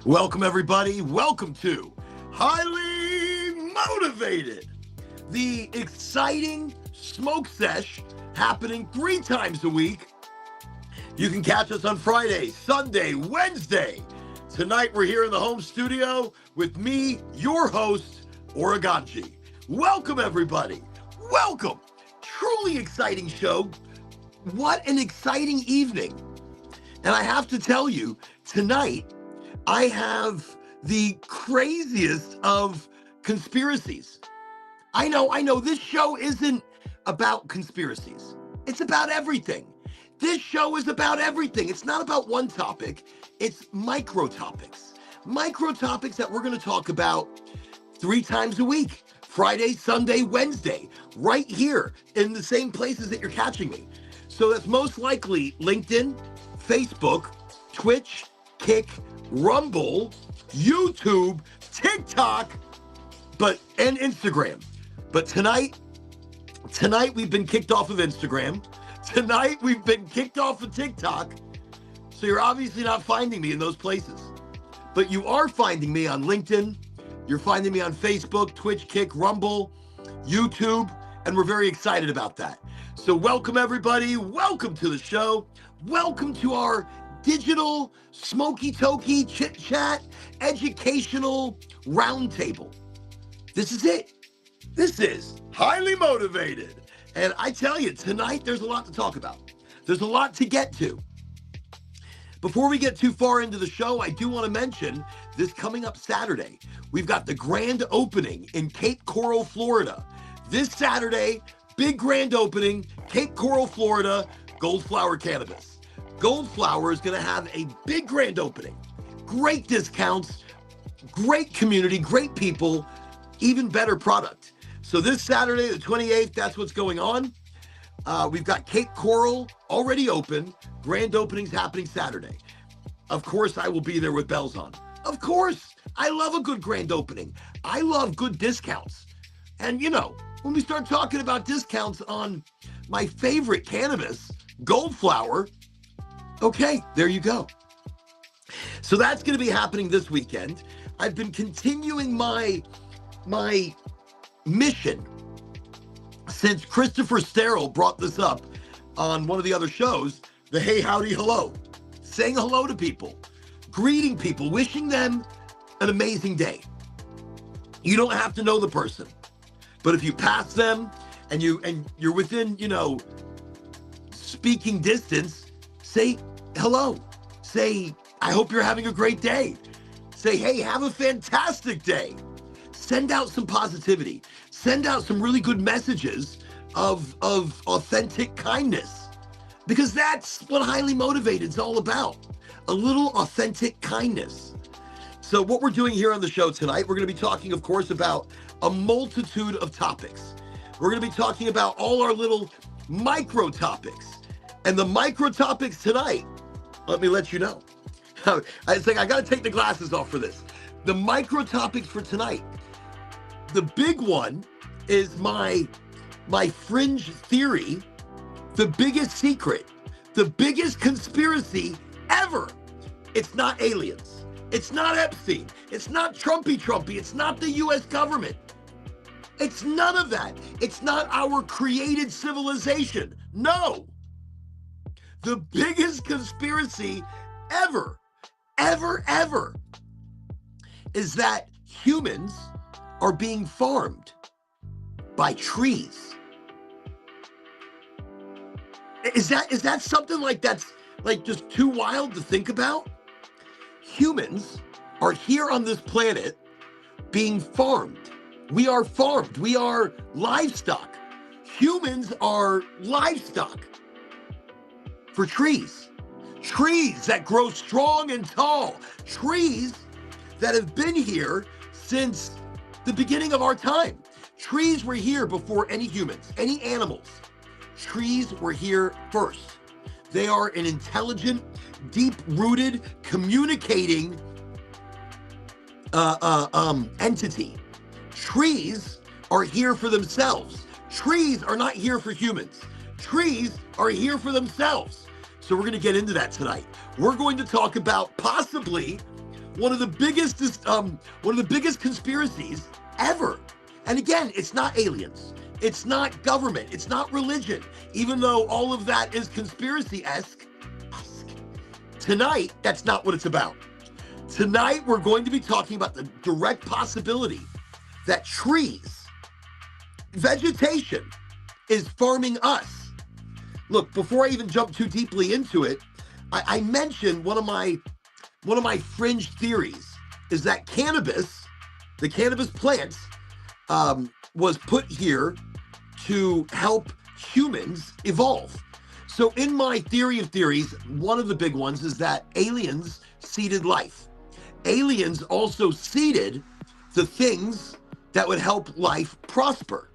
Welcome, everybody. Welcome to Highly Motivated, the exciting smoke sesh happening 3 times a week. You can catch us on Friday, Sunday, Wednesday. Tonight, we're here in the home studio with me, your host, Oraganji. Welcome, everybody. Welcome. Truly exciting show. What an exciting evening. And I have to tell you, tonight, I have the craziest of conspiracies. I know, this show isn't about conspiracies. It's about everything. This show is about everything. It's not about one topic. It's micro topics. Micro topics that we're going to talk about 3 times a week. Friday, Sunday, Wednesday, right here in the same places that you're catching me. So that's most likely LinkedIn, Facebook, Twitch, Kick, Rumble, YouTube, TikTok, and Instagram. But tonight we've been kicked off of Instagram. Tonight we've been kicked off of TikTok. So you're obviously not finding me in those places. But you are finding me on LinkedIn. You're finding me on Facebook, Twitch, Kick, Rumble, YouTube, and we're very excited about that. So welcome, everybody. Welcome to the show. Welcome to our digital smoky talky chit-chat educational roundtable. This is it. This is Highly Motivated. And I tell you, tonight there's a lot to talk about. There's a lot to get to. Before we get too far into the show, I do want to mention this coming up Saturday. We've got the grand opening in Cape Coral, Florida. This Saturday, big grand opening, Cape Coral, Florida, Goldflower Cannabis. Goldflower is going to have a big grand opening. Great discounts, great community, great people, even better product. So this Saturday, the 28th, that's what's going on. We've got Cape Coral already open. Grand opening's happening Saturday. Of course, I will be there with bells on. Of course, I love a good grand opening. I love good discounts. And when we start talking about discounts on my favorite cannabis, Goldflower, okay, there you go. So that's going to be happening this weekend. I've been continuing my mission since Christopher Sterrell brought this up on one of the other shows, the Hey, Howdy, Hello. Saying hello to people, greeting people, wishing them an amazing day. You don't have to know the person, but if you pass them and you're within, speaking distance, say hello. Say, I hope you're having a great day. Say, hey, have a fantastic day. Send out some positivity. Send out some really good messages of authentic kindness. Because that's what Highly Motivated is all about. A little authentic kindness. So what we're doing here on the show tonight, we're going to be talking, of course, about a multitude of topics. We're going to be talking about all our little micro topics. And the micro topics tonight, let me let you know. It's like I got to take the glasses off for this. The micro topics for tonight. The big one is my fringe theory, the biggest secret, the biggest conspiracy ever. It's not aliens. It's not Epstein. It's not Trumpy. It's not the U.S. government. It's none of that. It's not our created civilization. No. The biggest conspiracy ever is that humans are being farmed by trees. Is that something that's just too wild to think about? Humans are here on this planet being farmed. We are farmed. We are livestock. Humans are livestock for trees. Trees that grow strong and tall. Trees that have been here since the beginning of our time. Trees were here before any humans, any animals. Trees were here first. They are an intelligent, deep-rooted, communicating entity. Trees are here for themselves. Trees are not here for humans. Trees are here for themselves. So we're going to get into that tonight. We're going to talk about possibly one of the biggest conspiracies ever. And again, it's not aliens, it's not government, it's not religion, even though all of that is conspiracy-esque. Tonight, that's not what it's about. Tonight, we're going to be talking about the direct possibility that trees, vegetation, is farming us. Look, before I even jump too deeply into it, I mentioned one of my fringe theories is that cannabis, the cannabis plants, was put here to help humans evolve. So in my theory of theories, one of the big ones is that aliens seeded life. Aliens also seeded the things that would help life prosper.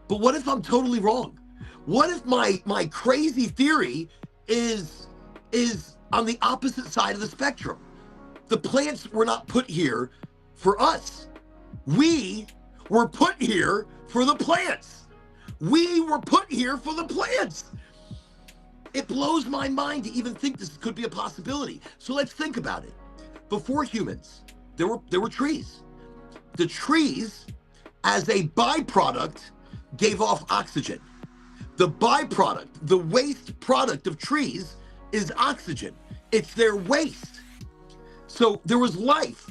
But what if I'm totally wrong? What if my crazy theory is on the opposite side of the spectrum? The plants were not put here for us. We were put here for the plants. We were put here for the plants. It blows my mind to even think this could be a possibility. So let's think about it. Before humans, there were trees. The trees, as a byproduct, gave off oxygen. The byproduct, the waste product of trees is oxygen. It's their waste. So there was life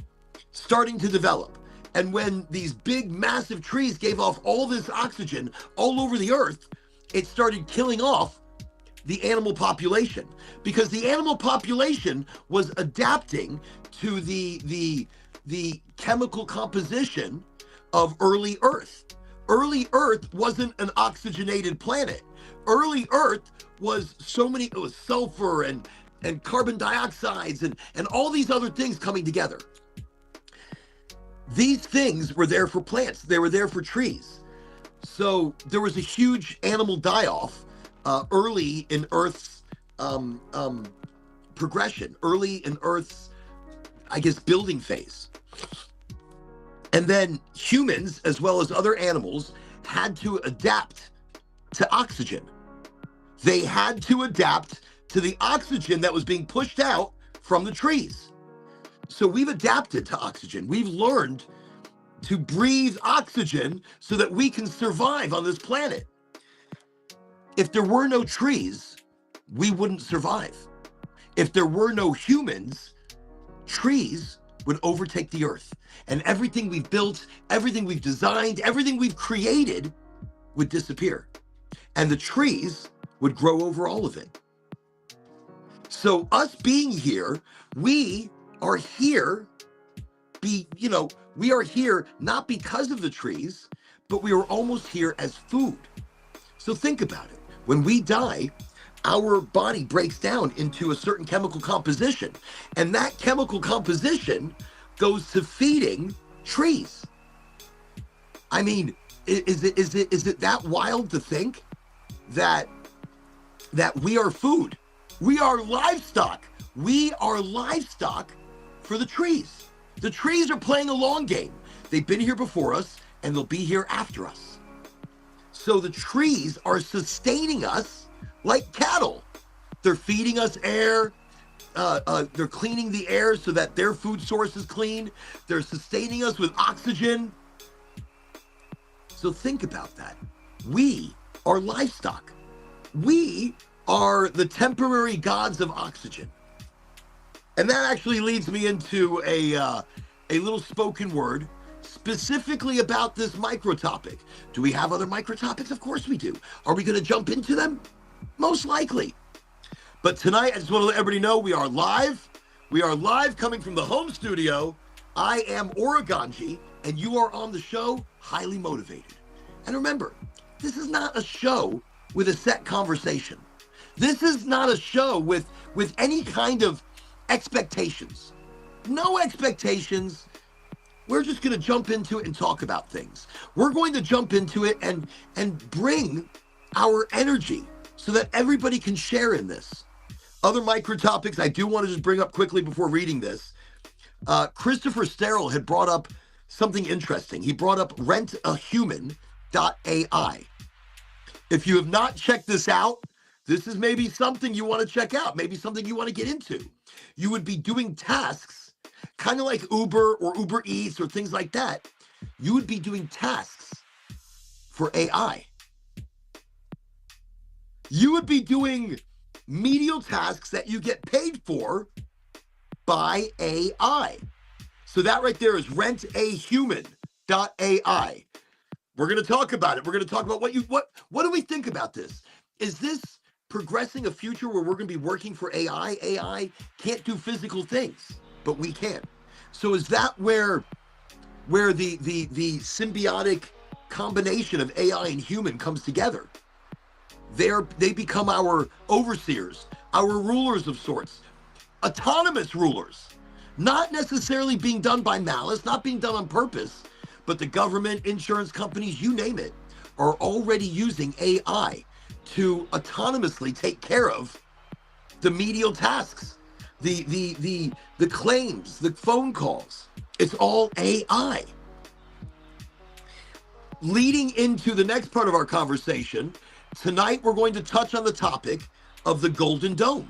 starting to develop. And when these big, massive trees gave off all this oxygen all over the earth, it started killing off the animal population, because the animal population was adapting to the chemical composition of early Earth. Early Earth wasn't an oxygenated planet. Early Earth was it was sulfur and carbon dioxides and all these other things coming together. These things were there for plants. They were there for trees. So there was a huge animal die-off early in Earth's progression, early in Earth's, I guess, building phase. And then humans, as well as other animals, had to adapt to oxygen. They had to adapt to the oxygen that was being pushed out from the trees. So we've adapted to oxygen. We've learned to breathe oxygen so that we can survive on this planet. If there were no trees, we wouldn't survive. If there were no humans, trees would overtake the earth. And everything we've built, everything we've designed, everything we've created would disappear. And the trees would grow over all of it. So us being here, we are here, we are here not because of the trees, but we are almost here as food. So think about it. When we die, our body breaks down into a certain chemical composition, and that chemical composition goes to feeding trees. I mean, is it that wild to think that we are food? We are livestock. We are livestock for the trees. The trees are playing a long game. They've been here before us, and they'll be here after us. So the trees are sustaining us like cattle. They're feeding us air. They're cleaning the air so that their food source is clean. They're sustaining us with oxygen. So think about that. We are livestock. We are the temporary gods of oxygen. And that actually leads me into a little spoken word specifically about this micro topic. Do we have other micro topics? Of course we do. Are we going to jump into them? Most likely. But tonight, I just want to let everybody know we are live. We are live coming from the home studio. I am Oraganji, and you are on the show, Highly Motivated. And remember, this is not a show with a set conversation. This is not a show with any kind of expectations. No expectations. We're just going to jump into it and talk about things. We're going to jump into it and bring our energy so that everybody can share in this. Other micro topics I do want to just bring up quickly before reading this. Christopher Sterl had brought up something interesting. He brought up rentahuman.ai. If you have not checked this out, this is maybe something you want to check out, maybe something you want to get into. You would be doing tasks, kind of like Uber or Uber Eats or things like that. You would be doing tasks for AI. You would be doing menial tasks that you get paid for by AI. So that right there is rentahuman.ai. We're going to talk about it. We're going to talk about what do we think about this? Is this progressing a future where we're going to be working for AI? AI can't do physical things, but we can. So is that where the symbiotic combination of AI and human comes together? They become our overseers, our rulers of sorts, autonomous rulers, not necessarily being done by malice, not being done on purpose, but the government, insurance companies, you name it, are already using AI to autonomously take care of the menial tasks, the claims, the phone calls. It's all AI. Leading into the next part of our conversation, tonight we're going to touch on the topic of the Golden Dome.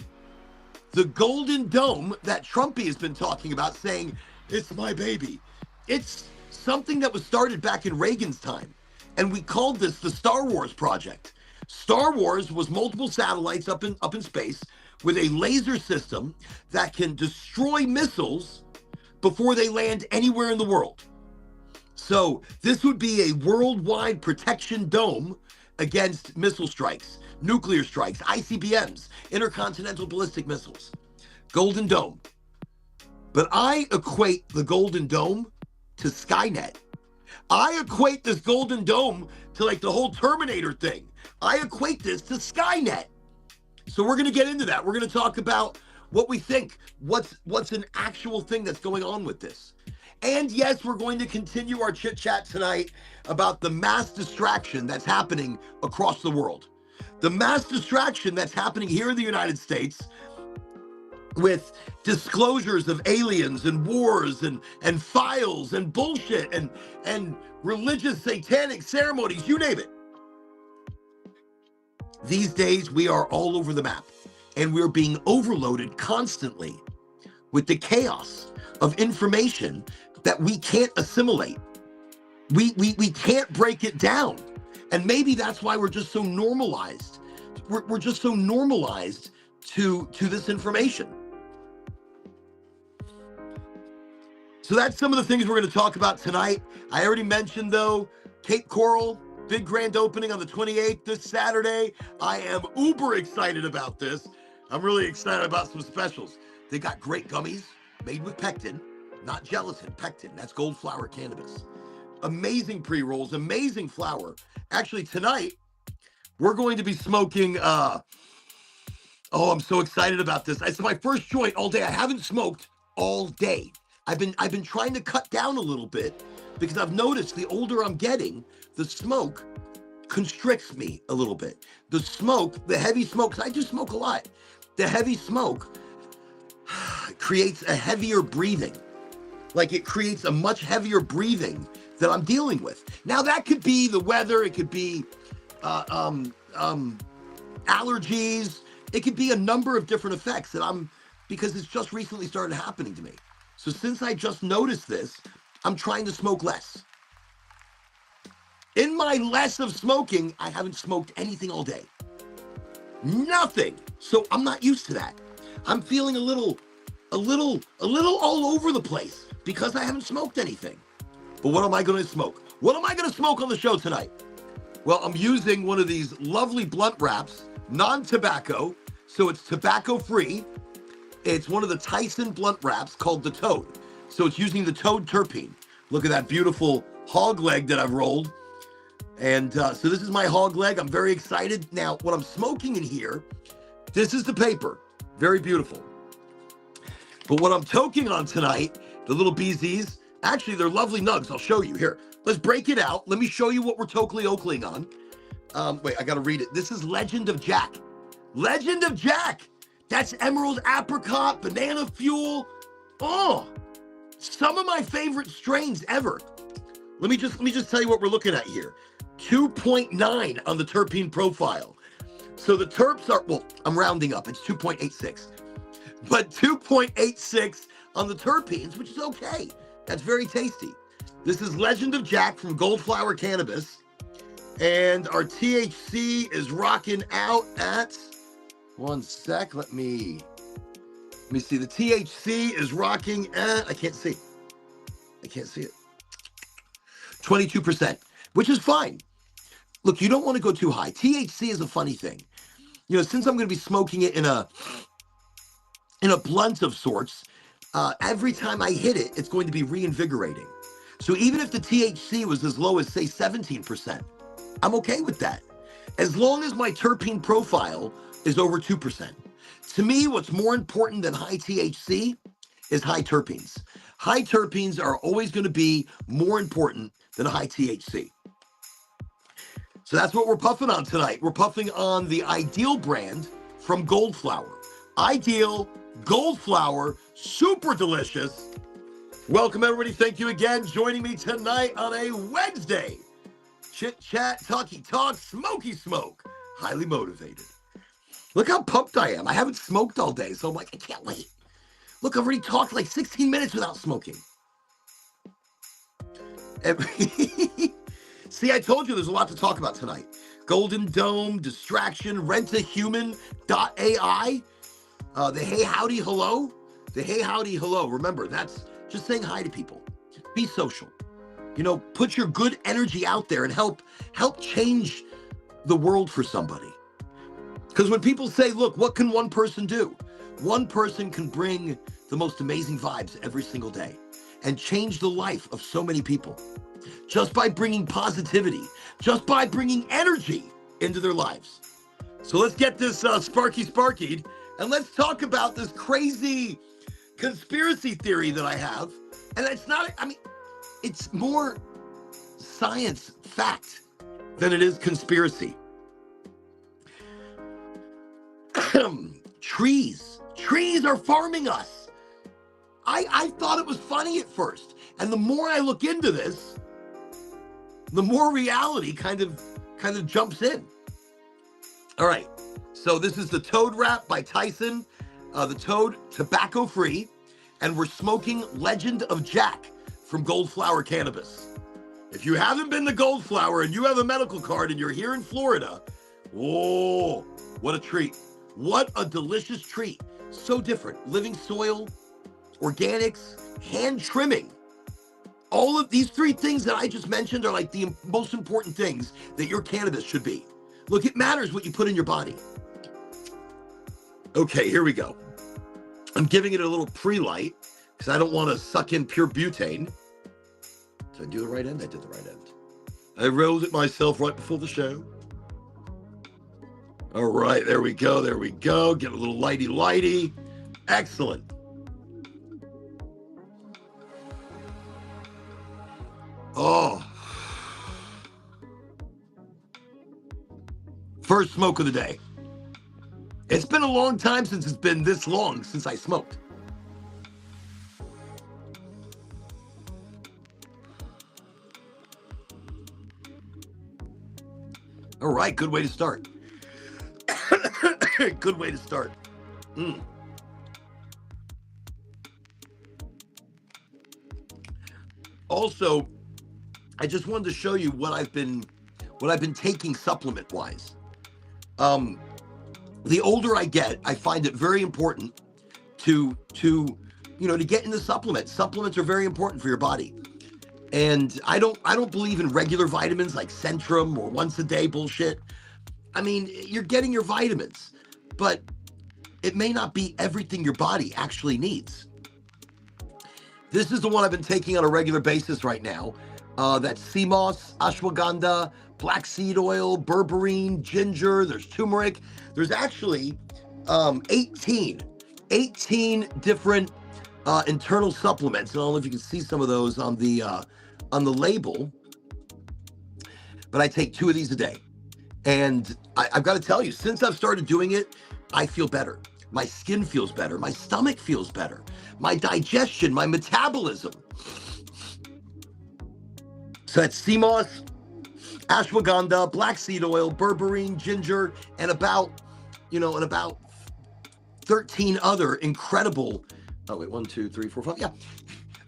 The Golden Dome that Trumpy has been talking about, saying, it's my baby. It's something that was started back in Reagan's time, and we called this the Star Wars project. Star Wars was multiple satellites up in space with a laser system that can destroy missiles before they land anywhere in the world. So this would be a worldwide protection dome against missile strikes, nuclear strikes, ICBMs, intercontinental ballistic missiles. Golden Dome. But I equate the Golden Dome to Skynet. I equate this Golden Dome to like the whole Terminator thing. I equate this to Skynet. So we're going to get into that. We're going to talk about what we think, what's an actual thing that's going on with this. And yes, we're going to continue our chit chat tonight about the mass distraction that's happening across the world. The mass distraction that's happening here in the United States with disclosures of aliens and wars and files and bullshit and religious satanic ceremonies, you name it. These days, we are all over the map, and we're being overloaded constantly with the chaos of information that we can't assimilate. We can't break it down. And maybe that's why we're just so normalized. We're just so normalized to this information. So that's some of the things we're going to talk about tonight. I already mentioned, though, Cape Coral, big grand opening on the 28th this Saturday. I am uber excited about this. I'm really excited about some specials. They got great gummies made with pectin, not gelatin, pectin. That's gold flower cannabis. Amazing pre-rolls, amazing flower. Actually, tonight, we're going to be smoking, I'm so excited about this. It's my first joint all day. I haven't smoked all day. I've been trying to cut down a little bit because I've noticed the older I'm getting, the smoke constricts me a little bit. The smoke, the heavy smoke, because I do smoke a lot. The heavy smoke creates a heavier breathing. Like it creates a much heavier breathing that I'm dealing with. Now that could be the weather, it could be allergies, it could be a number of different effects that because it's just recently started happening to me. So since I just noticed this, I'm trying to smoke less. In my less of smoking, I haven't smoked anything all day. Nothing. So I'm not used to that. I'm feeling a little all over the place because I haven't smoked anything. But what am I going to smoke? What am I going to smoke on the show tonight? Well, I'm using one of these lovely blunt wraps, non-tobacco, so it's tobacco-free. It's one of the Tyson blunt wraps called the Toad. So it's using the Toad terpene. Look at that beautiful hog leg that I've rolled. And so this is my hog leg. I'm very excited. Now, what I'm smoking in here, this is the paper. Very beautiful. But what I'm toking on tonight, the little BZs, actually, they're lovely nugs. I'll show you. Here, let's break it out. Let me show you what we're tokely oakling on. Wait, I got to read it. This is Legend of Jack. Legend of Jack. That's emerald apricot, banana fuel. Oh, some of my favorite strains ever. Let me just tell you what we're looking at here. 2.9 on the terpene profile. So the terps are, well, I'm rounding up. It's 2.86. but 2.86 on the terpenes, which is okay. That's very tasty. This is Legend of Jack from Goldflower Cannabis. And our THC is rocking out at, one sec, let me see. The THC is rocking at, I can't see it, 22%, which is fine. Look, you don't want to go too high. THC is a funny thing. You know, since I'm going to be smoking it in a blunt of sorts, every time I hit it, it's going to be reinvigorating. So even if the THC was as low as, say, 17%, I'm okay with that, as long as my terpene profile is over 2%. To me, what's more important than high THC is high terpenes. High terpenes are always going to be more important than high THC. So that's what we're puffing on tonight. We're puffing on the Ideal brand from Goldflower. Ideal, Goldflower, super delicious. Welcome, everybody. Thank you again joining me tonight on a Wednesday. Chit-chat, talky-talk, smoky smoke. Highly motivated. Look how pumped I am. I haven't smoked all day, so I'm like, I can't wait. Look, I've already talked like 16 minutes without smoking. See, I told you there's a lot to talk about tonight. Golden Dome, distraction, rentahuman.ai, the hey, howdy, hello. The hey, howdy, hello. Remember, that's just saying hi to people. Be social. You know, put your good energy out there and help change the world for somebody. Because when people say, look, what can one person do? One person can bring the most amazing vibes every single day and change the life of so many people just by bringing positivity, just by bringing energy into their lives. So let's get this sparkied, and let's talk about this crazy conspiracy theory that I have. And it's not, I mean, it's more science fact than it is conspiracy. Trees are farming us. I thought it was funny at first. And the more I look into this, the more reality kind of jumps in. All right. So this is the Toad Wrap by Tyson, the Toad tobacco free. And we're smoking Legend of Jack from Goldflower Cannabis. If you haven't been to Goldflower and you have a medical card and you're here in Florida, whoa, what a treat. What a delicious treat. So different. Living soil, organics, hand trimming. All of these three things that I just mentioned are like the most important things that your cannabis should be. Look, it matters what you put in your body. Okay, here we go. I'm giving it a little pre-light because I don't want to suck in pure butane. Did I do the right end? I did the right end. I rolled it myself right before the show. All right, there we go. There we go. Get a little lighty. Excellent. Oh. First smoke of the day. It's been a long time since it's been this long since I smoked. All right, good way to start. Good way to start. Also, I just wanted to show you what I've been taking supplement wise. The older I get, I find it very important to get into supplements. Supplements are very important for your body. And I don't believe in regular vitamins like Centrum or once a day bullshit. I mean, you're getting your vitamins, but it may not be everything your body actually needs. This is the one I've been taking on a regular basis right now. That's sea moss, ashwagandha, black seed oil, berberine, ginger. There's turmeric. There's actually 18 different internal supplements. And I don't know if you can see some of those on the label, but I take 2 of these a day. And I've got to tell you, since I've started doing it, I feel better. My skin feels better. My stomach feels better. My digestion, my metabolism. So that's sea moss, ashwagandha, black seed oil, berberine, ginger, and about 13 other incredible, oh wait, 1, 2, 3, 4, 5, yeah,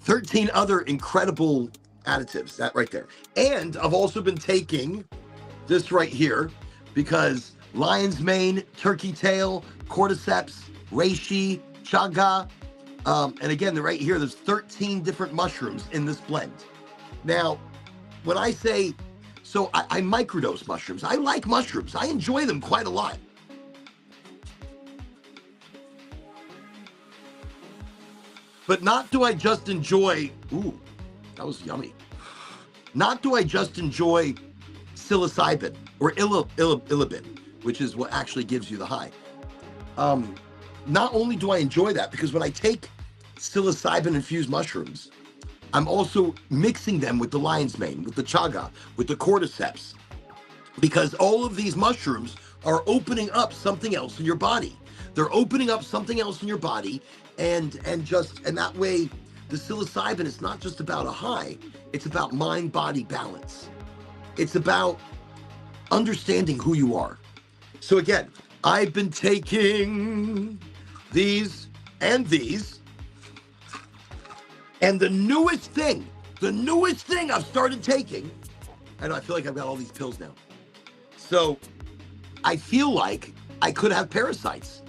13 other incredible additives, that right there. And I've also been taking this right here because lion's mane, turkey tail, cordyceps, reishi, chaga, and again, right here, there's 13 different mushrooms in this blend. Now, when I say, so I microdose mushrooms. I like mushrooms. I enjoy them quite a lot. But not do I just enjoy, ooh, that was yummy. Not do I just enjoy psilocybin or ilibin, which is what actually gives you the high. Not only do I enjoy that, because when I take psilocybin infused mushrooms, I'm also mixing them with the lion's mane, with the chaga, with the cordyceps, because all of these mushrooms are opening up something else in your body. They're opening up something else in your body, and that way, the psilocybin is not just about a high, it's about mind-body balance. It's about understanding who you are. So again, I've been taking these and these, and the newest thing I've started taking, I know, I feel like I've got all these pills now. So I feel like I could have parasites.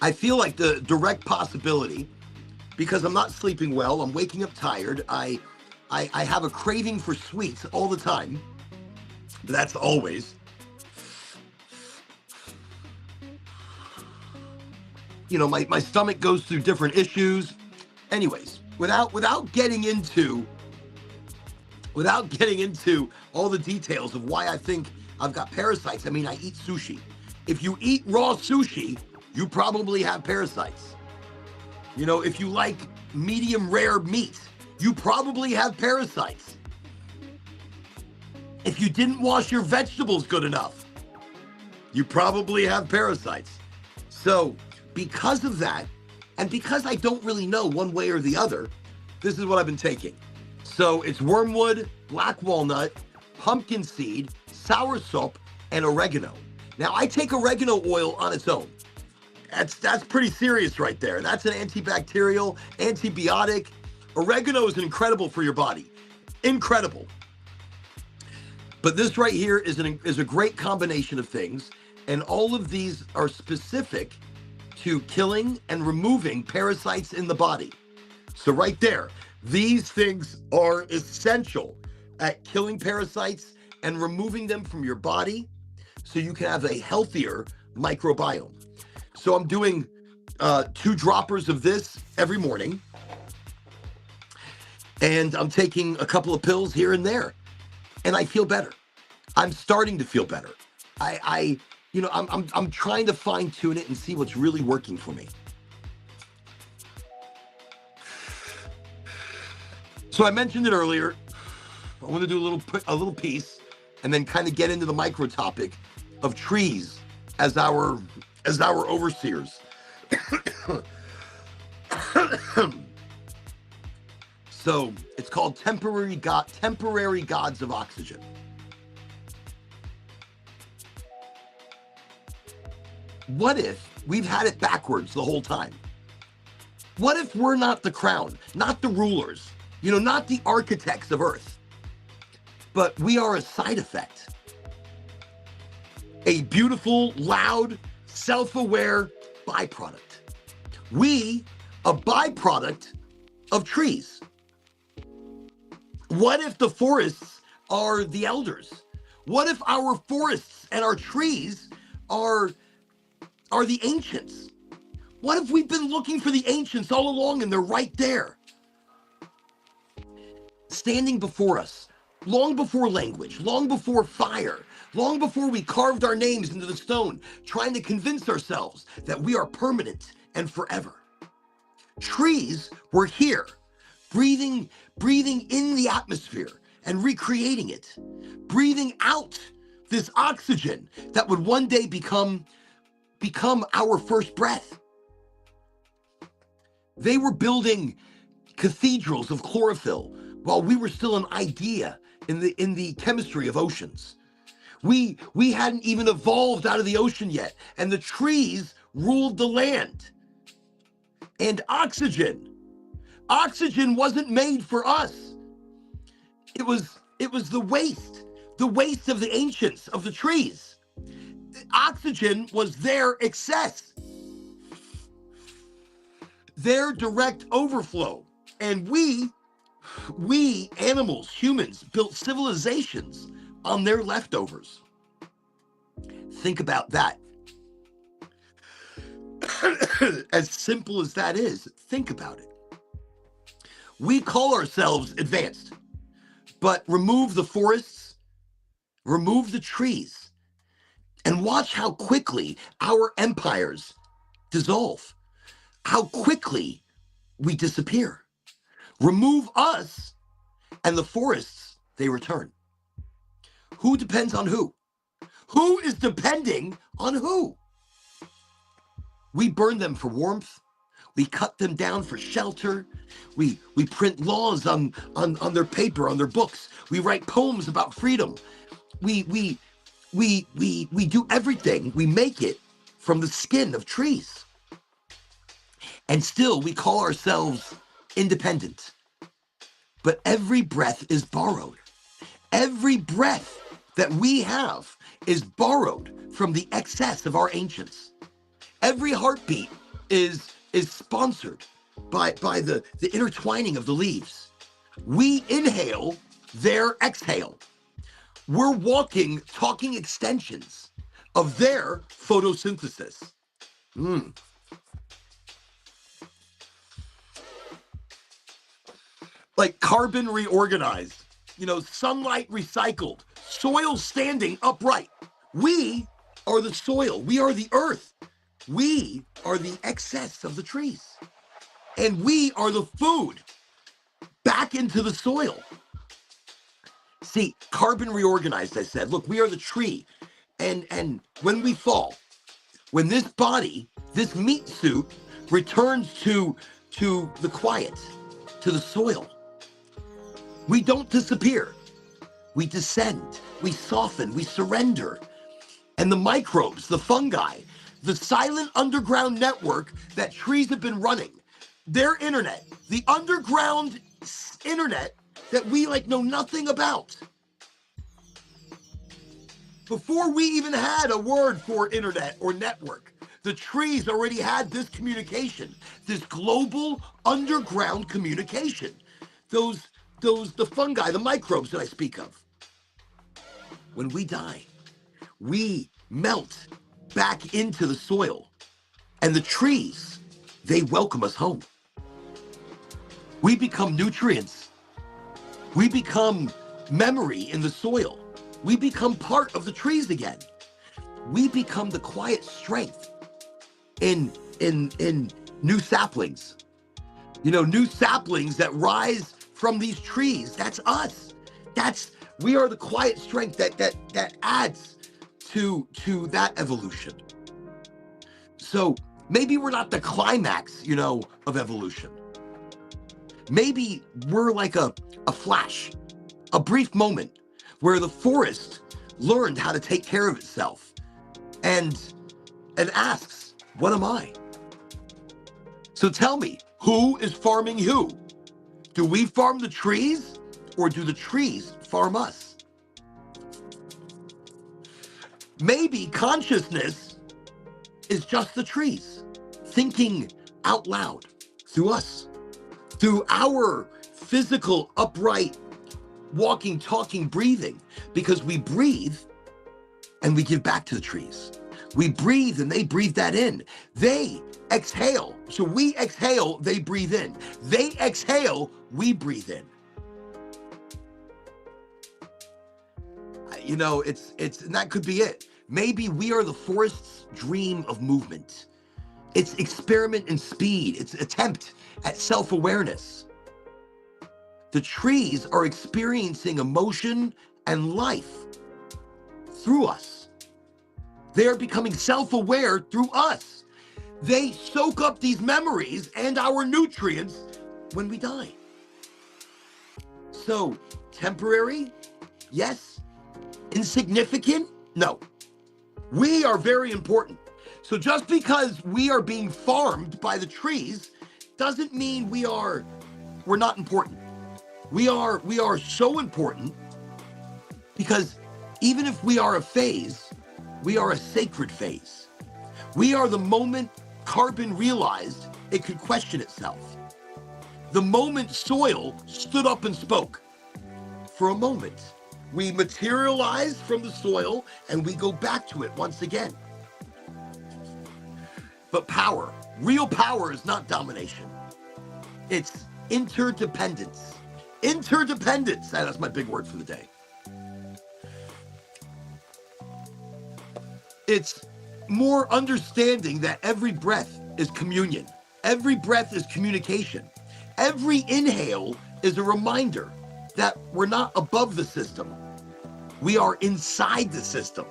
I feel like the direct possibility, because I'm not sleeping well, I'm waking up tired, I have a craving for sweets all the time. That's always. You know, my stomach goes through different issues. Anyways, without getting into all the details of why I think I've got parasites, I mean, I eat sushi. If you eat raw sushi, you probably have parasites. You know, if you like medium rare meat, you probably have parasites. If you didn't wash your vegetables good enough, you probably have parasites. So because of that, and because I don't really know one way or the other, this is what I've been taking. So it's wormwood, black walnut, pumpkin seed, soursop, and oregano. Now I take oregano oil on its own. That's pretty serious right there. That's an antibacterial, antibiotic. Oregano is incredible for your body. Incredible. But this right here is a great combination of things, and all of these are specific to killing and removing parasites in the body. So right there, these things are essential at killing parasites and removing them from your body so you can have a healthier microbiome. So I'm doing 2 droppers of this every morning, and I'm taking a couple of pills here and there, and I feel better. I'm starting to feel better. I'm trying to fine tune it and see what's really working for me. So I mentioned it earlier. I want to do a little piece, and then kind of get into the micro topic of trees as our overseers. So it's called temporary gods of oxygen. What if we've had it backwards the whole time? What if we're not the crown, not the rulers, not the architects of Earth, but we are a side effect? A beautiful, loud, self-aware byproduct. We, a byproduct of trees. What if the forests are the elders? What if our forests and our trees are the ancients? What if we've been looking for the ancients all along and they're right there, standing before us, long before language, long before fire, long before we carved our names into the stone, trying to convince ourselves that we are permanent and forever. Trees were here, breathing in the atmosphere and recreating it, breathing out this oxygen that would one day become our first breath. They were building cathedrals of chlorophyll while we were still an idea in the chemistry of oceans. We hadn't even evolved out of the ocean yet, and the trees ruled the land. And oxygen wasn't made for us. It was the waste of the ancients, of the trees. Oxygen was their excess, their direct overflow. And we animals, humans, built civilizations on their leftovers. Think about that. As simple as that is, think about it. We call ourselves advanced, but remove the forests, remove the trees, and watch how quickly our empires dissolve, how quickly we disappear. Remove us, and the forests, they return. Who depends on who? Who is depending on who? We burn them for warmth. We cut them down for shelter. We print laws on their paper, on their books. We write poems about freedom. We do everything. We make it from the skin of trees. And still we call ourselves independent. But every breath is borrowed. Every breath that we have is borrowed from the excess of our ancients. Every heartbeat is sponsored by the intertwining of the leaves. We inhale, their exhale. We're walking, talking extensions of their photosynthesis. Like carbon reorganized, sunlight recycled, soil standing upright. We are the soil. We are the earth. We are the excess of the trees. And we are the food back into the soil. See, carbon reorganized, I said. Look, we are the tree. And when we fall, when this body, this meat suit, returns to the quiet, to the soil, we don't disappear. We descend, we soften, we surrender. And the microbes, the fungi, the silent underground network that trees have been running, their internet, the underground internet that we know nothing about. Before we even had a word for internet or network, the trees already had this communication, this global underground communication. The fungi, the microbes that I speak of. When we die, we melt back into the soil, and the trees, they welcome us home. We become nutrients. We become memory in the soil. We become part of the trees again. We become the quiet strength in new saplings. New saplings that rise from these trees. That's us. We are the quiet strength that adds to that evolution. So maybe we're not the climax, of evolution. Maybe we're like a flash, a brief moment where the forest learned how to take care of itself and asks, what am I? So tell me, who is farming who? Do we farm the trees, or do the trees farm us? Maybe consciousness is just the trees thinking out loud through us, through our physical, upright, walking, talking, breathing, because we breathe and we give back to the trees. We breathe and they breathe that in. They exhale. So we exhale, they breathe in. They exhale, we breathe in. And that could be it. Maybe we are the forest's dream of movement. It's experiment in speed. It's attempt at self-awareness. The trees are experiencing emotion and life through us. They are becoming self-aware through us. They soak up these memories and our nutrients when we die. So, temporary Yes. Insignificant? No. We are very important. So just because we are being farmed by the trees doesn't mean we're not important. We are so important because even if we are a phase, we are a sacred phase. We are the moment carbon realized it could question itself. The moment soil stood up and spoke. For a moment, we materialize from the soil and we go back to it once again. But power, real power is not domination. It's interdependence. Interdependence, that's my big word for the day. It's more understanding that every breath is communion. Every breath is communication. Every inhale is a reminder that we're not above the system. We are inside the system.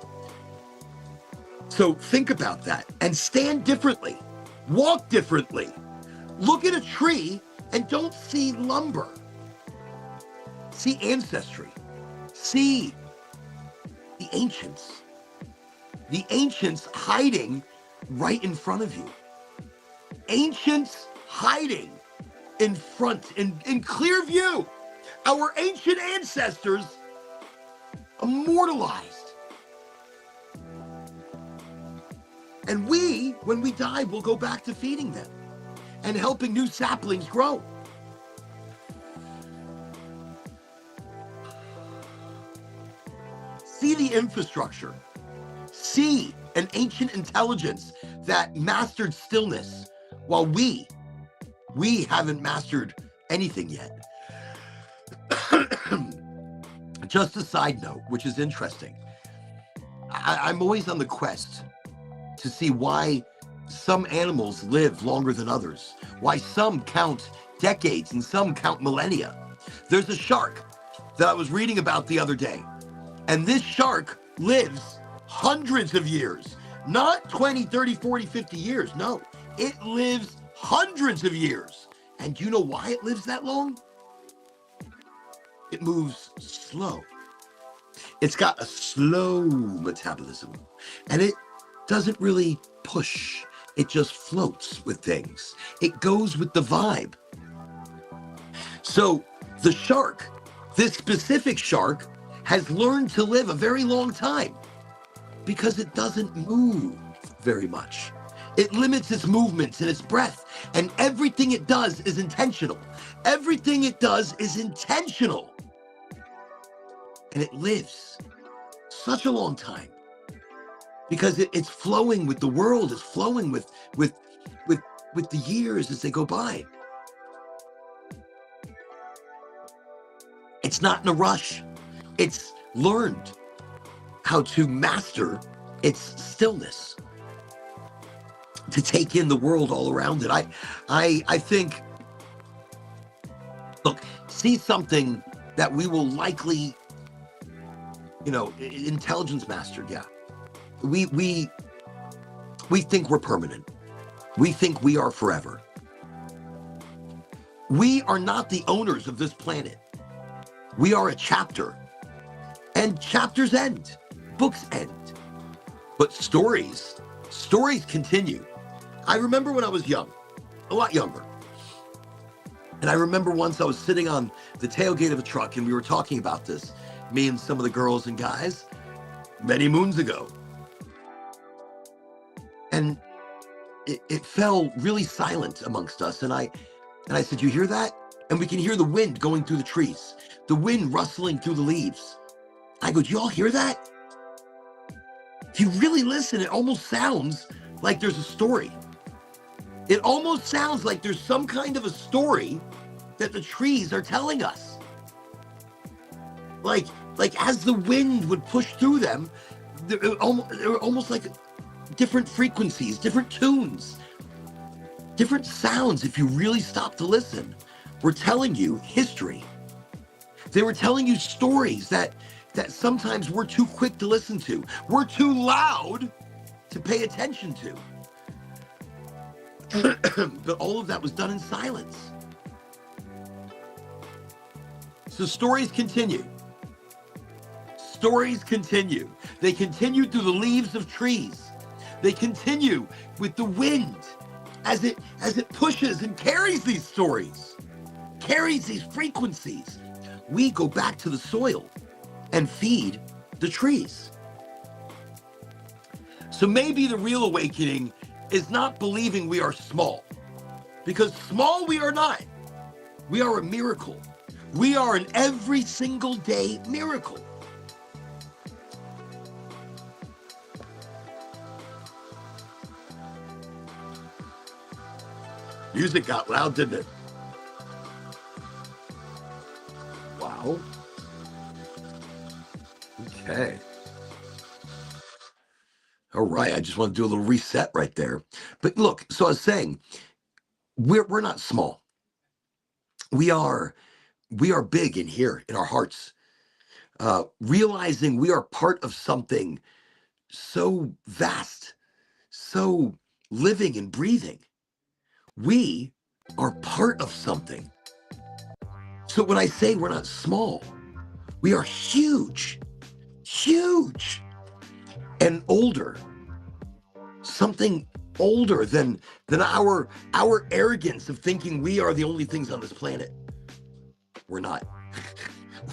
So think about that and stand differently. Walk differently. Look at a tree and don't see lumber. See ancestry. See the ancients. The ancients hiding right in front of you. Ancients hiding in front, in clear view. Our ancient ancestors immortalized. And we, when we die, will go back to feeding them and helping new saplings grow. See the infrastructure. See an ancient intelligence that mastered stillness while we haven't mastered anything yet. Just a side note, which is interesting. I'm always on the quest to see why some animals live longer than others, why some count decades and some count millennia. There's a shark that I was reading about the other day, and this shark lives hundreds of years, not 20, 30, 40, 50 years. No, it lives hundreds of years. And do you know why it lives that long? It moves slow. It's got a slow metabolism, and it doesn't really push. It just floats with things. It goes with the vibe. So the shark, this specific shark, has learned to live a very long time because it doesn't move very much. It limits its movements and its breath, and everything it does is intentional. Everything it does is intentional. And it lives such a long time because it's flowing with the world, it's flowing with the years as they go by. It's not in a rush. It's learned how to master its stillness, to take in the world all around it. I think, look, see something that we will likely, intelligence mastered, yeah. We think we're permanent. We think we are forever. We are not the owners of this planet. We are a chapter. And chapters end. Books end. But stories continue. I remember when I was young, a lot younger. And I remember once I was sitting on the tailgate of a truck and we were talking about this, me and some of the girls and guys, many moons ago. And it fell really silent amongst us. And I said, you hear that? And we can hear the wind going through the trees, the wind rustling through the leaves. I go, do you all hear that? If you really listen, it almost sounds like there's a story. It almost sounds like there's some kind of a story that the trees are telling us. Like as the wind would push through them, they were almost like different frequencies, different tunes, different sounds. If you really stop to listen, were telling you history. They were telling you stories that sometimes we're too quick to listen to. We're too loud to pay attention to. But all of that was done in silence. So stories continue. stories continue. They continue through the leaves of trees. They continue with the wind as it pushes and carries these stories, carries these frequencies. We go back to the soil and feed the trees. So maybe the real awakening is not believing we are small, because small we are not. We are a miracle. We are an every single day miracle. Music got loud, didn't it? Wow. Okay. All right. I just want to do a little reset right there. But look, so I was saying, we're not small. We are big in here, in our hearts. Realizing we are part of something so vast, so living and breathing. We are part of something. So when I say we're not small, we are huge, huge, and older. Something older than our arrogance of thinking we are the only things on this planet. We're not.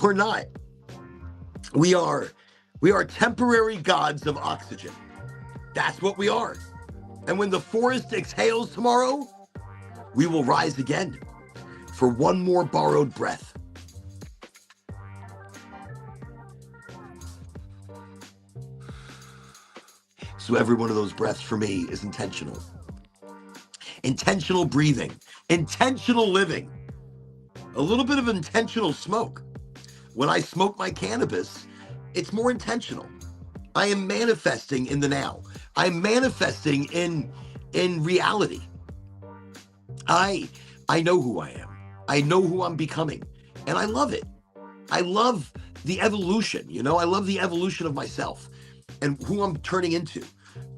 We're not. We are temporary gods of oxygen. That's what we are. And when the forest exhales tomorrow, we will rise again for one more borrowed breath. So every one of those breaths for me is intentional. Intentional breathing, intentional living, a little bit of intentional smoke. When I smoke my cannabis, it's more intentional. I am manifesting in the now. I'm manifesting in reality. I know who I am. I know who I'm becoming, and I love it. I love the evolution, I love the evolution of myself and who I'm turning into.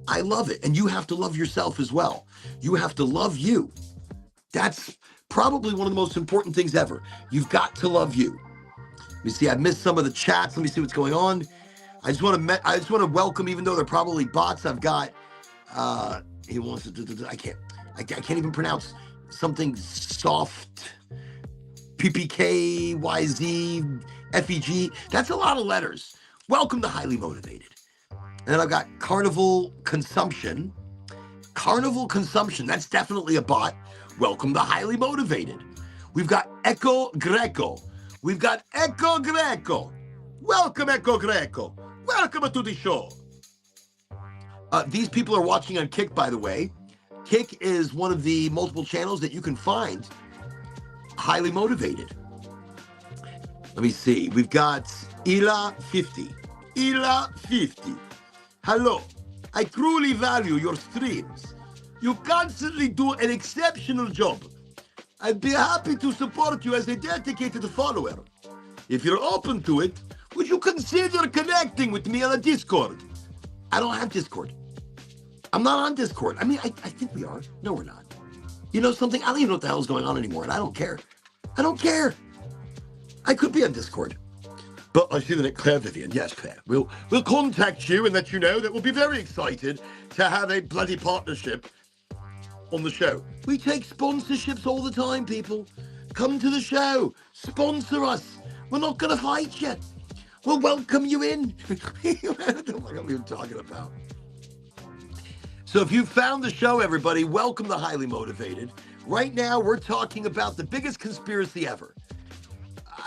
I love it. And you have to love yourself as well. You have to love you. That's probably one of the most important things ever. You've got to love you. Let me see, I missed some of the chats. Let me see what's going on. I just want to welcome, even though they're probably bots. I've got he wants to I can't even pronounce something soft. PPKYZ FEG. That's a lot of letters. Welcome to Highly Motivated. And then I've got Carnival Consumption. Carnival Consumption. That's definitely a bot. Welcome to Highly Motivated. We've got Echo Greco. We've got Echo Greco. Welcome, Echo Greco. Welcome to the show. These people are watching on Kick, by the way. Kick is one of the multiple channels that you can find Highly Motivated. Let me see. We've got Ila50. Ila50. Hello. I truly value your streams. You constantly do an exceptional job. I'd be happy to support you as a dedicated follower. If you're open to it, would you consider connecting with me on a Discord? I don't have Discord. I'm not on Discord. I mean, I think we are. No, we're not. You know something? I don't even know what the hell is going on anymore, and I don't care. I don't care. I could be on Discord. But I see that Claire Vivian. Yes, Claire. We'll contact you and let you know that we'll be very excited to have a bloody partnership on the show. We take sponsorships all the time, people. Come to the show. Sponsor us. We're not going to fight you. We'll welcome you in. I don't know what I'm even talking about. So if you found the show, everybody, welcome to Highly Motivated. Right now, we're talking about the biggest conspiracy ever.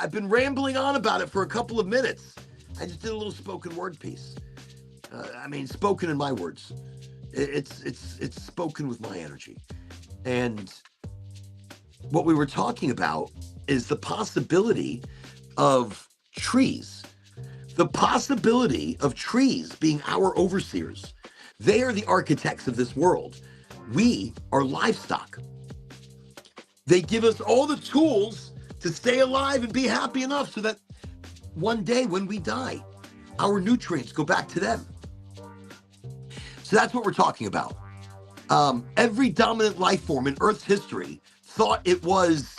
I've been rambling on about it for a couple of minutes. I just did a little spoken word piece. Spoken in my words. It's spoken with my energy. And what we were talking about is the possibility of trees. The possibility of trees being our overseers. They are the architects of this world. We are livestock. They give us all the tools to stay alive and be happy enough so that one day when we die, our nutrients go back to them. So that's what we're talking about. Every dominant life form in Earth's history thought it was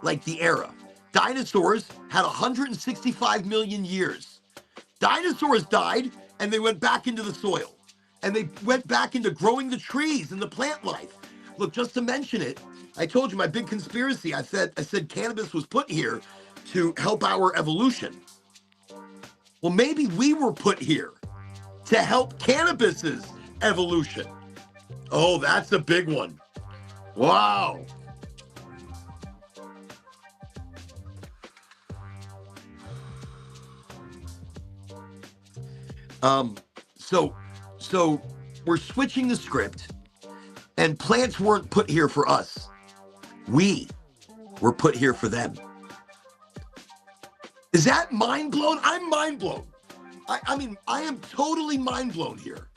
like the era. Dinosaurs had 165 million years Dinosaurs died and they went back into the soil. And they went back into growing the trees and the plant life. Look, just to mention it, I told you my big conspiracy. I said cannabis was put here to help our evolution. Well, maybe we were put here to help cannabis's evolution. Oh, that's a big one. Wow. So we're switching the script, and plants weren't put here for us. We were put here for them. Is that mind blown? I'm mind blown. I mean, I am totally mind blown here.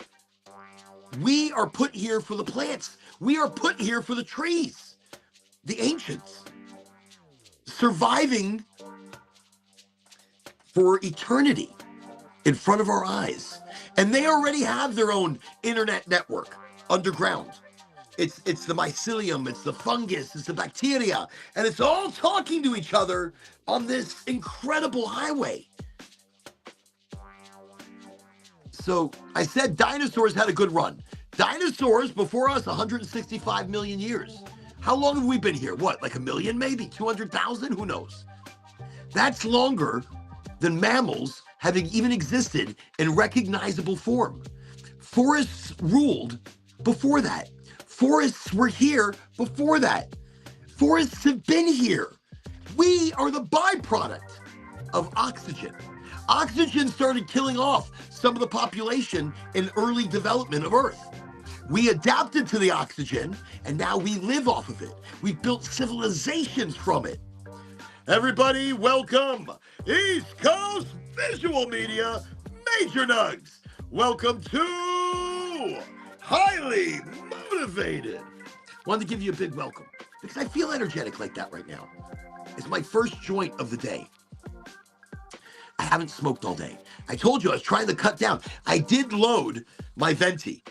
We are put here for the plants. We are put here for the trees, the ancients, surviving for eternity in front of our eyes. And they already have their own internet network underground. It's the mycelium, it's the fungus, it's the bacteria, and it's all talking to each other on this incredible highway. So I said dinosaurs had a good run. Dinosaurs before us, 165 million years. How long have we been here? What, like a million maybe? 200,000? Who knows? That's longer than mammals having even existed in recognizable form. Forests ruled before that. Forests were here before that. Forests have been here. We are the byproduct of oxygen. Oxygen started killing off some of the population in early development of Earth. We adapted to the oxygen, and now we live off of it. We've built civilizations from it. Everybody, welcome East Coast Visual Media Major Nugs. Welcome to Highly Motivated. Wanted to give you a big welcome because I feel energetic like that right now. It's my first joint of the day. I haven't smoked all day. I told you I was trying to cut down. I did load my venti.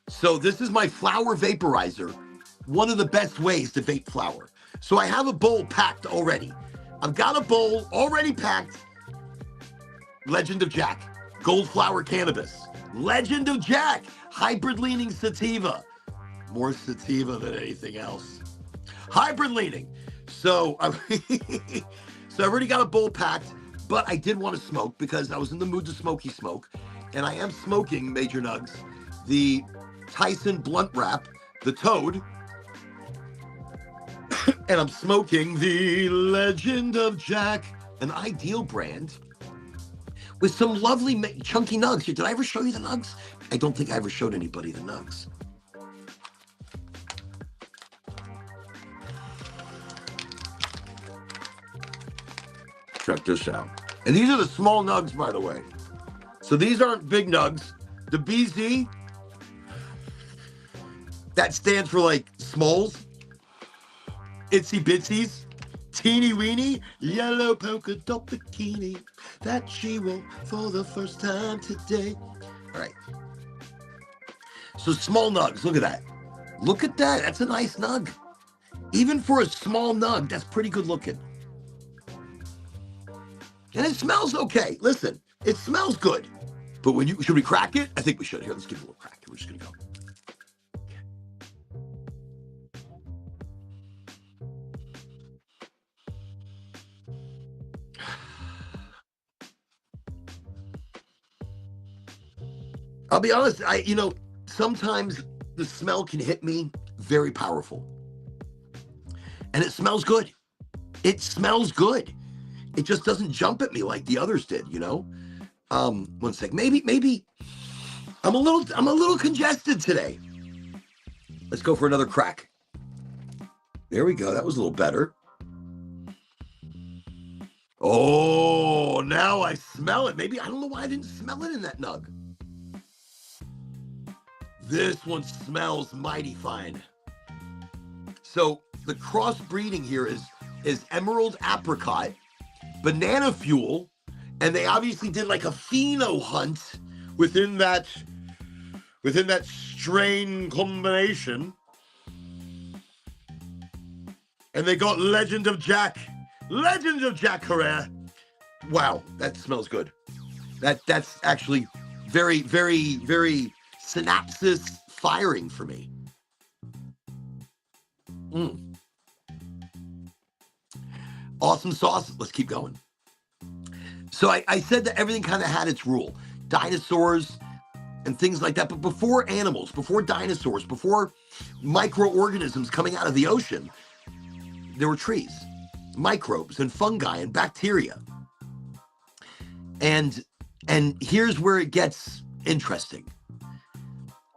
So this is my flower vaporizer. One of the best ways to vape flower. So I have a bowl packed already. I've got a bowl already packed. Legend of Jack, gold flower cannabis. Legend of Jack, hybrid leaning sativa. More sativa than anything else. Hybrid leaning. So I've already got a bowl packed, but I did want to smoke because I was in the mood to smoky smoke. And I am smoking, Major Nugs, the Tyson blunt wrap, the Toad. And I'm smoking the Legend of Jack, an Ideal brand, with some lovely chunky nugs. Did I ever show you the nugs? I don't think I ever showed anybody the nugs. Check this out. And these are the small nugs, by the way. So these aren't big nugs. The BZ, that stands for like smalls, itsy bitsies, teeny weeny, yellow polka dot bikini that she wore for the first time today. All right. So small nugs, look at that. Look at that. That's a nice nug. Even for a small nug, that's pretty good looking. And it smells okay. Listen, it smells good. But should we crack it? I think we should. Here, let's give it a little crack. We're just gonna go. I'll be honest, sometimes the smell can hit me very powerful. And it smells good. It smells good. It just doesn't jump at me like the others did, One sec. Maybe I'm a little congested today. Let's go for another crack. There we go. That was a little better. Oh, now I smell it. Maybe I don't know why I didn't smell it in that nug. This one smells mighty fine. So the crossbreeding here is emerald apricot, banana fuel, and they obviously did like a pheno hunt within that strain combination. And they got Legend of Jack Herrera. Wow, that smells good. That's actually very, very, very synapses firing for me. Awesome sauce. Let's keep going. So I said that everything kind of had its rule. Dinosaurs and things like that. But before animals, before dinosaurs, before microorganisms coming out of the ocean, there were trees, microbes and fungi and bacteria. And here's where it gets interesting.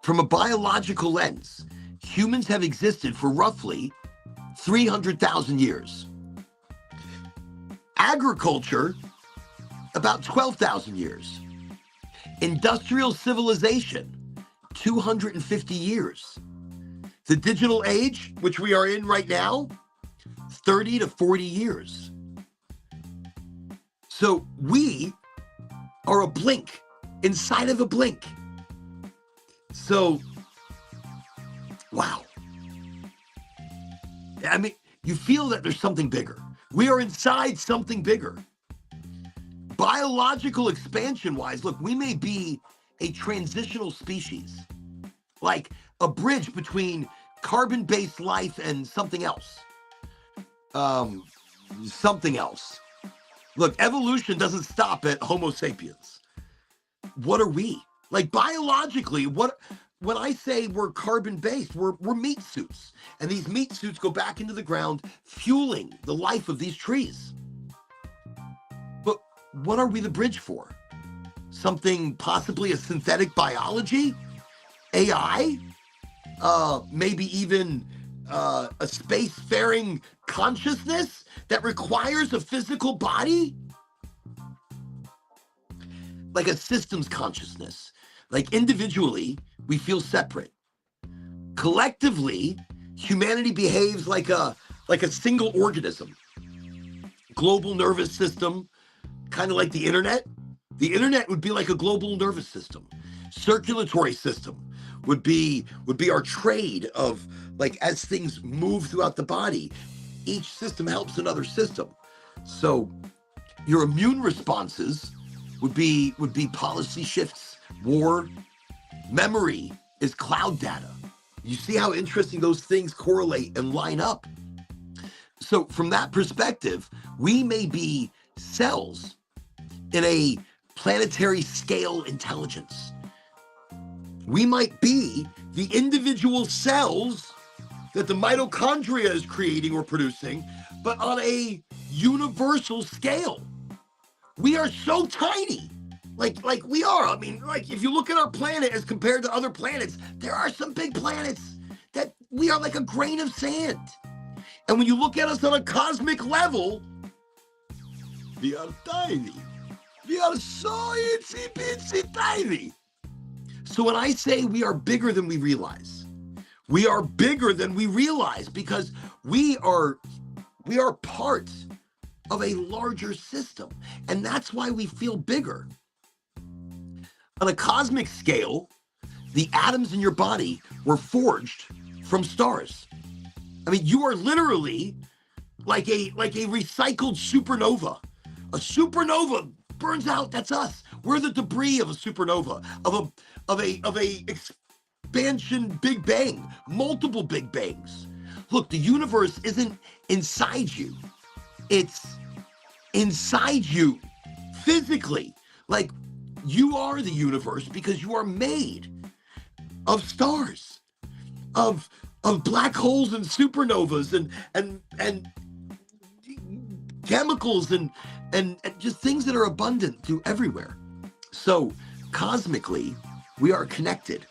From a biological lens, humans have existed for roughly 300,000 years. Agriculture, about 12,000 years. Industrial civilization, 250 years. The digital age, which we are in right now, 30 to 40 years. So we are a blink inside of a blink. So, wow. I mean, you feel that there's something bigger. We are inside something bigger. Biological expansion-wise, look, we may be a transitional species, like a bridge between carbon-based life and something else. Something else. Look, evolution doesn't stop at Homo sapiens. What are we? Like biologically, when I say we're carbon-based, we're meat suits. And these meat suits go back into the ground, fueling the life of these trees. But what are we the bridge for? Something possibly a synthetic biology? AI? Maybe even a spacefaring consciousness that requires a physical body? Like a systems consciousness. Like individually, we feel separate. Collectively, humanity behaves like a single organism. Global nervous system, kind of like the internet. The internet would be like a global nervous system. Circulatory system would be our trade of, like, as things move throughout the body, each system helps another system. So your immune responses would be policy shifts, war. Memory is cloud data. You see how interesting those things correlate and line up. So from that perspective, we may be cells in a planetary scale intelligence. We might be the individual cells that the mitochondria is creating or producing, but on a universal scale. We are so tiny, like we are. I mean, like if you look at our planet as compared to other planets, there are some big planets that we are like a grain of sand. And when you look at us on a cosmic level, we are tiny. We are so itsy bitsy tiny. So when I say we are bigger than we realize, we are bigger than we realize because we are part of a larger system. And that's why we feel bigger. On a cosmic scale, the atoms in your body were forged from stars. I mean, you are literally like a recycled supernova. A supernova burns out, that's us. We're the debris of a supernova, of a expansion Big Bang, multiple Big Bangs. Look, the universe isn't inside you. It's inside you physically. Like you are the universe because you are made of stars, of black holes and supernovas and chemicals and just things that are abundant through everywhere. So cosmically, we are connected.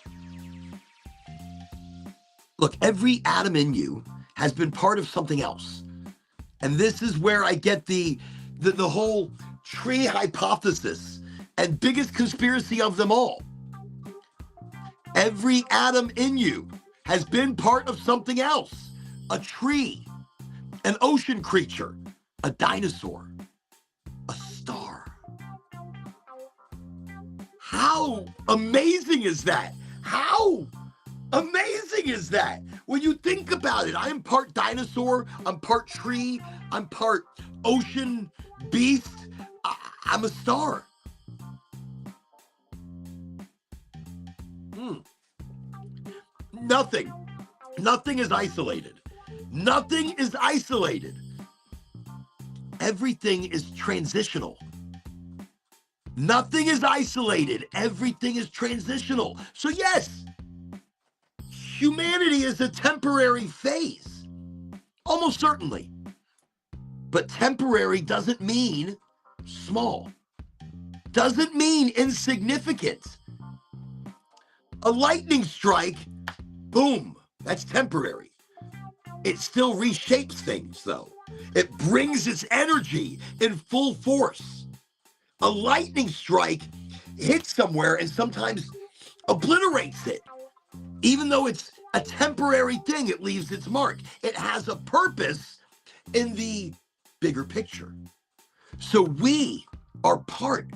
Look, every atom in you has been part of something else. And this is where I get the whole tree hypothesis and biggest conspiracy of them all. Every atom in you has been part of something else. A tree, an ocean creature, a dinosaur, a star. How amazing is that? How amazing is that? When you think about it, I am part dinosaur, I'm part tree, I'm part ocean beast, I'm a star. Nothing. Nothing is isolated. Nothing is isolated. Everything is transitional. Nothing is isolated. Everything is transitional. So yes, humanity is a temporary phase. Almost certainly. But temporary doesn't mean small. Doesn't mean insignificant. A lightning strike, boom, that's temporary. It still reshapes things, though. It brings its energy in full force. A lightning strike hits somewhere and sometimes obliterates it. Even though it's a temporary thing, it leaves its mark. It has a purpose in the bigger picture. So we are part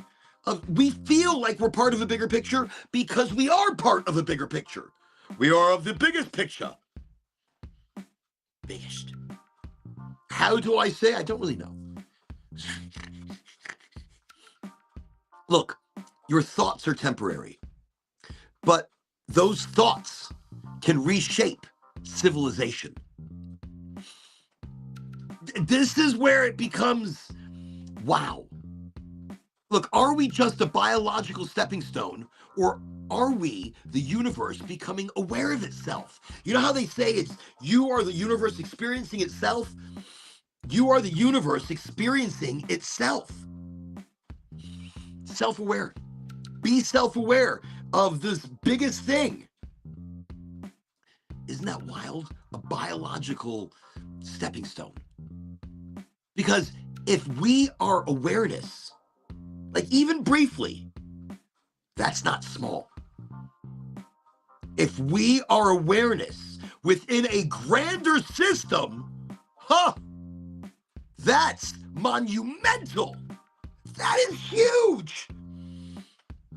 of, we feel like we're part of a bigger picture because we are part of a bigger picture. We are of the biggest picture. Biggest. How do I say? I don't really know. Look, your thoughts are temporary, but those thoughts can reshape civilization. This is where it becomes, wow. Look, are we just a biological stepping stone, or are we the universe becoming aware of itself? You know how they say it's you are the universe experiencing itself? You are the universe experiencing itself. Self-aware. Be self-aware of this biggest thing. Isn't that wild? A biological stepping stone. Because if we are awareness, like even briefly, that's not small. If we are awareness within a grander system, that's monumental. That is huge.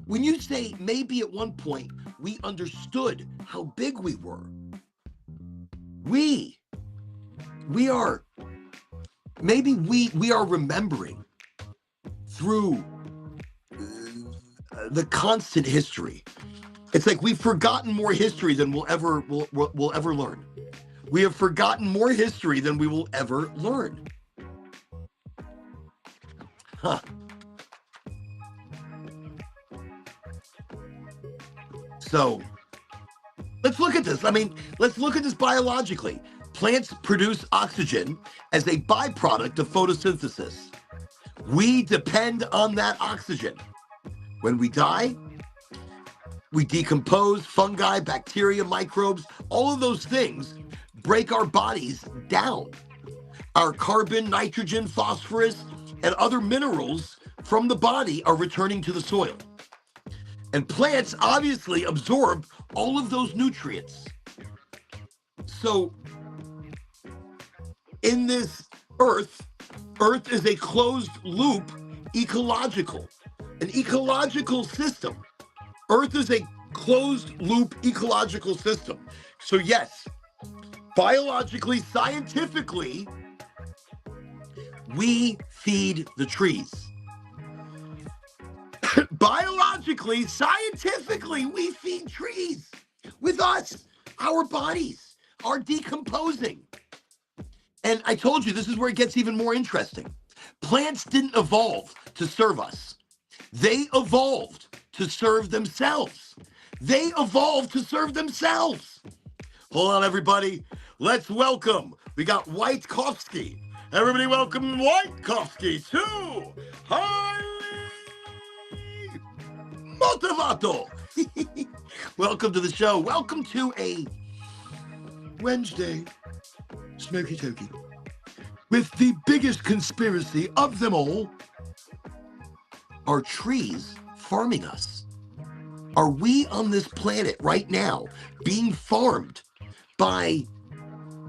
When you say maybe at one point we understood how big we were, we are, maybe we are remembering through the constant history. It's like we've forgotten more history than we'll ever learn. We have forgotten more history than we will ever learn. So let's look at this. I mean, let's look at this biologically. Plants produce oxygen as a byproduct of photosynthesis. We depend on that oxygen. When we die, we decompose. Fungi, bacteria, microbes, all of those things break our bodies down. Our carbon, nitrogen, phosphorus, and other minerals from the body are returning to the soil. And plants obviously absorb all of those nutrients. So in this Earth is a closed loop an ecological system. Earth is a closed loop ecological system. So yes, biologically, scientifically, we feed the trees. Biologically, scientifically, we feed trees. With us, our bodies are decomposing. And I told you, this is where it gets even more interesting. Plants didn't evolve to serve us. They evolved to serve themselves. They evolved to serve themselves. Hold on, everybody. Let's welcome. We got Wojtkowski. Everybody welcome Wojtkowski to Highly Motivato. Welcome to the show. Welcome to a Wednesday smoky talky with the biggest conspiracy of them all. Are trees farming us? Are we on this planet right now being farmed by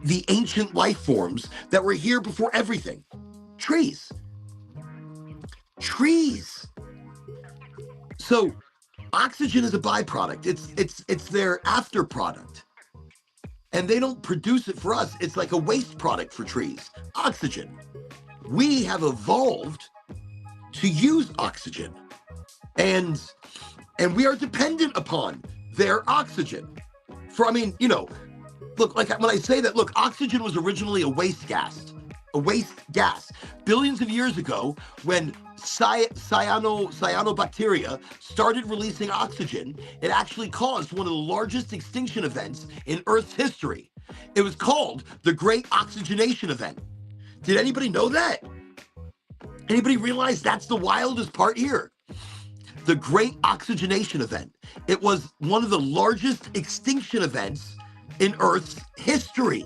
the ancient life forms that were here before everything? Trees. Trees. So oxygen is a byproduct. It's their after product. And they don't produce it for us. It's like a waste product for trees. Oxygen. We have evolved to use oxygen. And we are dependent upon their oxygen I mean, look, like when I say that, look, oxygen was originally a waste gas. Billions of years ago, when cyanobacteria started releasing oxygen, it actually caused one of the largest extinction events in Earth's history. It was called the Great Oxygenation Event. Did anybody know that? Anybody realize that's the wildest part here? The Great Oxygenation Event. It was one of the largest extinction events in Earth's history.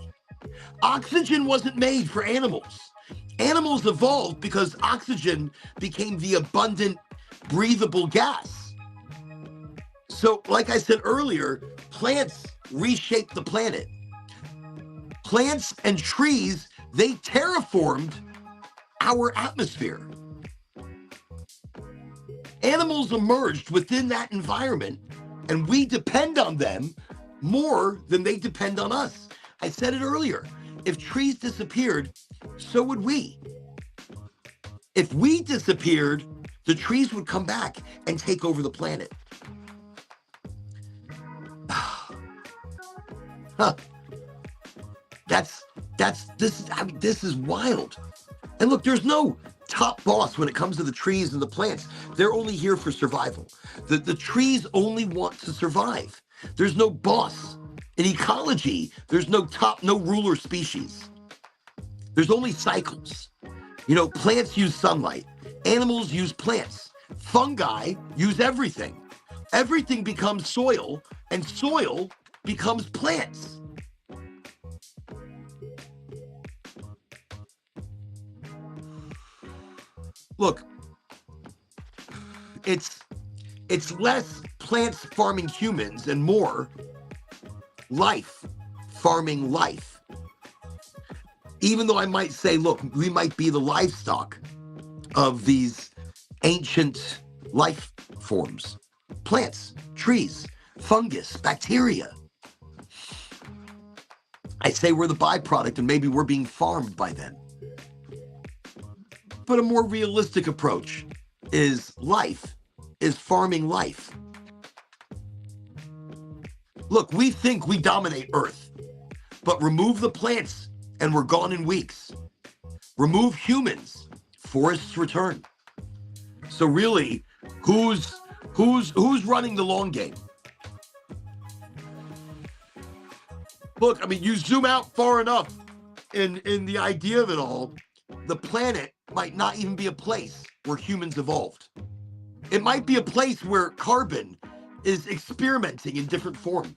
Oxygen wasn't made for animals. Animals evolved because oxygen became the abundant, breathable gas. So, like I said earlier, plants reshaped the planet. Plants and trees, they terraformed our atmosphere. Animals emerged within that environment, and we depend on them more than they depend on us. I said it earlier. If trees disappeared, so would we. If we disappeared, the trees would come back and take over the planet. Huh. This is wild. And look, there's no top boss when it comes to the trees and the plants. They're only here for survival. The trees only want to survive. There's no boss. In ecology, there's no ruler species. There's only cycles. Plants use sunlight. Animals use plants. Fungi use everything. Everything becomes soil, and soil becomes plants. Look, it's less plants farming humans and more life farming life. Even though I might say, look, we might be the livestock of these ancient life forms. Plants, trees, fungus, bacteria. I say we're the byproduct and maybe we're being farmed by them. But a more realistic approach is farming life. Look, we think we dominate Earth, but remove the plants and we're gone in weeks. Remove humans, forests return. So really, who's running the long game? Look, I mean, you zoom out far enough in the idea of it all, the planet might not even be a place where humans evolved. It might be a place where carbon is experimenting in different form.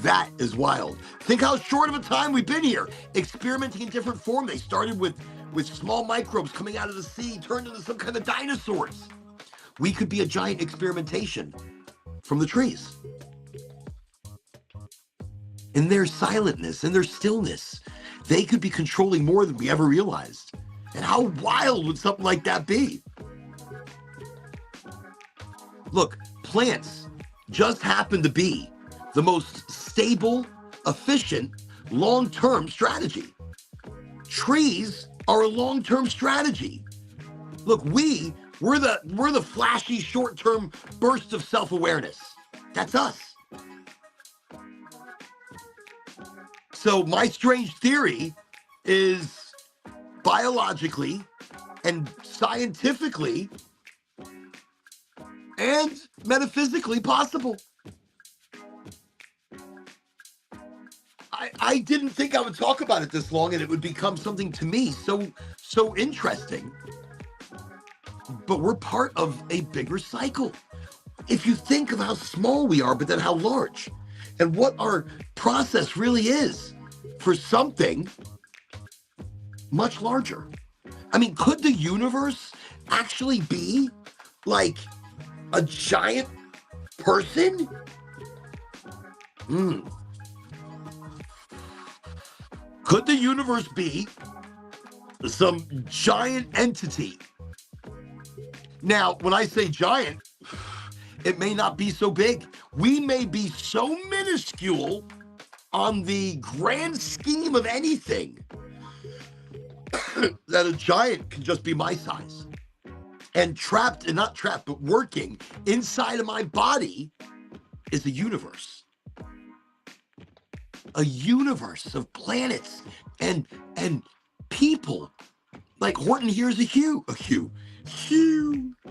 That is wild. Think how short of a time we've been here, experimenting in different form. They started with small microbes coming out of the sea, turned into some kind of dinosaurs. We could be a giant experimentation from the trees. In their silentness, in their stillness, they could be controlling more than we ever realized. And how wild would something like that be? Look, plants just happen to be the most stable, efficient, long-term strategy. Trees are a long-term strategy. Look, we're the flashy, short-term burst of self-awareness. That's us. So my strange theory is biologically and scientifically and metaphysically possible. I didn't think I would talk about it this long and it would become something to me so interesting. But we're part of a bigger cycle. If you think of how small we are, but then how large, and what our process really is for something much larger. I mean, could the universe actually be like a giant person? Could the universe be some giant entity? Now, when I say giant, it may not be so big. We may be so minuscule on the grand scheme of anything that a giant can just be my size. And trapped, and not trapped, but working inside of my body is the universe. a universe of planets and people. Like Horton hears a hue. Hue.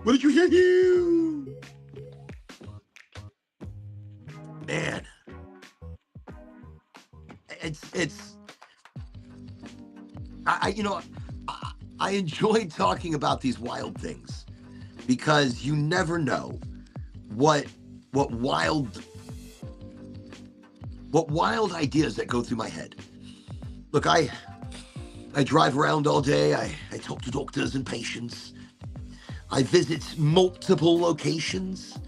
What did you hear? Hue. Man. I enjoy talking about these wild things because you never know what wild ideas that go through my head. Look, I drive around all day. I talk to doctors and patients. I visit multiple locations,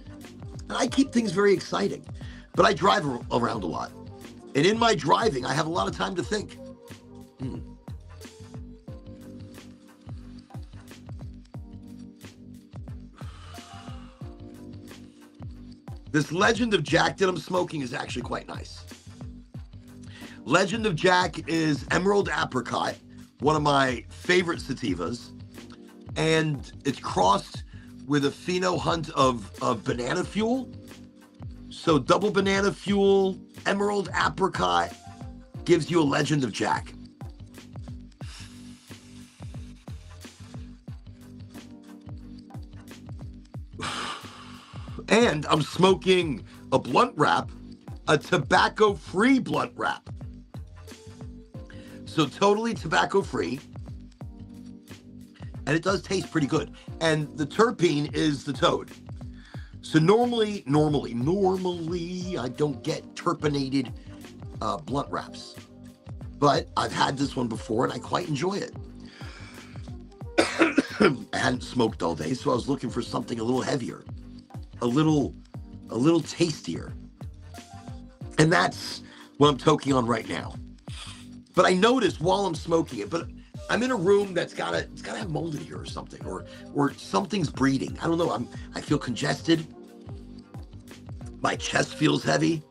and I keep things very exciting. But I drive around a lot, and in my driving, I have a lot of time to think. This Legend of Jack that I'm smoking is actually quite nice. Legend of Jack is Emerald Apricot, one of my favorite sativas, and it's crossed with a pheno hunt of banana fuel. So double banana fuel, Emerald Apricot gives you a Legend of Jack. And I'm smoking a blunt wrap, a tobacco-free blunt wrap. So totally tobacco-free. And it does taste pretty good. And the terpene is the toad. So normally, I don't get terpenated blunt wraps. But I've had this one before and I quite enjoy it. I hadn't smoked all day, so I was looking for something a little heavier. A little tastier. And that's what I'm toking on right now. But I noticed while I'm smoking it, but I'm in a room that's gotta have mold in here or something, or something's breeding. I don't know. I feel congested. My chest feels heavy.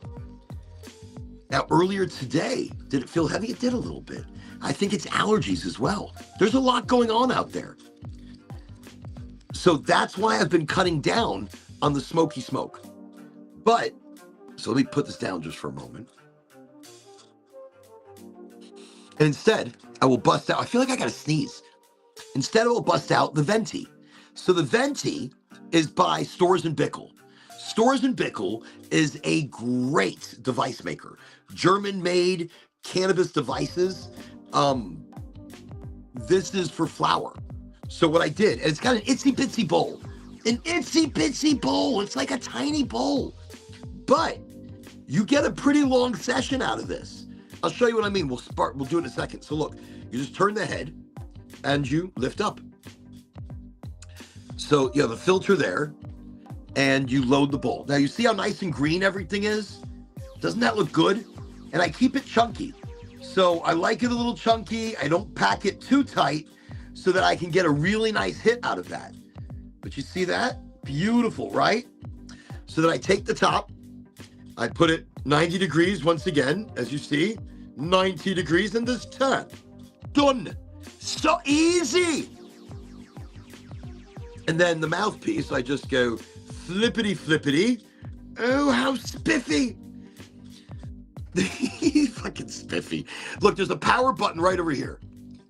Now earlier today, did it feel heavy? It did a little bit. I think it's allergies as well. There's a lot going on out there. So that's why I've been cutting down on the smoky smoke. But, so let me put this down just for a moment. And instead, I will bust out, I feel like I gotta sneeze. Instead, I will bust out the Venti. So the Venti is by Storz & Bickel. Storz & Bickel is a great device maker. German-made cannabis devices. This is for flower. So what I did, and it's got an itsy-bitsy bowl. An itsy-bitsy bowl. It's like a tiny bowl. But you get a pretty long session out of this. I'll show you what I mean. We'll do it in a second. So look, you just turn the head and you lift up. So you have a filter there and you load the bowl. Now you see how nice and green everything is? Doesn't that look good? And I keep it chunky. So I like it a little chunky. I don't pack it too tight so that I can get a really nice hit out of that. But you see that? Beautiful, right? So then I take the top, I put it 90 degrees once again, as you see, 90 degrees, and this turn. Done. So easy. And then the mouthpiece, I just go flippity flippity. Oh, how spiffy. Fucking spiffy. Look, there's a power button right over here.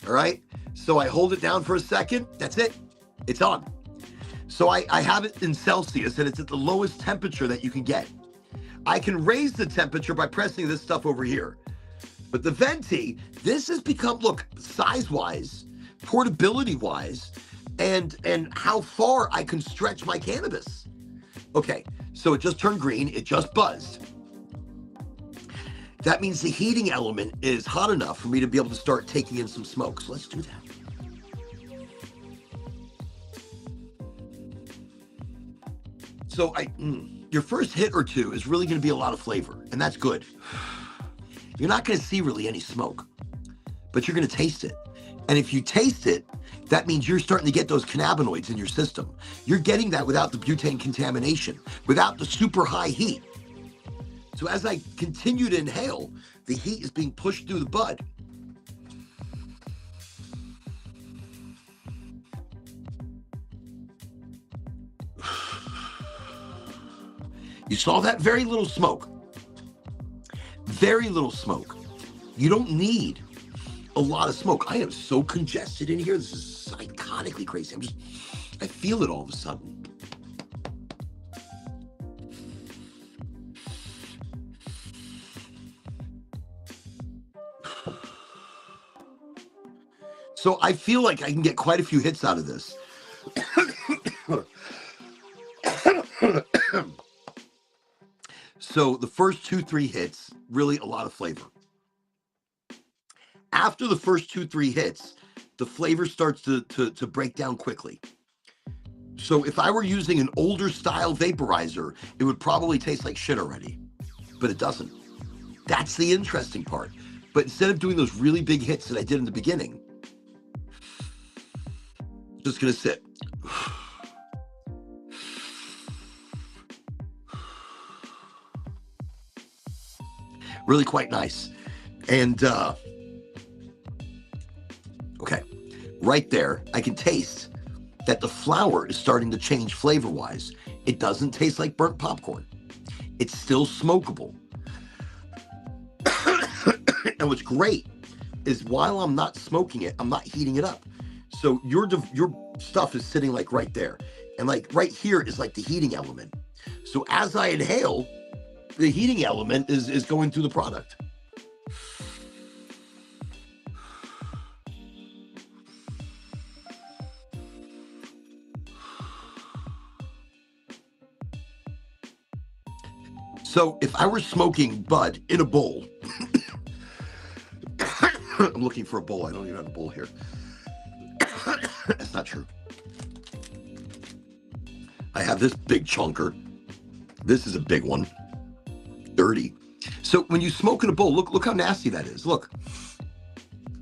All right. So I hold it down for a second. That's it. It's on. So I have it in Celsius, and it's at the lowest temperature that you can get. I can raise the temperature by pressing this stuff over here. But the Venti, this has become, look, size-wise, portability-wise, and how far I can stretch my cannabis. Okay, so it just turned green. It just buzzed. That means the heating element is hot enough for me to be able to start taking in some smoke. So let's do that. So your first hit or two is really going to be a lot of flavor, and that's good. You're not going to see really any smoke, but you're going to taste it. And if you taste it, that means you're starting to get those cannabinoids in your system. You're getting that without the butane contamination, without the super high heat. So as I continue to inhale, the heat is being pushed through the bud. You saw that? Very little smoke. very little smoke. You don't need a lot of smoke. I am so congested in here. This is psychotically crazy. I feel it all of a sudden. So I feel like I can get quite a few hits out of this. So the first 2-3 hits, really a lot of flavor. After the first 2-3 hits, the flavor starts to break down quickly. So if I were using an older style vaporizer, it would probably taste like shit already, but it doesn't. That's the interesting part. But instead of doing those really big hits that I did in the beginning, just gonna sit. Really quite nice. And okay, right there, I can taste that the flour is starting to change flavor-wise. It doesn't taste like burnt popcorn. It's still smokable. And what's great is while I'm not smoking it, I'm not heating it up. So your stuff is sitting like right there. And like right here is like the heating element. So as I inhale, the heating element is going through the product. So if I were smoking bud in a bowl, I'm looking for a bowl. I don't even have a bowl here. That's not true. I have this big chunker. This is a big one. Dirty. So when you smoke in a bowl, look how nasty that is. Look,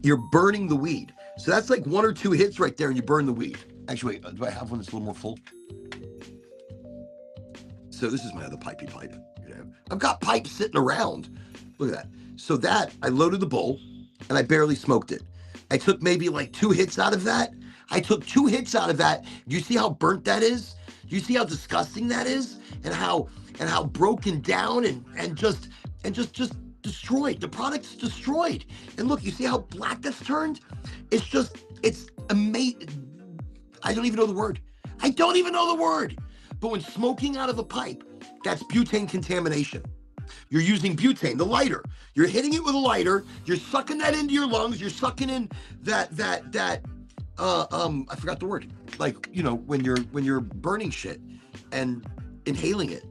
you're burning the weed. So that's like 1 or 2 hits right there and you burn the weed. Actually, wait, do I have one that's a little more full? So this is my other pipey pipe. You know, I've got pipes sitting around. Look at that. So that, I loaded the bowl and I barely smoked it. I took maybe like 2 hits out of that. I took 2 hits out of that. Do you see how burnt that is? Do you see how disgusting that is? And how broken down and just destroyed. The product's destroyed. And look, you see how black that's turned? It's amazing. I don't even know the word. But when smoking out of a pipe, that's butane contamination. You're using butane, the lighter. You're hitting it with a lighter. You're sucking that into your lungs. You're sucking in that I forgot the word. Like, you know, when you're burning shit and inhaling it.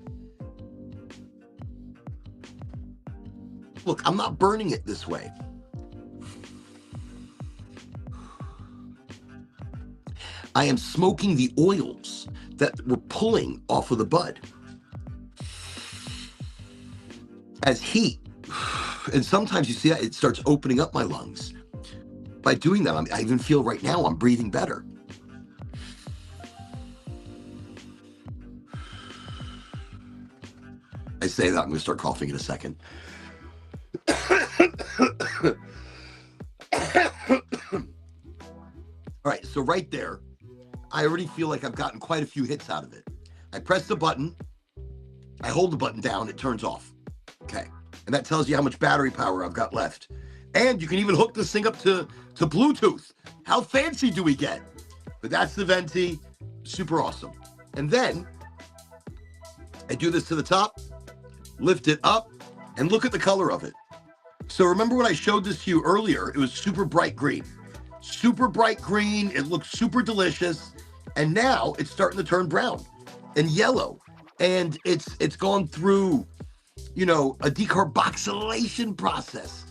Look, I'm not burning it this way. I am smoking the oils that we're pulling off of the bud as heat. And sometimes you see that it starts opening up my lungs. By doing that, I even feel right now I'm breathing better. I say that, I'm going to start coughing in a second. All right, so right there, I already feel like I've gotten quite a few hits out of it. I press the button, I hold the button down, it turns off. Okay, and that tells you how much battery power I've got left. And you can even hook this thing up to Bluetooth. How fancy do we get? But that's the venti, super awesome. And then I do this to the top, lift it up, and look at the color of it. So remember when I showed this to you earlier, it was super bright green. Super bright green, it looks super delicious. And now it's starting to turn brown and yellow. And it's gone through, you know, a decarboxylation process.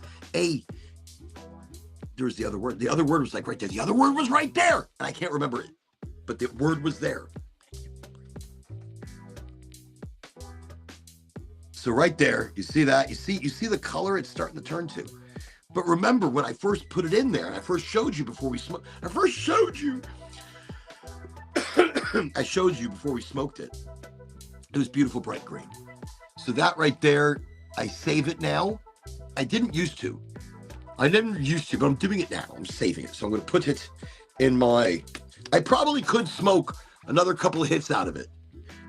There's the other word. The other word was like right there. The other word was right there. And I can't remember it, but the word was there. So right there, you see that? You see the color it's starting to turn to. But remember when I first put it in there, and I first showed you before we smoked. I showed you before we smoked it. It was beautiful bright green. So that right there, I save it now. I didn't used to, but I'm doing it now. I'm saving it. So I'm going to put it in I probably could smoke another couple of hits out of it.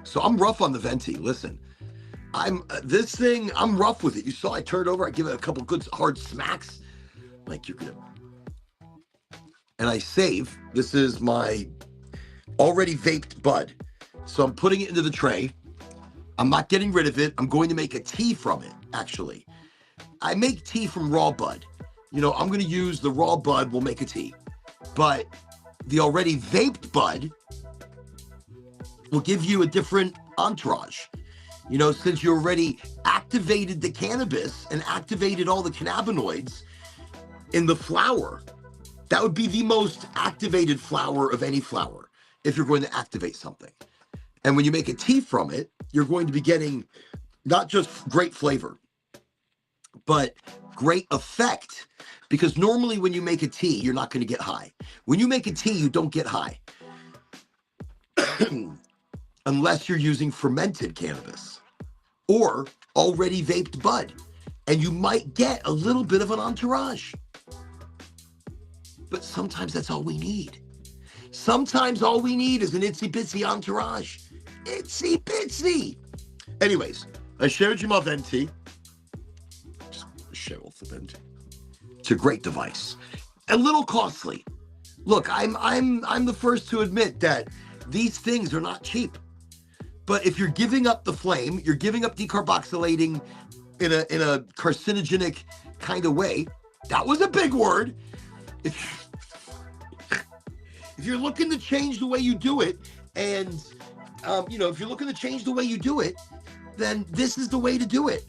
So I'm rough on the venti. Listen, This thing, I'm rough with it. You saw I turned over, I give it a couple good hard smacks. Like you're gonna, and I save. This is my already vaped bud. So I'm putting it into the tray. I'm not getting rid of it. I'm going to make a tea from it, actually. I make tea from raw bud. You know, I'm going to use the raw bud, we'll make a tea. But the already vaped bud will give you a different entourage. You know, since you already activated the cannabis and activated all the cannabinoids in the flower, that would be the most activated flower of any flower if you're going to activate something. And when you make a tea from it, you're going to be getting not just great flavor, but great effect. Because normally when you make a tea, you're not going to get high. When you make a tea, you don't get high. Unless you're using fermented cannabis or already vaped bud. And you might get a little bit of an entourage. But sometimes that's all we need. Sometimes all we need is an itsy-bitsy entourage. Itsy-bitsy. Anyways, I showed you my venti. Just show off the venti. It's a great device. A little costly. Look, I'm the first to admit that these things are not cheap. But if you're giving up the flame, you're giving up decarboxylating in a carcinogenic kind of way. That was a big word. If you're looking to change the way you do it, and if you're looking to change the way you do it, then this is the way to do it.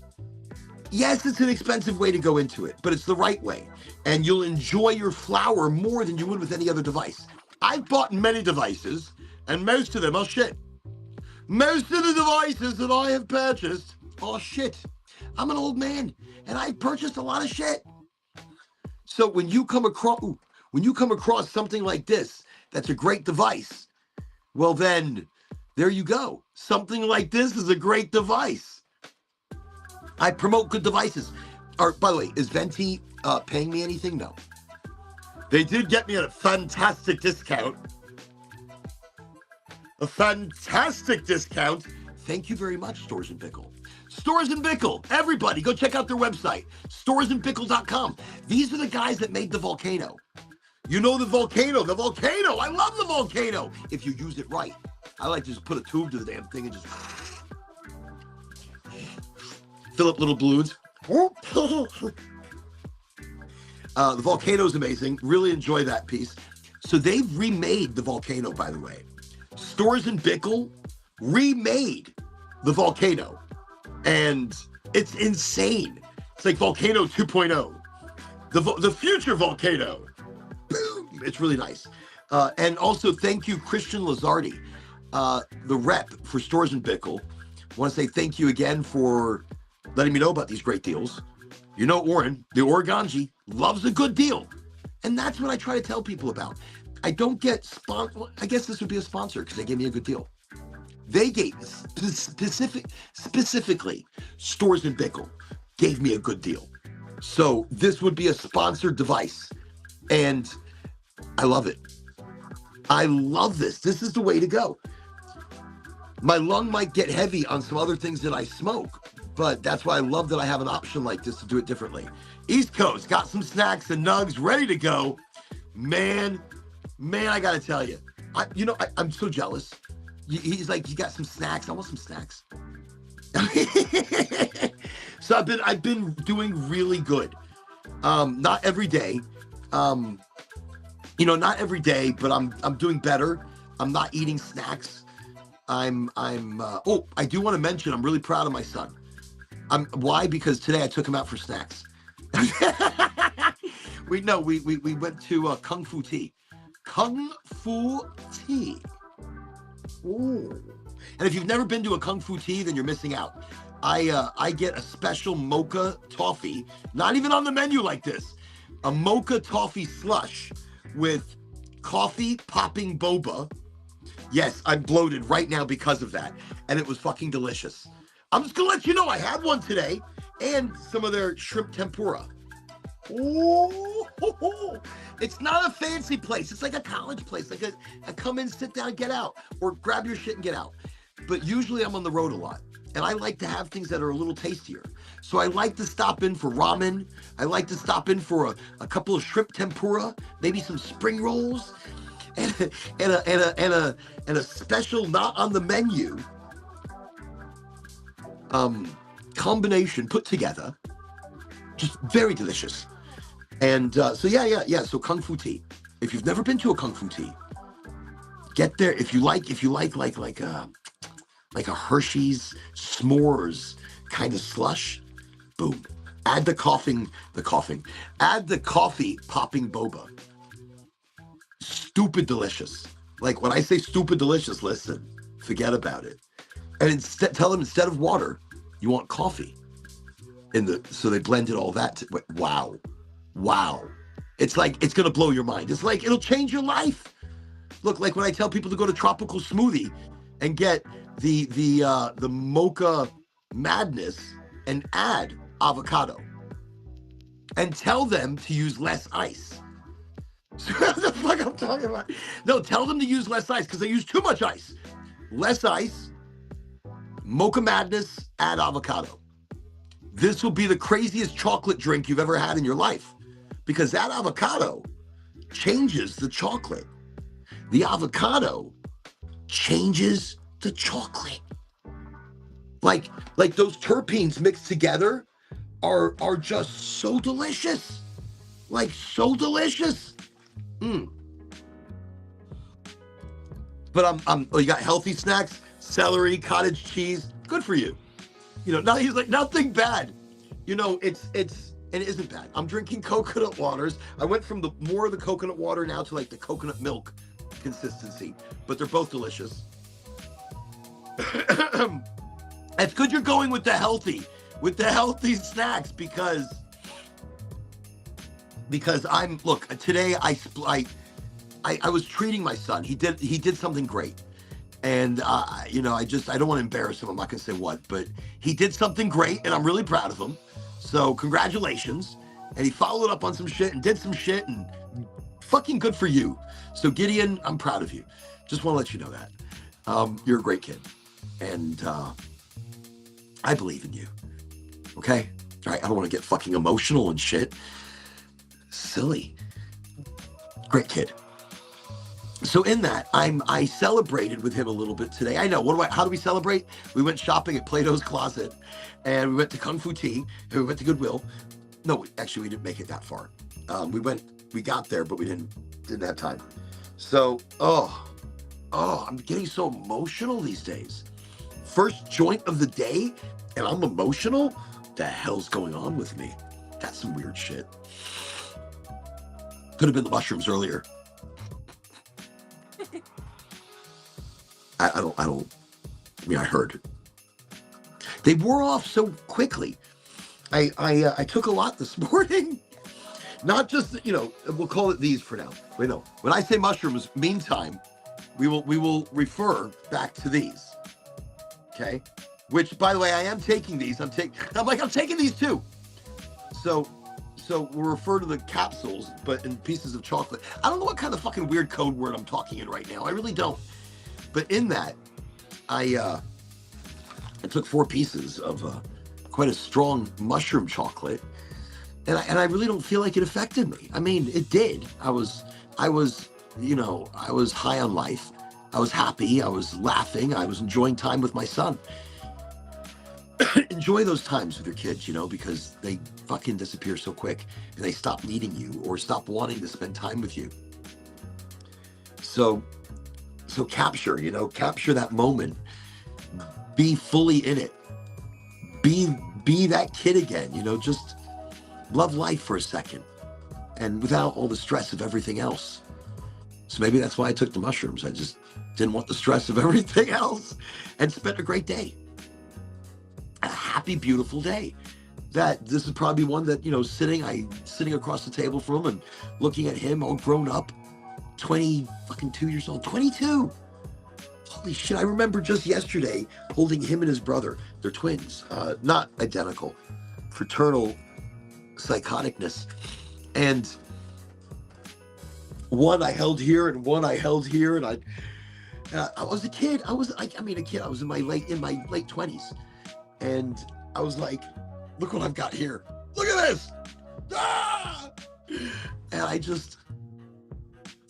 Yes, it's an expensive way to go into it, but it's the right way. And you'll enjoy your flower more than you would with any other device. I've bought many devices, and most of them are shit. Most of the devices that I have purchased are shit. I'm an old man, and I purchased a lot of shit. So when you come across something like this, that's a great device, well then, there you go. Something like this is a great device. I promote good devices. By the way, is Venti paying me anything? No. They did get me at a fantastic discount. A fantastic discount. Thank you very much, Stores and Pickle. Stores and Pickle. Everybody, go check out their website, storesandpickle.com. These are the guys that made the volcano. You know the volcano. I love the volcano. If you use it right. I like to just put a tube to the damn thing and just fill up little balloons. The volcano is amazing. Really enjoy that piece. So they've remade the volcano, by the way. Stores and Pickle remade the volcano. And it's insane. It's like Volcano 2.0. The future volcano. Boom. It's really nice. And also thank you, Christian Lazardi, the rep for Stores and Pickle. I want to say thank you again for letting me know about these great deals. You know, Oren, the Oraganji, loves a good deal. And that's what I try to tell people about. I don't get I guess this would be a sponsor because they gave me a good deal. They gave specifically Stores and Pickle gave me a good deal. So this would be a sponsored device. And I love it. I love this. This is the way to go. My lung might get heavy on some other things that I smoke, but that's why I love that I have an option like this to do it differently. East Coast, got some snacks and nugs ready to go. Man, I got to tell you, I'm so jealous. He's like, you got some snacks? I want some snacks. So I've been doing really good. Not every day. Not every day, but I'm doing better. I'm not eating snacks. I do want to mention, I'm really proud of my son. Why? Because today I took him out for snacks. we went to Kung Fu Tea. Kung Fu Tea. Ooh. And if you've never been to a Kung Fu Tea, then you're missing out. I get a special mocha toffee, not even on the menu like this. A mocha toffee slush with coffee popping boba. Yes, I'm bloated right now because of that. And it was fucking delicious. I'm just going to let you know I had one today and some of their shrimp tempura. Ooh, it's not a fancy place. It's like a college place, like a come in, sit down, get out, or grab your shit and get out. But usually I'm on the road a lot. and I like to have things that are a little tastier. So I like to stop in for ramen. I like to stop in for a couple of shrimp tempura, maybe some spring rolls, and a special not on the menu combination put together, just very delicious. And so yeah. So Kung Fu tea. If you've never been to a Kung Fu tea, get there. If you like a Hershey's s'mores kind of slush, boom. Add the coffee popping boba. Stupid delicious. Like when I say stupid delicious, listen, forget about it. And tell them instead of water, you want coffee. So they blended all that. Wow. It's like, it's going to blow your mind. It's like, it'll change your life. Look, like when I tell people to go to Tropical Smoothie and get the mocha madness and add avocado and tell them to use less ice. What the fuck I'm talking about? No, tell them to use less ice because they use too much ice. Less ice, mocha madness, add avocado. This will be the craziest chocolate drink you've ever had in your life because that avocado changes the chocolate. The avocado changes the chocolate. Like those terpenes mixed together are just so delicious. Like so delicious. But you got healthy snacks, celery, cottage cheese. Good for you. You know, now he's like, nothing bad. You know, and it isn't bad. I'm drinking coconut waters. I went from more of the coconut water now to like the coconut milk consistency, but they're both delicious. It's good you're going with the healthy snacks because today I was treating my son. He did something great. And, I don't want to embarrass him. I'm not going to say what, but he did something great and I'm really proud of him. So congratulations. And he followed up on some shit and did some shit and fucking good for you. So Gideon, I'm proud of you. Just want to let you know that. You're a great kid. And, I believe in you. Okay? All right. I don't want to get fucking emotional and shit. Silly. Great kid. So in that, I celebrated with him a little bit today. I know. How do we celebrate? We went shopping at Plato's Closet, and we went to Kung Fu Tea, and we went to Goodwill. No, actually, we didn't make it that far. We got there, but we didn't have time. So, I'm getting so emotional these days. First joint of the day, and I'm emotional? The hell's going on with me? That's some weird shit. Could have been the mushrooms earlier. I heard. They wore off so quickly. I took a lot this morning. Not just, we'll call it these for now. Wait, no. When I say mushrooms, meantime, we will refer back to these. Okay? Which, by the way, I am taking these. I'm taking these too. So we'll refer to the capsules, but in pieces of chocolate. I don't know what kind of fucking weird code word I'm talking in right now. I really don't. But in that, I took 4 pieces of quite a strong mushroom chocolate, and I really don't feel like it affected me. I mean, it did. I was high on life. I was happy. I was laughing. I was enjoying time with my son. Enjoy those times with your kids, because they fucking disappear so quick and they stop needing you or stop wanting to spend time with you. So capture that moment. Be fully in it. Be that kid again, just love life for a second and without all the stress of everything else. So maybe that's why I took the mushrooms. I just didn't want the stress of everything else and spent a great day. A happy, beautiful day. That this is probably one that, sitting across the table from him and looking at him all grown up, 22 years old, 22. Holy shit, I remember just yesterday holding him and his brother. They're twins, not identical, fraternal psychoticness. And one I held here and one I held here, and I was a kid. I was in my late 20s. And I was like, look what I've got here. Look at this. Ah!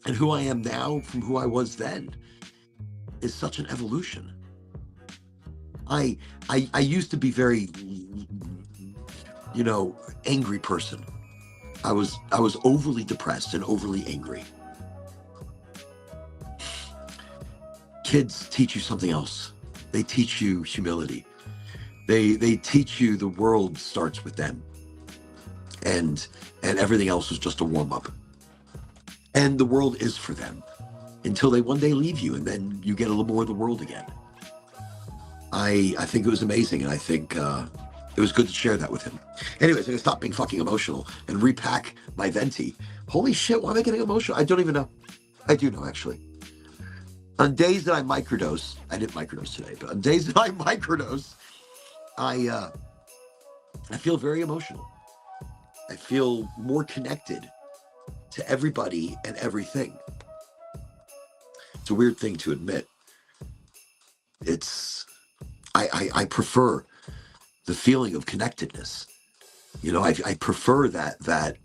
And who I am now from who I was then is such an evolution. I used to be very, angry person. I was overly depressed and overly angry. Kids teach you something else. They teach you humility. They teach you the world starts with them. And everything else is just a warm-up. And the world is for them until they one day leave you, and then you get a little more of the world again. I think it was amazing, and I think it was good to share that with him. Anyways, I'm gonna stop being fucking emotional and repack my venti. Holy shit, why am I getting emotional? I don't even know. I do know, actually. On days that I microdose, I didn't microdose today, but on days that I microdose, I feel very emotional. I feel more connected to everybody and everything. It's a weird thing to admit. I prefer the feeling of connectedness. I prefer that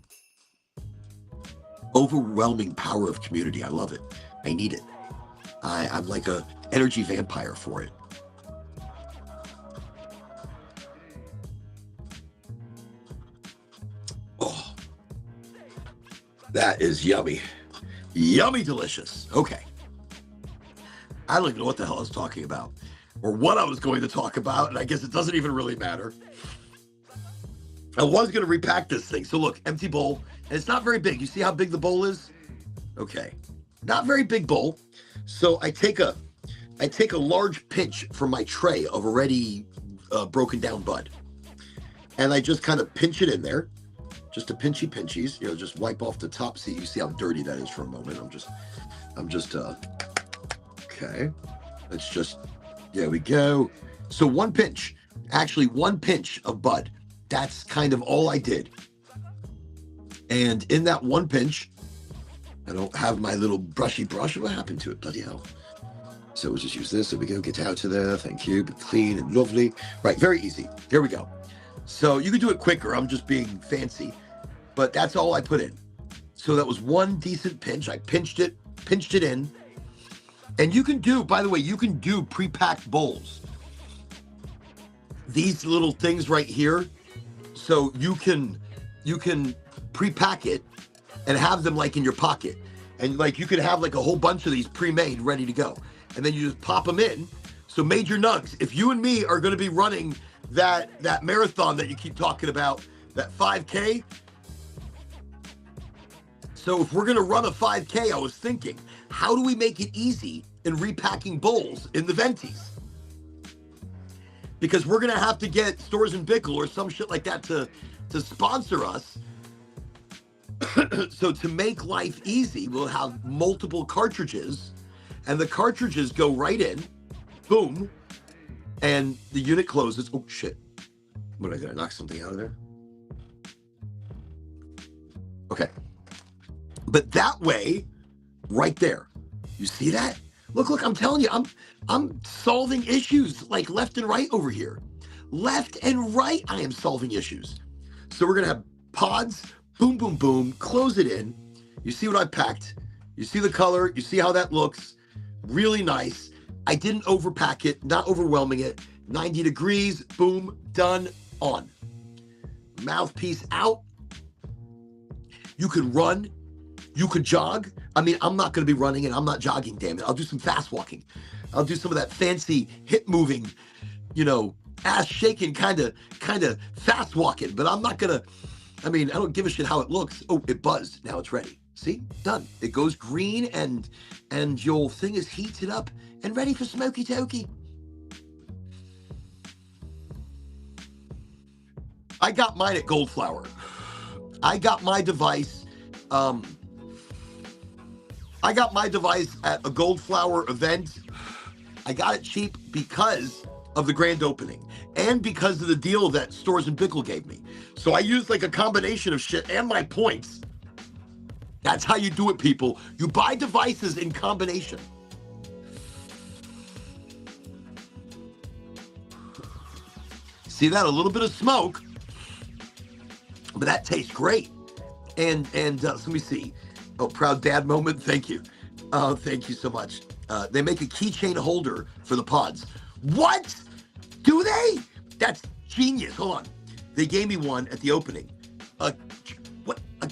overwhelming power of community. I love it. I need it. I'm like a energy vampire for it. Oh, that is yummy. Yummy delicious. Okay. I don't even know what the hell I was talking about or what I was going to talk about, and I guess it doesn't even really matter. I was going to repack this thing. So look, empty bowl, and it's not very big. You see how big the bowl is? Okay. Not very big bowl. So I take a large pinch from my tray of already broken down bud, and I just kind of pinch it in there, just a pinchies, just wipe off the top. See, you see how dirty that is for a moment. Okay. Let's just, there we go. So one pinch of bud. That's kind of all I did. And in that one pinch, I don't have my little brushy brush. What happened to it? Bloody hell. So we'll just use this. There we go. Get out of there. Thank you. Be clean and lovely. Right. Very easy. Here we go. So you can do it quicker. I'm just being fancy. But that's all I put in. So that was one decent pinch. I pinched it in. And you can do, by the way, pre-packed bowls. These little things right here. So you can pre-pack it and have them like in your pocket. And like you could have like a whole bunch of these pre-made ready to go. And then you just pop them in. So Major Nugs, if you and me are going to be running that marathon that you keep talking about, that 5K. So if we're going to run a 5K, I was thinking, how do we make it easy in repacking bowls in the venties? Because we're going to have to get Stores and Bickle or some shit like that to sponsor us. So to make life easy, we'll have multiple cartridges, and the cartridges go right in, boom, and the unit closes. Oh shit! What did I do? I knock something out of there? Okay, but that way, right there, you see that? Look! I'm telling you, I'm solving issues like left and right over here. Left and right, I am solving issues. So we're gonna have pods. Boom, boom, boom, close it in. You see what I packed. You see the color. You see how that looks. Really nice. I didn't overpack it, not overwhelming it. 90 degrees, boom, done, on. Mouthpiece out. You could run. You could jog. I mean, I'm not going to be running and I'm not jogging, damn it. I'll do some fast walking. I'll do some of that fancy hip moving, ass shaking kind of fast walking, but I'm not going to, I don't give a shit how it looks. Oh, it buzzed. Now it's ready. See? Done. It goes green and your thing is heated up and ready for smoky talky. I got mine at Goldflower. I got my device at a Goldflower event. I got it cheap because of the grand opening and because of the deal that Stores and Bickle gave me. So I used like a combination of shit and my points. That's how you do it, people. You buy devices in combination. See that? A little bit of smoke, but that tastes great. And let me see. Oh, proud dad moment. Thank you. Thank you so much. They make a keychain holder for the pods. What? Do they? That's genius. Hold on. They gave me one at the opening. What? A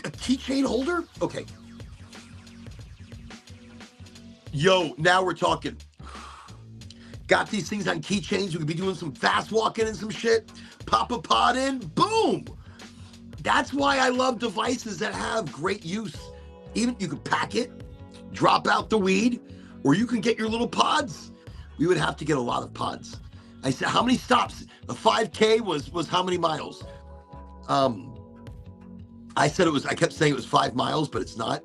keychain holder? Okay. Yo, now we're talking. Got these things on keychains. We could be doing some fast walking and some shit. Pop a pod in. Boom. That's why I love devices that have great use. Even you could pack it, drop out the weed, or you can get your little pods. We would have to get a lot of pods. I said, how many stops? A 5K was how many miles? I kept saying it was 5 miles, but it's not.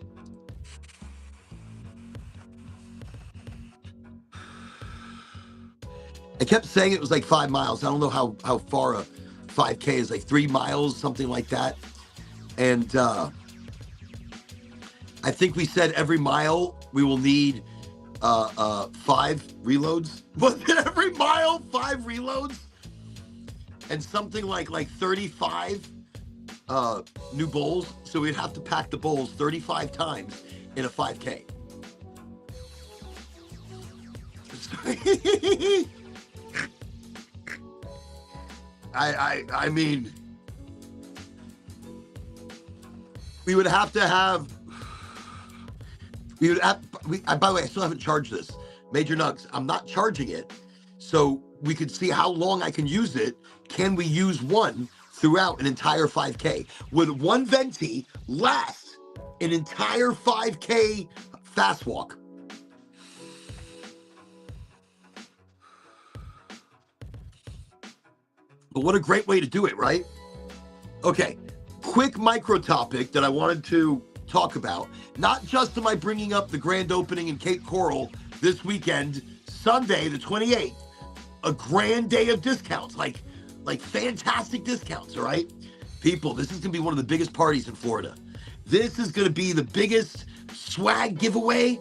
I kept saying it was like 5 miles. I don't know how far a 5K is, like 3 miles, something like that. And I think we said every mile we will need 5 reloads. Was it every mile 5 reloads? And something like 35 new bowls. So we'd have to pack the bowls 35 times in a 5K. I mean, by the way, I still haven't charged this. Major Nugs, I'm not charging it, so we could see how long I can use it. Can we use one throughout an entire 5K? Would one venti last an entire 5K fast walk? But what a great way to do it, right? Okay, quick micro topic that I wanted to talk about. Not just am I bringing up the grand opening in Cape Coral this weekend, Sunday the 28th, a grand day of discounts, like fantastic discounts, all right? People, this is gonna be one of the biggest parties in Florida. This is gonna be the biggest swag giveaway.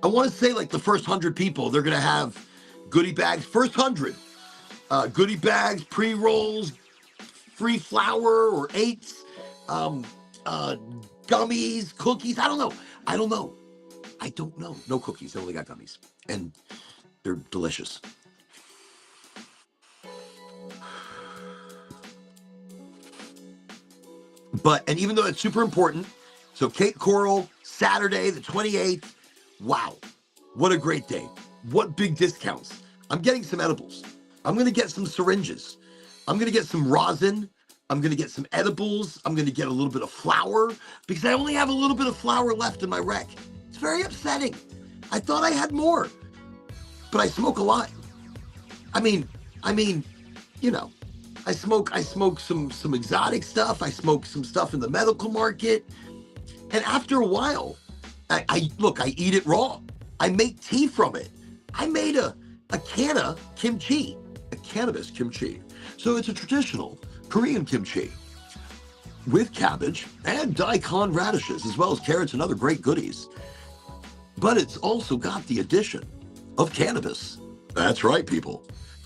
I wanna say like the first 100 people, they're gonna have goodie bags, first 100. Goodie bags, pre-rolls, free flour or 8s, gummies, cookies. I don't know. No cookies. They only got gummies. And they're delicious. And even though it's super important, so Cape Coral, Saturday, the 28th. Wow. What a great day. What big discounts. I'm getting some edibles. I'm going to get some syringes. I'm going to get some rosin. I'm going to get some edibles. I'm going to get a little bit of flour because I only have a little bit of flour left in my rec. It's very upsetting. I thought I had more, but I smoke a lot. I mean, you know, I smoke some exotic stuff. I smoke some stuff in the medical market. And after a while, I eat it raw. I make tea from it. I made a canna kimchi. A cannabis kimchi. So it's a traditional Korean kimchi with cabbage and daikon radishes, as well as carrots and other great goodies. But it's also got the addition of cannabis. That's right, people.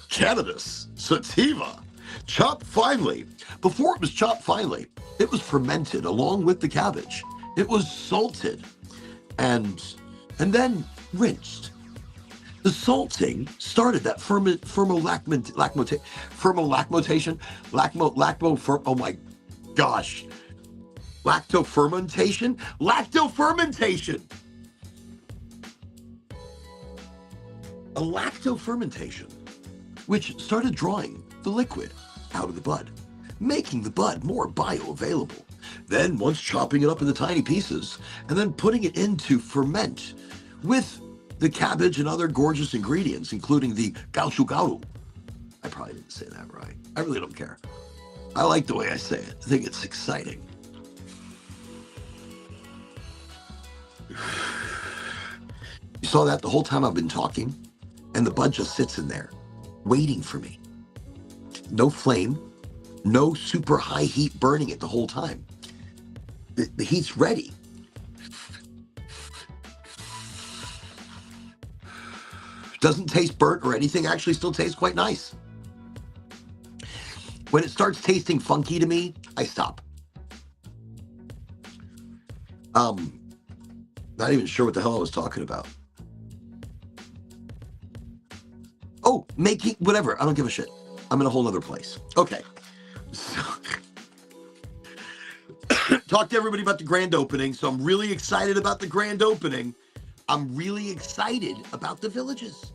Cannabis, sativa, chopped finely. Before it was chopped finely, it was fermented along with the cabbage. It was salted and then rinsed. The salting started that lactofermentation. A lactofermentation, which started drawing the liquid out of the bud, making the bud more bioavailable. Then, once chopping it up into tiny pieces and then putting it into ferment with the cabbage and other gorgeous ingredients, including the gaoshu. I probably didn't say that right. I really don't care. I like the way I say it. I think it's exciting. You saw that the whole time I've been talking, and the bud just sits in there, waiting for me. No flame, no super high heat burning it the whole time. The heat's ready. Doesn't taste burnt or anything, actually still tastes quite nice. When it starts tasting funky to me, I stop. Not even sure what the hell I was talking about. Oh, making whatever. I don't give a shit. I'm in a whole other place. Okay. So, talk to everybody about the grand opening. So I'm really excited about the grand opening. I'm really excited about the Villages.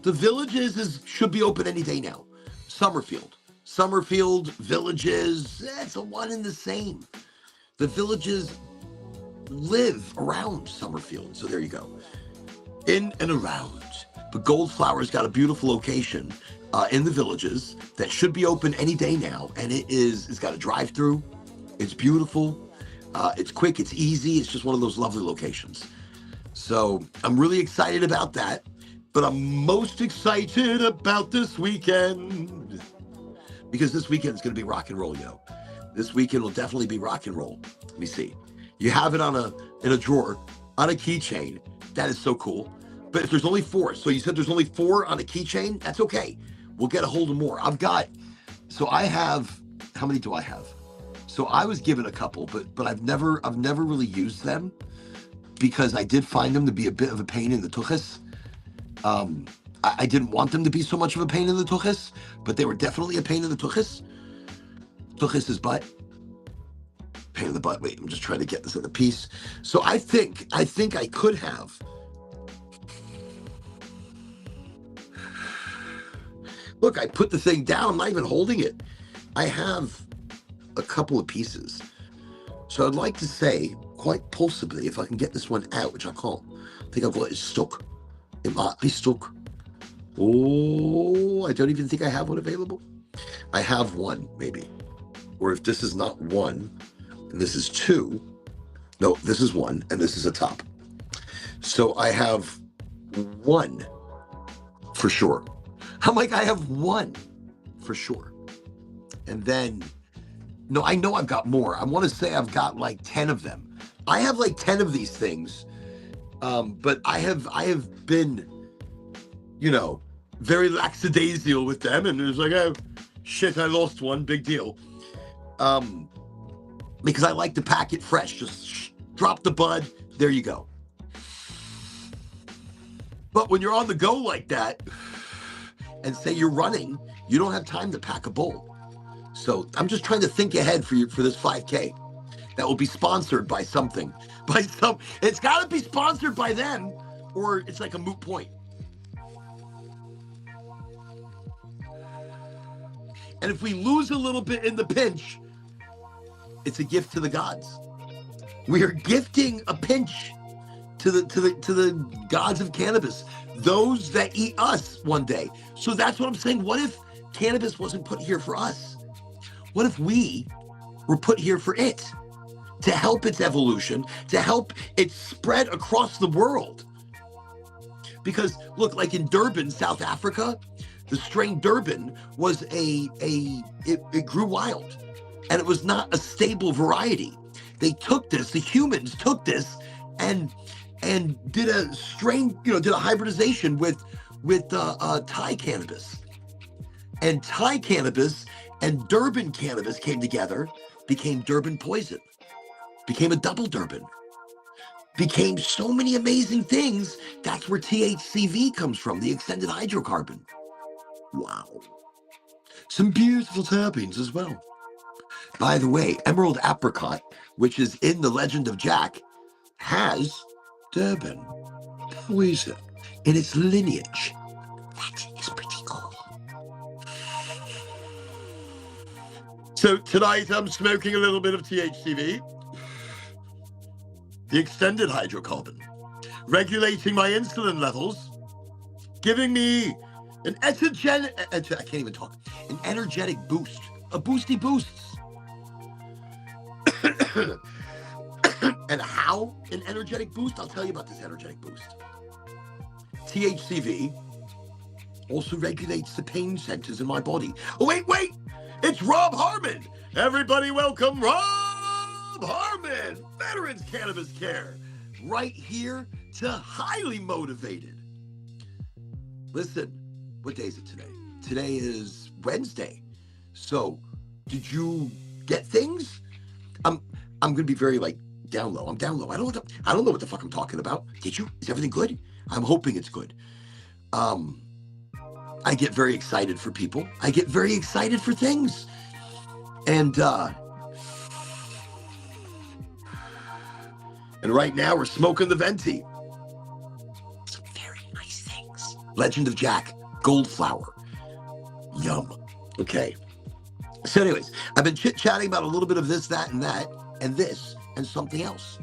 The Villages should be open any day now. Summerfield, Villages, it's a one and the same. The Villages live around Summerfield. So there you go. In and around. But Goldflower's got a beautiful location in the Villages that should be open any day now. And it's got a drive-through. It's beautiful. It's quick. It's easy. It's just one of those lovely locations. So I'm really excited about that. But I'm most excited about this weekend. Because this weekend is going to be rock and roll, This weekend will definitely be rock and roll. Let me see. You have it in a drawer, on a keychain. That is so cool. But if there's only 4, so you said there's only 4 on a keychain, that's okay. We'll get a hold of more. I have, how many do I have? So I was given a couple, but I've never really used them because I did find them to be a bit of a pain in the tuchus. I didn't want them to be so much of a pain in the tuchus, but they were definitely a pain in the tuchus. Tuchus is butt. Pain in the butt. Wait, I'm just trying to get this in a piece. So I think I could have. Look, I put the thing down. I'm not even holding it. I have a couple of pieces. So I'd like to say, quite possibly, if I can get this one out, which I can't. I think I've got it stuck. It might be stuck. Oh, I don't even think I have one available. I have one, maybe. Or if this is not one, and this is 2. No, this is 1, and this is a top. So I have 1 for sure. I'm like, I have 1 for sure. And then, no, I know I've got more. I want to say I've got like 10 of them. I have like 10 of these things. But I have been, very lackadaisical with them. And it was like, oh, shit, I lost one. Big deal. Because I like to pack it fresh. Just drop the bud. There you go. But when you're on the go like that, and say you're running, you don't have time to pack a bowl. So I'm just trying to think ahead for this 5K. That will be sponsored by something. It's got to be sponsored by them, or it's like a moot point. And if we lose a little bit in the pinch, it's a gift to the gods. We are gifting a pinch to the gods of cannabis, those that eat us one day. So that's what I'm saying. What if cannabis wasn't put here for us? What if we were put here for it, to help its evolution, to help it spread across the world? Because look, like in Durban, South Africa, the strain Durban was it grew wild, and it was not a stable variety. They took this, the humans took this, and did a strain, did a hybridization with Thai cannabis. And Thai cannabis and Durban cannabis came together, became Durban poison, became a double Durban, became so many amazing things. That's where THCV comes from, the extended hydrocarbon. Wow. Some beautiful tappings as well. By the way, Emerald Apricot, which is in The Legend of Jack, has Durban poison in its lineage. That is pretty cool. So tonight I'm smoking a little bit of THCV, the extended hydrocarbon, regulating my insulin levels, giving me an energetic boost, a boosty boosts. And how an energetic boost? I'll tell you about this energetic boost. THCV also regulates the pain centers in my body. Oh, wait! It's Rob Harmon. Everybody welcome Rob Harmon, Veterans Cannabis Care, right here to Highly Motivated. Listen, what day is it today? Today is Wednesday. So, did you get things? I'm gonna be very like down low. I'm down low. I don't know what the fuck I'm talking about. Did you? Is everything good? I'm hoping it's good. I get very excited for people. I get very excited for things. And right now we're smoking the venti. Some very nice things. Legend of Jack, gold flower. Yum. Okay. So anyways, I've been chit-chatting about a little bit of this, that, and this, and something else.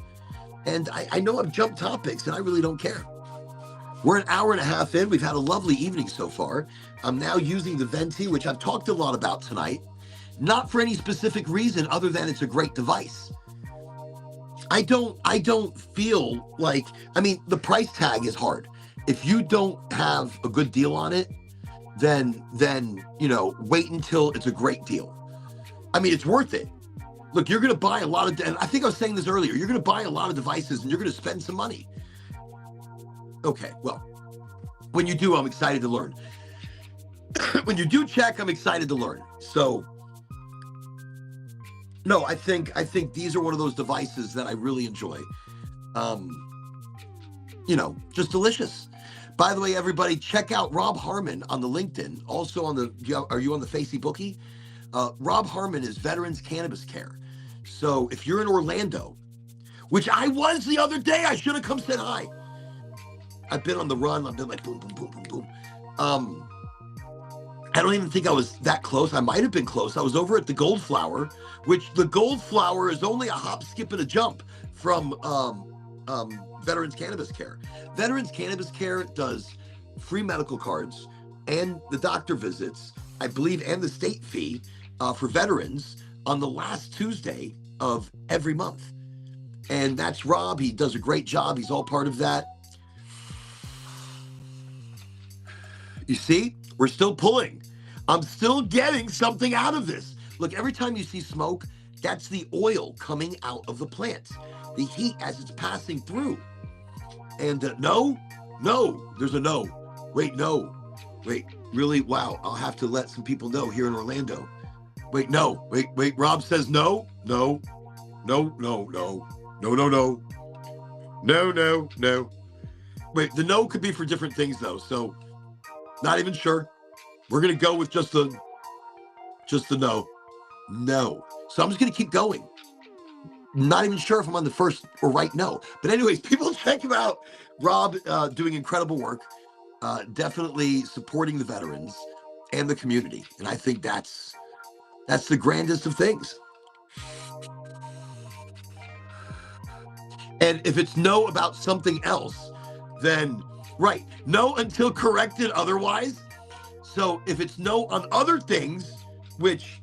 And I know I've jumped topics, and I really don't care. We're an hour and a half in. We've had a lovely evening so far. I'm now using the venti, which I've talked a lot about tonight, not for any specific reason other than it's a great device. I don't feel like, I mean, the price tag is hard. If you don't have a good deal on it, then wait until it's a great deal. I mean, it's worth it. Look, you're going to buy a lot of, and I think I was saying this earlier, you're going to buy a lot of devices and you're going to spend some money. Okay, well, when you do, I'm excited to learn. When you do check, I'm excited to learn. So, no, I think these are one of those devices that I really enjoy. Just delicious. By the way, everybody, check out Rob Harmon on the LinkedIn. Also on are you on the Facebookie? Rob Harmon is Veterans Cannabis Care. So if you're in Orlando, which I was the other day, I should have come said hi. I've been on the run. I've been like boom, boom, boom, boom, boom. I don't even think I was that close. I might have been close. I was over at the Gold Flower, which the Gold Flower is only a hop, skip, and a jump from Veterans Cannabis Care. Veterans Cannabis Care does free medical cards and the doctor visits, I believe, and the state fee for veterans on the last Tuesday of every month. And that's Rob. He does a great job. He's all part of that. You see, we're still pulling. I'm still getting something out of this. Look, every time you see smoke, that's the oil coming out of the plant. The heat as it's passing through. And no, there's a no. Wait, no. Wait, really? Wow, I'll have to let some people know here in Orlando. Wait, no. Wait, Rob says no. No. Wait, the no could be for different things though, so not even sure. We're gonna go with just the no. No. So I'm just gonna keep going. Not even sure if I'm on the first or right no. But anyways, people check him out. Rob doing incredible work. Definitely supporting the veterans and the community. And I think that's the grandest of things. And if it's no about something else, then right, no until corrected otherwise. So if it's no on other things, which,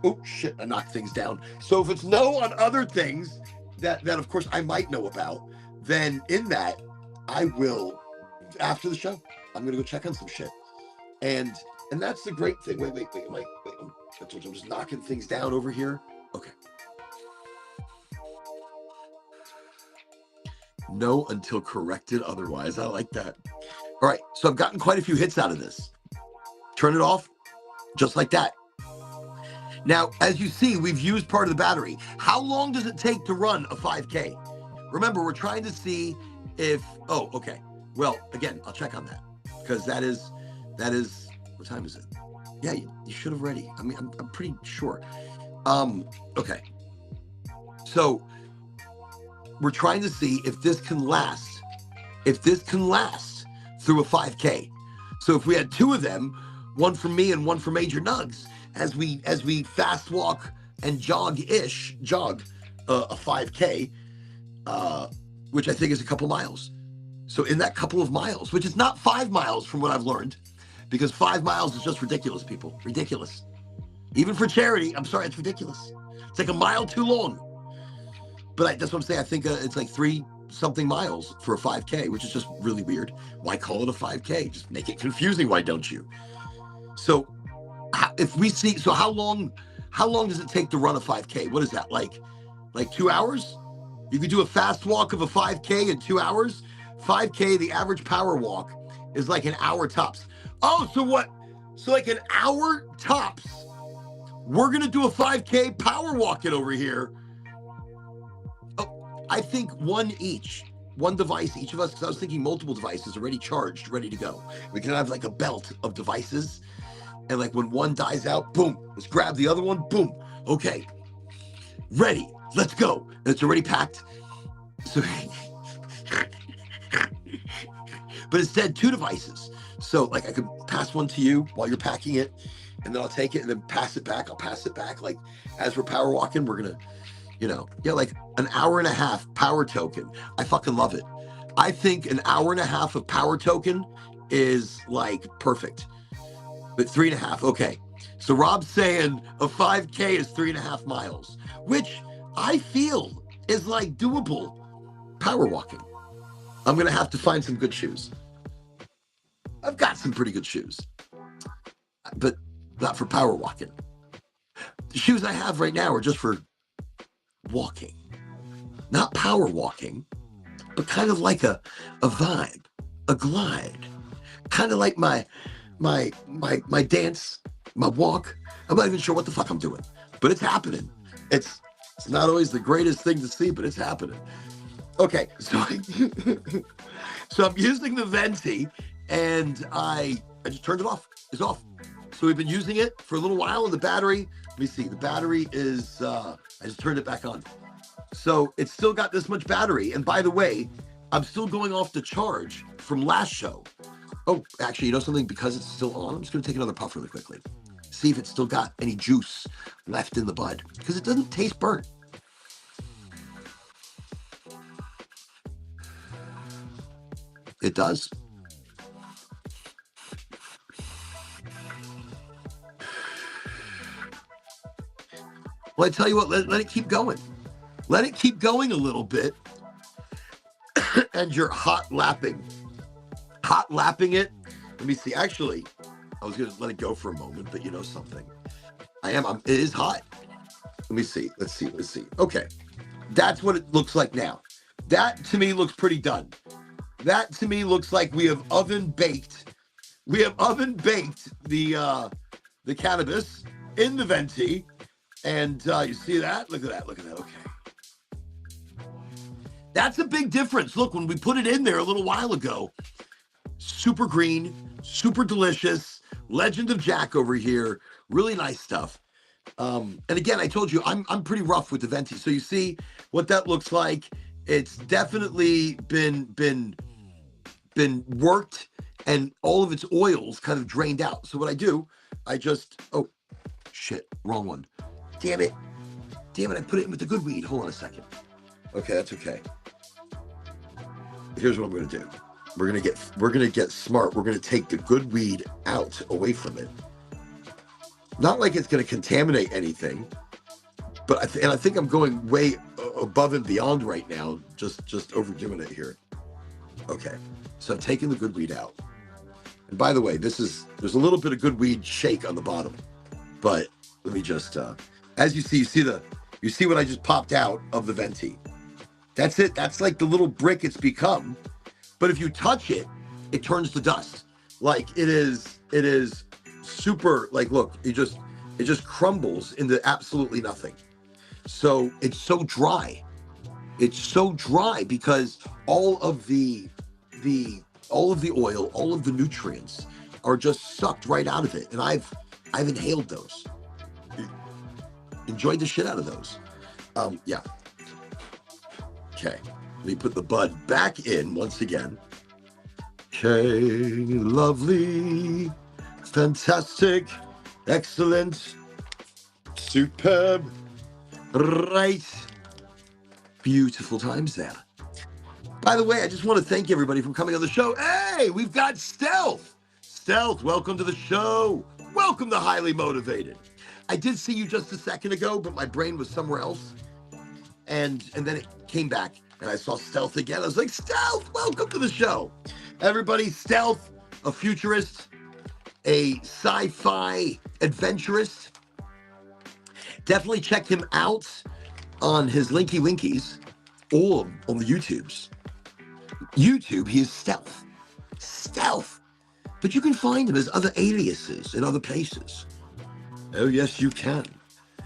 oh shit, I knocked things down. So if it's no on other things that of course I might know about, then in that I will, after the show, I'm gonna go check on some shit. And that's the great thing. Wait. I'm just knocking things down over here. Okay. No until corrected otherwise. I like that. All right, so I've gotten quite a few hits out of this. Turn it off, just like that. Now, as you see, we've used part of the battery. How long does it take to run a 5K? Remember, we're trying to see if, oh, okay. Well, again, I'll check on that because that is, what time is it? Yeah, you should have already. I mean, I'm pretty sure. Okay. So we're trying to see if this can last through a 5K. So if we had two of them, one for me and one for Major Nugs, as we fast walk and jog a 5K, which I think is a couple miles. So in that couple of miles, which is not 5 miles from what I've learned, because 5 miles is just ridiculous, people. Ridiculous. Even for charity, I'm sorry, it's ridiculous. It's like a mile too long. But that's what I'm saying. I think it's like 3-something miles for a 5K, which is just really weird. Why call it a 5K? Just make it confusing. Why don't you? So if we see, so how long does it take to run a 5K? What is that? Like 2 hours? You could do a fast walk of a 5K in 2 hours. 5K, the average power walk is like an hour tops. Oh, so what? So like an hour tops We're going to do a 5K power walking over here. Oh, I think one device, each of us, because I was thinking multiple devices already charged, ready to go. We can have like a belt of devices. And like when one dies out, boom, let's grab the other one, boom. Okay, ready, let's go. And it's already packed. So, but instead, 2 devices. So like I could pass one to you while you're packing it, and then I'll take it and then pass it back. I'll pass it back. Like as we're power walking, we're going to, like an hour and a half power token. I fucking love it. I think an hour and a half of power token is like perfect. But 3.5, okay. So Rob's saying a 5K is 3.5 miles, which I feel is like doable power walking. I'm going to have to find some good shoes. I've got some pretty good shoes, but not for power walking. The shoes I have right now are just for walking, not power walking, but kind of like a vibe, a glide, kind of like my dance, my walk. I'm not even sure what the fuck I'm doing, but it's happening. It's not always the greatest thing to see, but it's happening. Okay, so so I'm using the Venti, and I just turned it off. It's off. So we've been using it for a little while, and the battery, let me see, the battery is, I just turned it back on. So it's still got this much battery. And by the way, I'm still going off the charge from last show. Oh, actually, you know something? Because it's still on, I'm just going to take another puff really quickly. See if it's still got any juice left in the bud, because it doesn't taste burnt. It does. Well, I tell you what, let it keep going. Let it keep going a little bit. And you're hot lapping it. Let me see. Actually, I was going to let it go for a moment, but you know something? It is hot. Let me see. Let's see. Okay. That's what it looks like now. That to me looks pretty done. That to me looks like we have oven baked the cannabis in the Venti. And you see that? Look at that. Okay. That's a big difference. Look, when we put it in there a little while ago, super green, super delicious, Legend of Jack over here, really nice stuff. And again, I told you, I'm pretty rough with the Venti. So you see what that looks like. It's definitely been worked, and all of its oils kind of drained out. So what I do, oh, shit, wrong one. Damn it, I put it in with the good weed. Hold on a second. Okay, that's okay. Here's what I'm going to do. We're going to get smart. We're going to take the good weed out, away from it. Not like it's going to contaminate anything, but I think I'm going way above and beyond right now, just overdoing it here. Okay, so I've taken the good weed out. And by the way, there's a little bit of good weed shake on the bottom, but let me just, as you see what I just popped out of the Venti. That's it. That's like the little brick it's become. But if you touch it, it turns to dust. Like it is super, like, look, it just crumbles into absolutely nothing. So it's so dry. It's so dry because all of the oil, all of the nutrients are just sucked right out of it. And I've inhaled those. Enjoyed the shit out of those. Yeah. Okay. Let me put the bud back in once again. Okay. Lovely. Fantastic. Excellent. Superb. Right. Beautiful times there. By the way, I just want to thank everybody for coming on the show. Hey, we've got Stealth. Stealth, welcome to the show. Welcome to Highly Motivated. I did see you just a second ago, but my brain was somewhere else. And then it came back, and I saw Stealth again. I was like, Stealth, welcome to the show. Everybody, Stealth, a futurist, a sci-fi adventurist. Definitely check him out on his Linky Winkies or on the YouTubes. YouTube, he is Stealth. Stealth. But you can find him as other aliases in other places. Oh, yes, you can.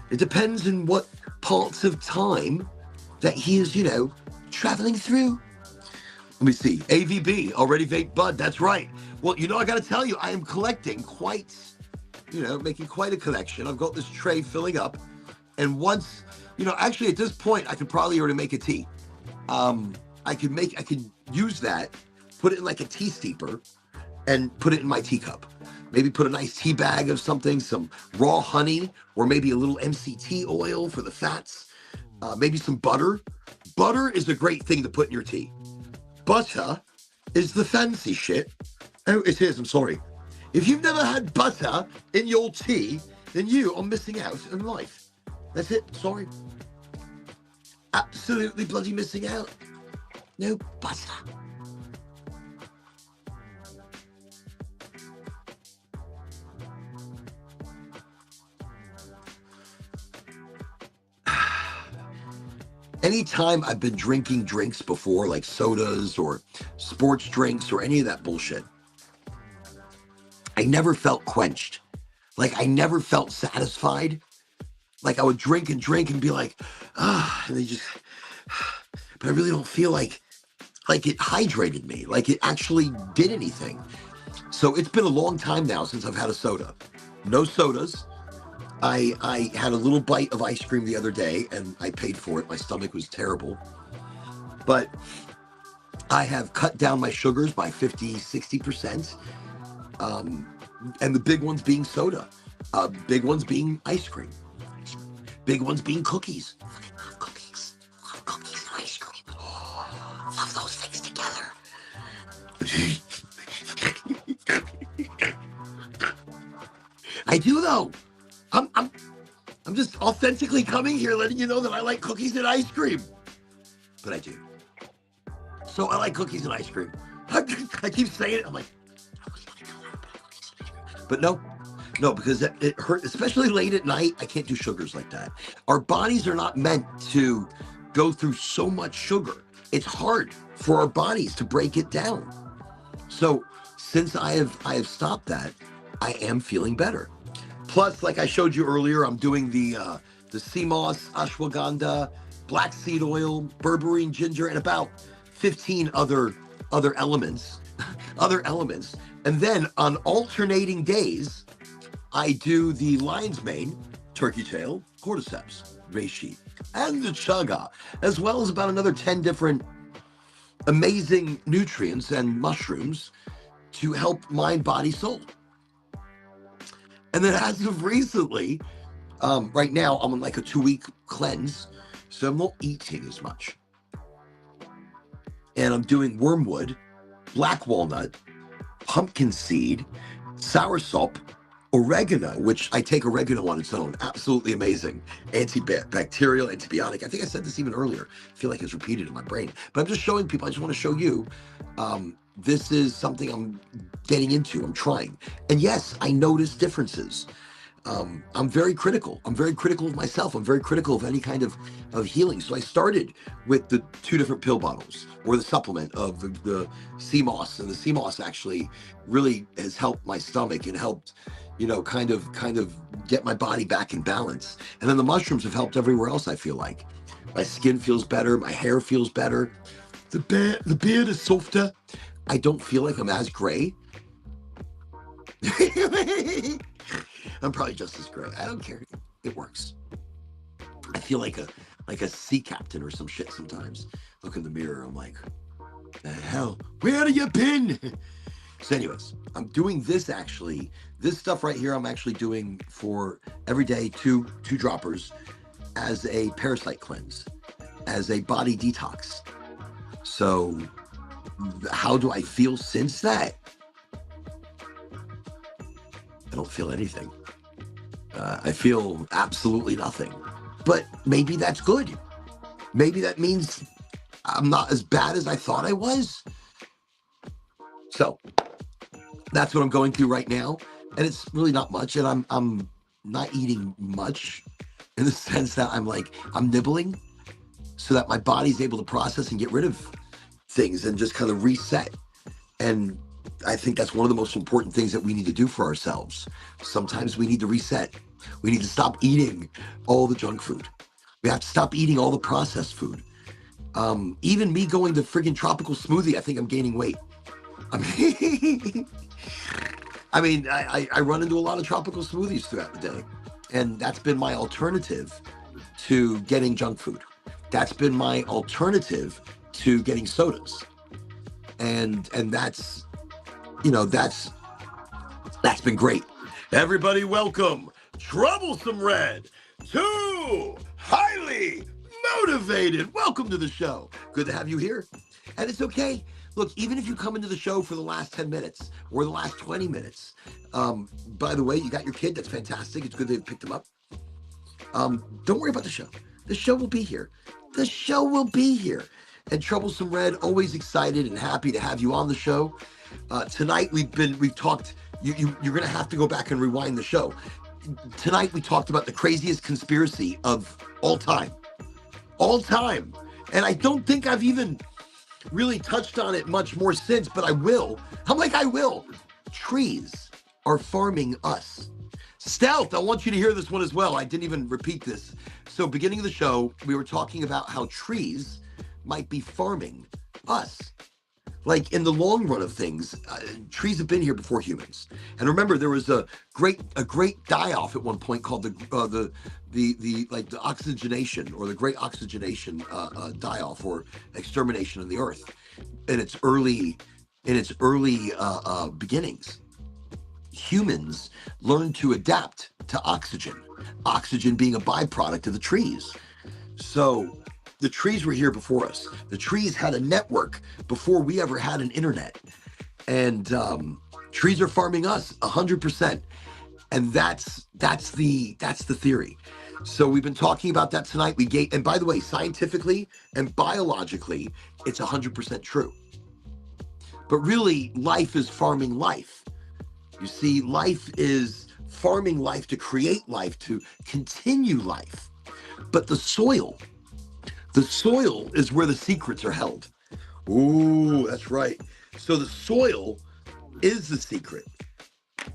It depends on what parts of time that he is, traveling through. Let me see. AVB, already vape bud. That's right. Well, I got to tell you, I am collecting making quite a collection. I've got this tray filling up. And once, actually at this point, I could probably already make a tea. I could use that, put it in like a tea steeper, and put it in my teacup. Maybe put a nice tea bag of something, some raw honey, or maybe a little MCT oil for the fats. Maybe some butter. Butter is a great thing to put in your tea. Butter is the fancy shit. Oh, it is, I'm sorry. If you've never had butter in your tea, then you are missing out on life. That's it, sorry. Absolutely bloody missing out. No butter. Anytime I've been drinking drinks before, like sodas or sports drinks or any of that bullshit, I never felt quenched. Like, I never felt satisfied. Like, I would drink and be like, and they just, but I really don't feel like it hydrated me, like it actually did anything. So it's been a long time now since I've had a soda. No sodas. I had a little bite of ice cream the other day and I paid for it. My stomach was terrible. But I have cut down my sugars by 50, 60%. And the big ones being soda. Big ones being ice cream. Big ones being cookies. I love cookies. Love cookies and ice cream. Oh, love those things together. I do though. I'm just authentically coming here, letting you know that I like cookies and ice cream. But I do. So I like cookies and ice cream. I keep saying it. I'm like, but no, because it hurt, especially late at night. I can't do sugars like that. Our bodies are not meant to go through so much sugar. It's hard for our bodies to break it down. So since I have stopped that, I am feeling better. Plus, like I showed you earlier, I'm doing the sea moss, ashwagandha, black seed oil, berberine, ginger, and about 15 other elements. And then on alternating days, I do the lion's mane, turkey tail, cordyceps, reishi, and the chaga, as well as about another 10 different amazing nutrients and mushrooms to help mind, body, soul. And then as of recently, right now I'm on like a 2-week cleanse, so I'm not eating as much. And I'm doing wormwood, black walnut, pumpkin seed, soursop, oregano, which I take oregano on its own. Absolutely amazing. Antibacterial, antibiotic. I think I said this even earlier. I feel like it's repeated in my brain. But I'm just showing people, I just want to show you, this is something I'm getting into. I'm trying. And yes, I notice differences. I'm very critical. I'm very critical of myself. I'm very critical of any kind of healing. So I started with the 2 different pill bottles or the supplement of the sea moss. And the sea moss actually really has helped my stomach and helped, kind of get my body back in balance. And then the mushrooms have helped everywhere else, I feel like. My skin feels better. My hair feels better. The beard is softer. I don't feel like I'm as gray. I'm probably just as gray. I don't care. It works. I feel like a sea captain or some shit sometimes. Look in the mirror. I'm like, the hell? Where have you been? So anyways, I'm doing this actually. This stuff right here I'm actually doing for every day, two droppers as a parasite cleanse, as a body detox. So how do I feel since that? I don't feel anything. I feel absolutely nothing. But maybe that's good. Maybe that means I'm not as bad as I thought I was. So that's what I'm going through right now. And it's really not much. And I'm not eating much in the sense that I'm nibbling so that my body's able to process and get rid of things and just kind of reset. And I think that's one of the most important things that we need to do for ourselves. Sometimes we need to reset. We need to stop eating all the junk food. We have to stop eating all the processed food. Even me going to friggin' tropical smoothie, I think I'm gaining weight. I mean, I run into a lot of tropical smoothies throughout the day, and that's been my alternative to getting junk food. That's been my alternative to getting sodas, and that's that's been great. Everybody, welcome Troublesome Red to Highly Motivated. Welcome to the show. Good to have you here, and it's okay. Look, even if you come into the show for the last 10 minutes or the last 20 minutes, by the way, you got your kid. That's fantastic. It's good they've picked him up. Don't worry about the show. The show will be here. The show will be here. And Troublesome Red, always excited and happy to have you on the show. Tonight we've talked. You're gonna have to go back and rewind the show. Tonight we talked about the craziest conspiracy of all time. And I don't think I've even really touched on it much more since, but I will. I will. Trees are farming us. Stealth, I want you to hear this one as well. I didn't even repeat this. So beginning of the show, we were talking about how trees might be farming us. Like in the long run of things, trees have been here before humans. And remember, there was a great die-off at one point called the oxygenation, or the great oxygenation die-off or extermination of the earth in its early beginnings. Humans learned to adapt to oxygen being a byproduct of the trees. So the trees were here before us. The trees had a network before we ever had an internet. And trees are farming us 100%. And that's the theory. So we've been talking about that tonight. And by the way, scientifically and biologically, it's 100% true. But really, life is farming life. You see, life is farming life to create life, to continue life. But the soil is where the secrets are held. Ooh, that's right. So the soil is the secret.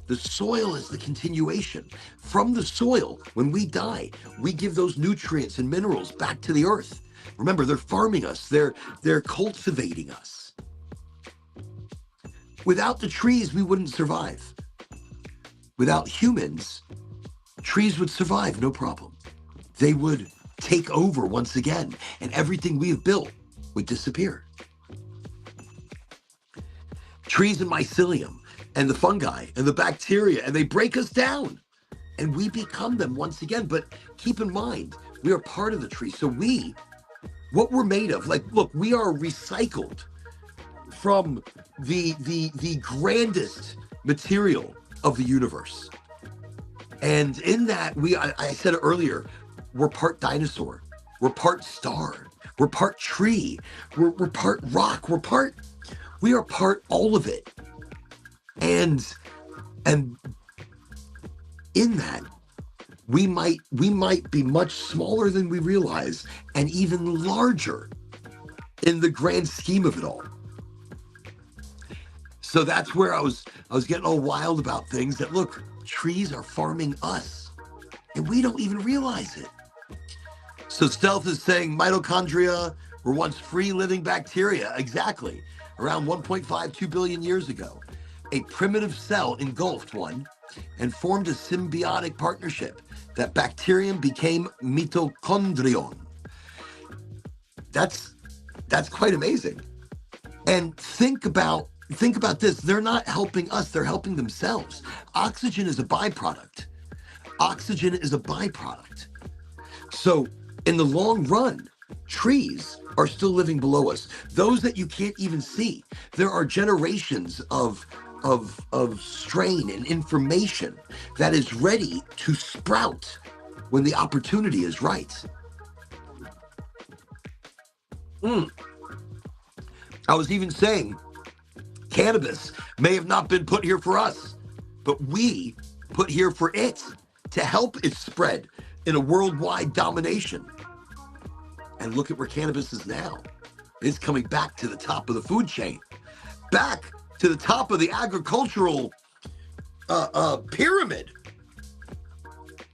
The soil is the continuation. From the soil, when we die, we give those nutrients and minerals back to the earth. Remember, they're farming us. They're cultivating us. Without the trees, we wouldn't survive. Without humans, trees would survive, no problem. They would take over once again, and everything we have built would disappear. Trees and mycelium and the fungi and the bacteria, and they break us down and we become them once again. But keep in mind, we are part of the tree. So what we're made of, like, look, we are recycled from the grandest material of the universe. And in that, I said it earlier, we're part dinosaur, we're part star, we're part tree, we're part rock, we are part all of it. And in that, we might be much smaller than we realize, and even larger in the grand scheme of it all. So that's where I was getting all wild about things, that look, trees are farming us and we don't even realize it. So Stealth is saying mitochondria were once free living bacteria. Exactly. Around 1.52 billion years ago, a primitive cell engulfed one and formed a symbiotic partnership. That bacterium became mitochondrion. That's quite amazing. And think about this. They're not helping us, they're helping themselves. Oxygen is a byproduct. So in the long run, trees are still living below us. Those that you can't even see. There are generations of strain and information that is ready to sprout when the opportunity is right. I was even saying, cannabis may have not been put here for us, but we put here for it, to help it spread in a worldwide domination. And look at where cannabis is now. It's coming back to the top of the food chain, back to the top of the agricultural pyramid.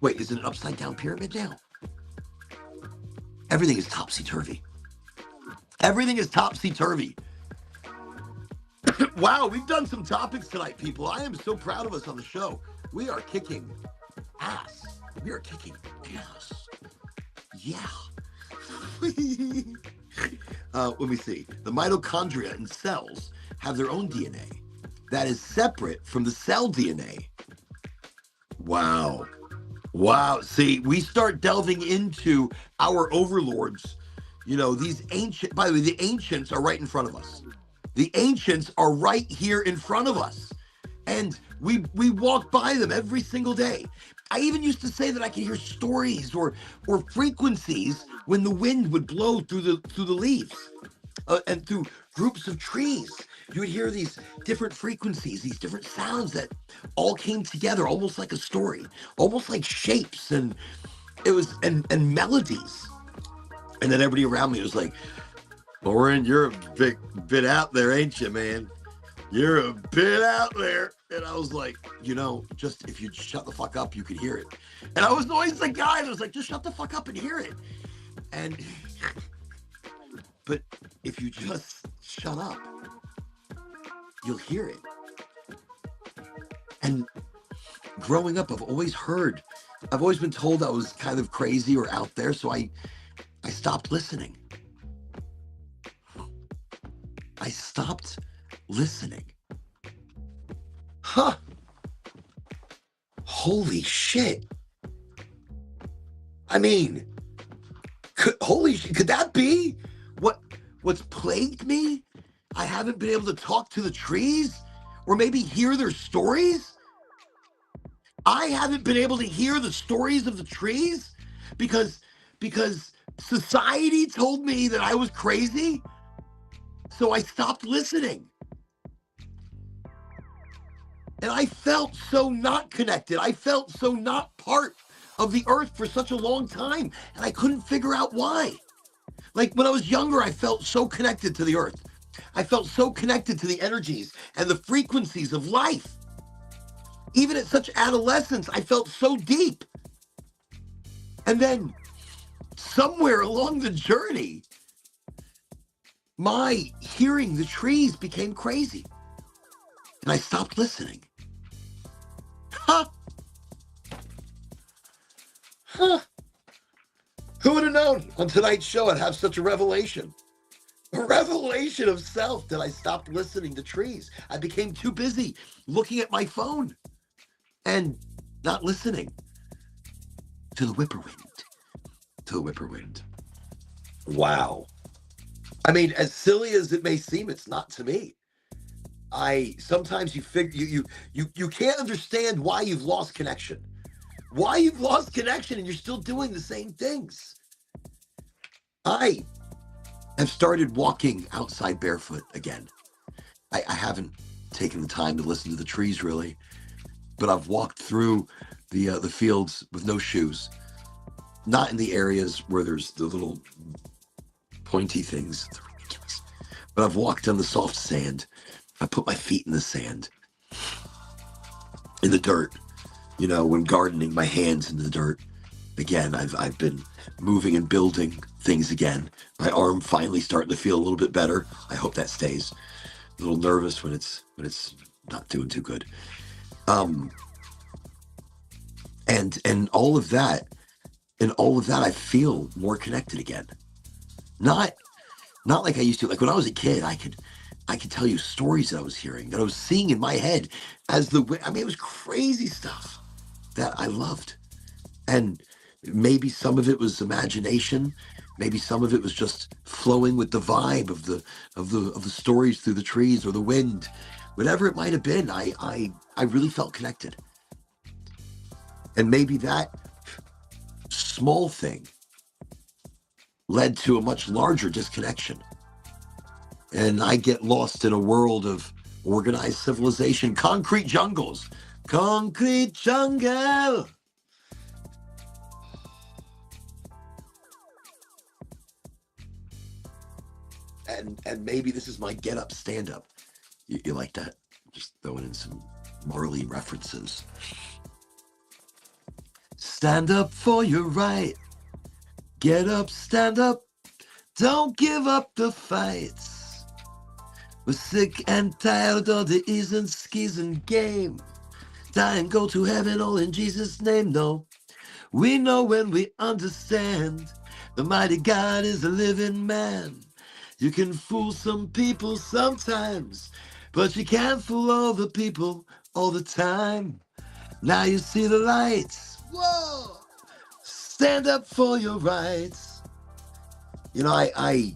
Wait, is it an upside down pyramid now? Everything is topsy-turvy. Everything is topsy-turvy. Wow, we've done some topics tonight, people. I am so proud of us on the show. We are kicking ass. We are kicking ass. Yeah. Let me see. The mitochondria in cells have their own DNA that is separate from the cell DNA. Wow. Wow. See, we start delving into our overlords. You know, these ancient, by the way, the ancients are right in front of us. The ancients are right here in front of us. And we walk by them every single day. I even used to say that I could hear stories or frequencies when the wind would blow through the leaves and through groups of trees. You would hear these different frequencies, these different sounds that all came together, almost like a story, almost like shapes, and it was and melodies. And then everybody around me was like, "Lauren, you're a bit out there, ain't you, man? You're a bit out there." And I was like, you know, just if you'd shut the fuck up, you could hear it. And I was always the guy that was like, just shut the fuck up and hear it. And, but if you just shut up, you'll hear it. And growing up, I've always been told I was kind of crazy or out there. So I stopped listening. I stopped listening. Huh. Holy shit. I mean, could that be what's plagued me? I haven't been able to talk to the trees or maybe hear their stories. I haven't been able to hear the stories of the trees because society told me that I was crazy. So I stopped listening. And I felt so not connected. I felt so not part of the earth for such a long time. And I couldn't figure out why. Like when I was younger, I felt so connected to the earth. I felt so connected to the energies and the frequencies of life. Even at such adolescence, I felt so deep. And then somewhere along the journey, my hearing the trees became crazy. And I stopped listening. Huh. Who would have known on tonight's show I'd have such a revelation? A revelation of self that I stopped listening to trees. I became too busy looking at my phone and not listening to the whippoorwind. Wow. I mean, as silly as it may seem, it's not to me. Sometimes you figure you can't understand why you've lost connection. Why you've lost connection and you're still doing the same things. I have started walking outside barefoot again. I haven't taken the time to listen to the trees really, but I've walked through the fields with no shoes. Not in the areas where there's the little pointy things. But I've walked on the soft sand. I put my feet in the sand, in the dirt, you know, when gardening, my hands in the dirt. Again, I've been moving and building things again. My arm finally starting to feel a little bit better. I hope that stays. A little nervous when it's not doing too good. And all of that, I feel more connected again. Not like I used to. Like when I was a kid, I could tell you stories that I was hearing, that I was seeing in my head it was crazy stuff that I loved. And maybe some of it was imagination. Maybe some of it was just flowing with the vibe of the stories through the trees or the wind. Whatever it might have been, I really felt connected. And maybe that small thing led to a much larger disconnection. And I get lost in a world of organized civilization, concrete jungles. Concrete jungle. And maybe this is my get up, stand up. You like that? Just throwing in some Marley references. Stand up for your right. Get up, stand up. Don't give up the fights. We're sick and tired of the isn't skism game. Die and go to heaven all in Jesus' name. No, we know when we understand. The mighty God is a living man. You can fool some people sometimes, but you can't fool all the people all the time. Now you see the lights. Whoa! Stand up for your rights. You know, I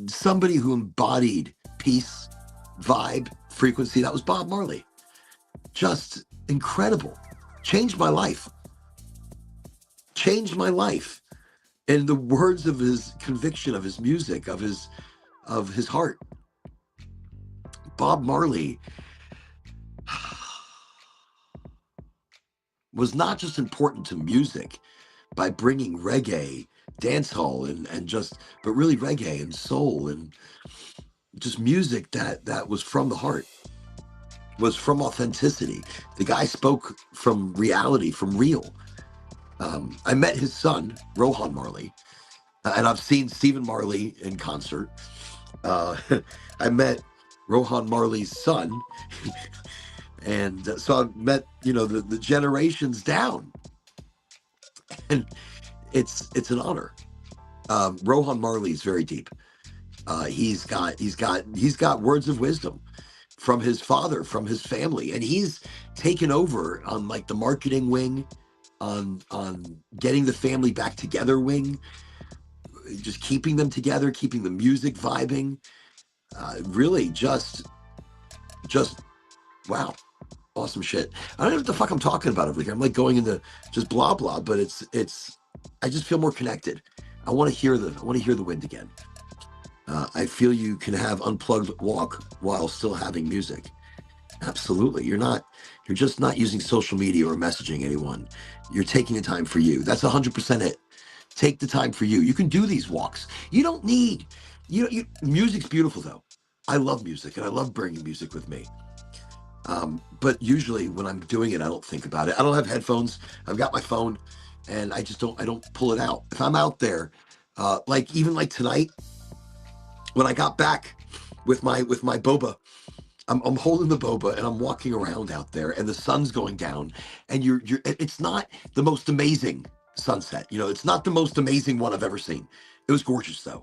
somebody who embodied peace, vibe, frequency, that was Bob Marley. Just incredible. Changed my life. Changed my life. And the words of his conviction, of his music, of his heart. Bob Marley was not just important to music by bringing reggae, dancehall, but really reggae and soul and just music that was from the heart, was from authenticity. The guy spoke from reality, from real. I met his son, Rohan Marley, and I've seen Stephen Marley in concert. I met Rohan Marley's son, and so I've met, the generations down, and it's an honor. Rohan Marley is very deep. He's got words of wisdom from his father, from his family, and he's taken over on like the marketing wing, on getting the family back together wing, just keeping them together, keeping the music vibing. Really just wow, awesome shit. I don't know what the fuck I'm talking about over here. I'm like going into just blah blah, but it's I just feel more connected. I want to hear the wind again. I feel you can have unplugged walk while still having music. Absolutely. You're just not using social media or messaging anyone. You're taking the time for you. That's 100% it. Take the time for you. You can do these walks. You don't need, music's beautiful though. I love music and I love bringing music with me. But usually when I'm doing it, I don't think about it. I don't have headphones. I've got my phone and I don't pull it out. If I'm out there, even like tonight, when I got back with my boba, I'm holding the boba and I'm walking around out there and the sun's going down and it's not the most amazing sunset. It's not the most amazing one I've ever seen. It was gorgeous though.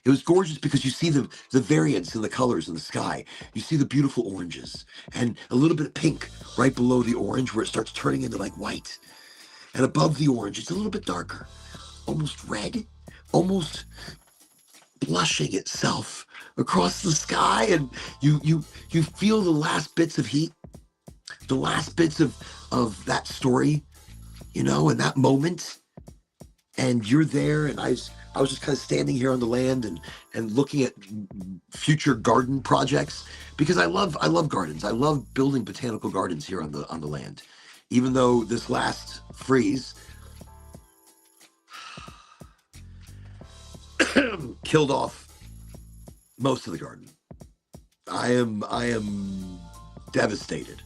It was gorgeous because you see the variance in the colors in the sky. You see the beautiful oranges and a little bit of pink right below the orange where it starts turning into like white. And above the orange, it's a little bit darker, almost red, almost blushing itself across the sky. And you feel the last bits of heat, the last bits of that story, in that moment. And you're there, and I was just kind of standing here on the land and looking at future garden projects because I love gardens. I love building botanical gardens here on the land. Even though this last freeze killed off most of the garden. I am devastated.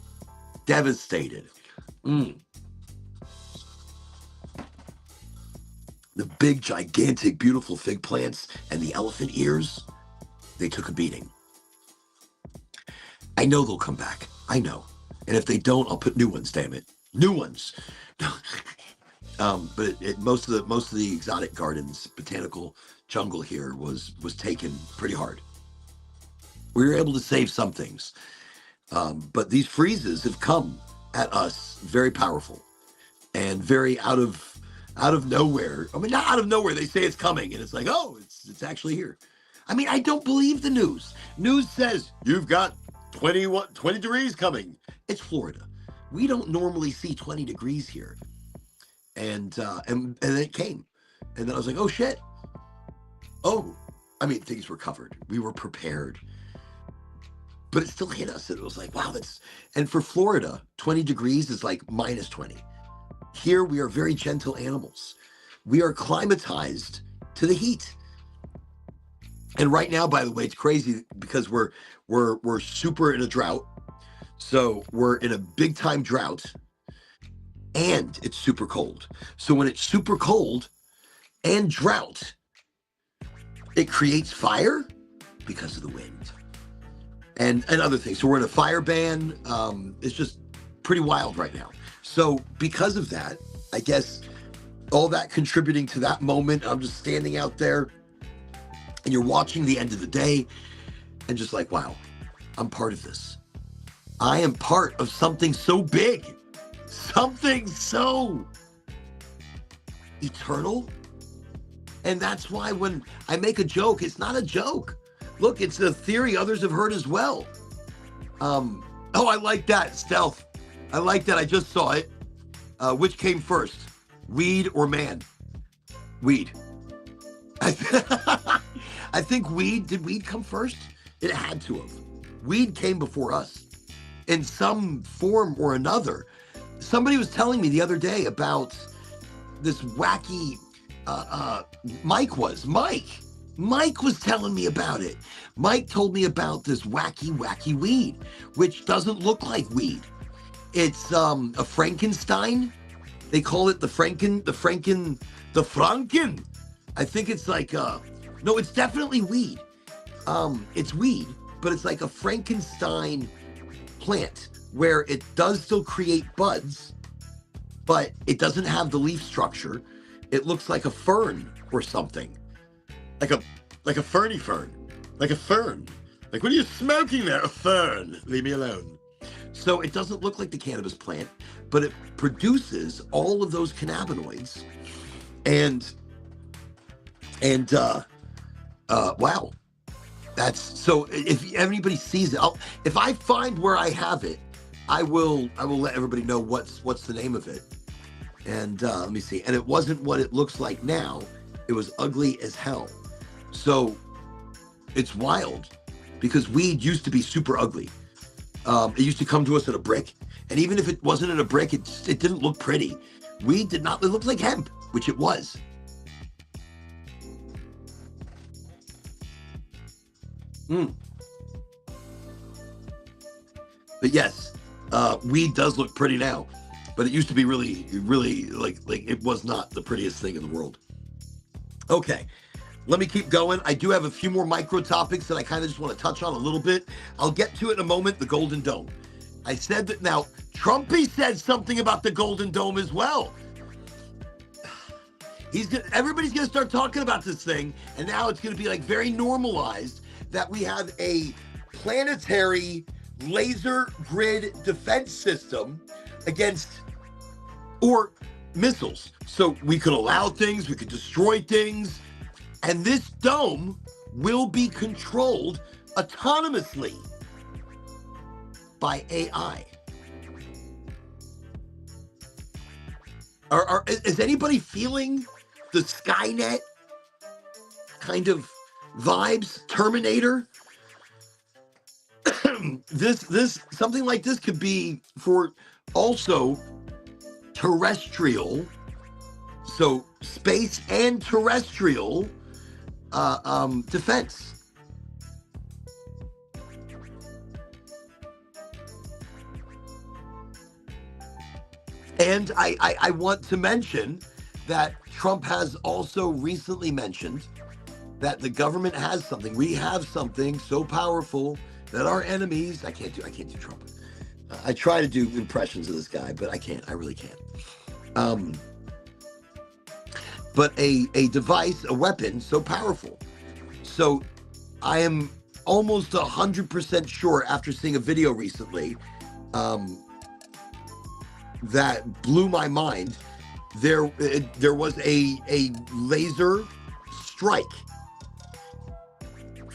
The big, gigantic, beautiful fig plants and the elephant ears, they took a beating. I know they'll come back. I know. And if they don't, I'll put new ones, damn it. New ones. But most of the exotic gardens, botanical jungle here was taken pretty hard. We were able to save some things. But these freezes have come at us very powerful and very out of nowhere. I mean, not out of nowhere. They say it's coming, and it's like, oh, it's actually here. I mean, I don't believe the news. News says you've got 20 degrees coming. It's Florida. We don't normally see 20 degrees here, and then it came, and then I was like, oh shit. Oh, I mean, things were covered. We were prepared, but it still hit us. And it was like, wow, and for Florida, 20 degrees is like minus 20. Here we are very gentle animals. We are climatized to the heat. And right now, by the way, it's crazy because we're super in a drought. So we're in a big time drought and it's super cold. So when it's super cold and drought, it creates fire because of the wind and other things. So we're in a fire ban. It's just pretty wild right now. So because of that, I guess all that contributing to that moment, I'm just standing out there and you're watching the end of the day and just like, wow, I'm part of this. I am part of something so big, something so eternal. And that's why when I make a joke, it's not a joke. Look, it's a theory others have heard as well. Oh, I like that, Stealth. I like that. I just saw it. Which came first, weed or man? Weed. I think weed, did weed come first? It had to have. Weed came before us in some form or another. Somebody was telling me the other day about this wacky, Mike was telling me about it. Mike told me about this wacky weed, which doesn't look like weed. It's a Frankenstein. They call it the Franken. I think it's like no, it's definitely weed. It's weed, but it's like a Frankenstein plant where it does still create buds, but it doesn't have the leaf structure. It looks like a fern or something, like a ferny fern, like a fern. Like, what are you smoking there? A fern. Leave me alone. So it doesn't look like the cannabis plant, but it produces all of those cannabinoids. And wow, that's so. If anybody sees it, if I find where I have it, I will let everybody know what's the name of it. And let me see. And it wasn't what it looks like now. It was ugly as hell. So it's wild because weed used to be super ugly. It used to come to us in a brick, and even if it wasn't in a brick, it didn't look pretty. Weed did not. It looked like hemp, which it was. But yes, weed does look pretty now, but it used to be really like it was not the prettiest thing in the world. Okay, let me keep going. I do have a few more micro topics that I kind of just want to touch on a little bit. I'll get to it in a moment. The Golden Dome. I said that now. Trumpy said something about the Golden Dome as well. Everybody's gonna start talking about this thing, and now it's gonna be like very normalized that we have a planetary laser grid defense system against or missiles. So we could allow things, we could destroy things, and this dome will be controlled autonomously by AI. Is anybody feeling the Skynet kind of vibes? Terminator? This something like this could be for also terrestrial, so space and terrestrial defense. And I want to mention that Trump has also recently mentioned that the government has something. We have something so powerful that our enemies. I can't do Trump. I try to do impressions of this guy, but I can't. I really can't. But a device, a weapon so powerful. So I am almost 100% sure after seeing a video recently that blew my mind. There was a laser strike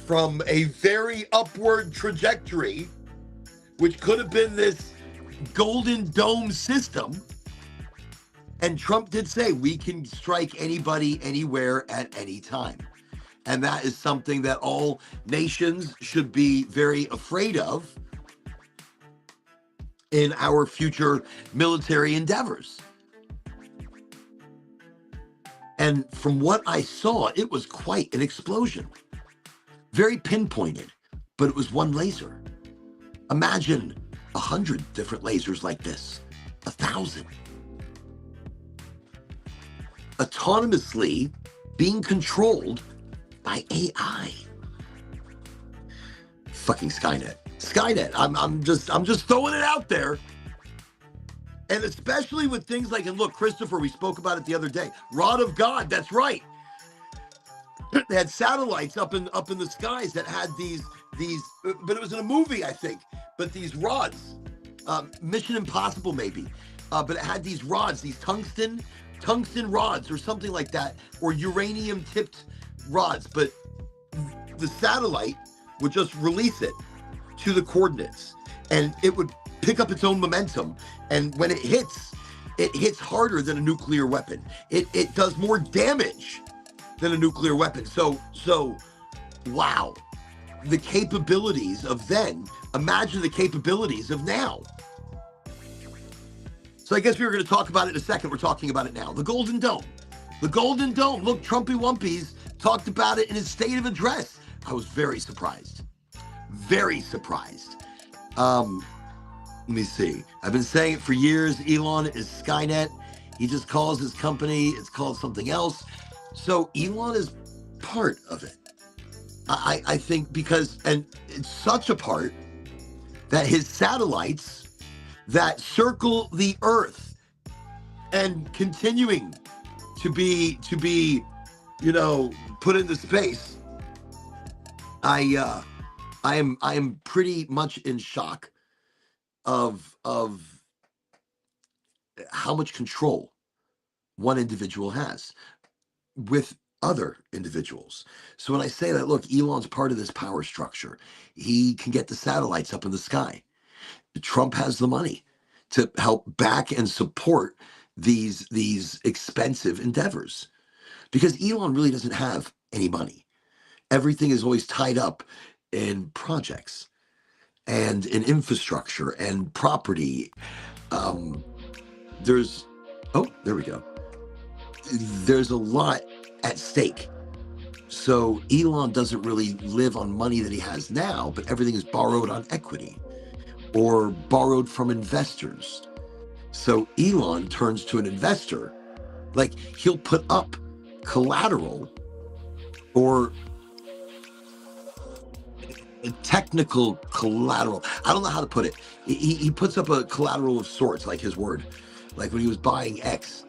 from a very upward trajectory, which could have been this Golden Dome system. And Trump did say we can strike anybody, anywhere, at any time. And that is something that all nations should be very afraid of in our future military endeavors. And from what I saw, it was quite an explosion. very pinpointed, but it was one laser. Imagine 100 different lasers like this, 1,000. Autonomously being controlled by AI. Fucking Skynet. Skynet. I'm just throwing it out there. And especially with things like, and look, Christopher, we spoke about it the other day. Rod of God, that's right. They had satellites up in the skies that had these, but it was in a movie, I think. But these rods, Mission Impossible maybe, but it had these rods, these tungsten rods or something like that, or uranium tipped rods. But the satellite would just release it to the coordinates, and it would pick up its own momentum. And when it hits harder than a nuclear weapon. It does more damage than a nuclear weapon. So wow, the capabilities of then, imagine the capabilities of now. So I guess we were going to talk about it in a second. We're talking about it now. The Golden Dome. The Golden Dome. Look, Trumpy Wumpies talked about it in his state of address. I was very surprised. Very surprised. Let me see. I've been saying it for years. Elon is Skynet. He just calls his company, it's called something else. So Elon is part of it. I think because, and it's such a part that his satellites that circle the earth and continuing to be, put into space. I am pretty much in shock of how much control one individual has with other individuals. So when I say that, look, Elon's part of this power structure. He can get the satellites up in the sky. Trump has the money to help back and support these expensive endeavors, because Elon really doesn't have any money. Everything is always tied up in projects and in infrastructure and property. There we go. There's a lot at stake. So Elon doesn't really live on money that he has now, but everything is borrowed on equity or borrowed from investors. So Elon turns to an investor, like he'll put up collateral or a technical collateral. I don't know how to put it. He puts up a collateral of sorts, like his word. Like when he was buying X,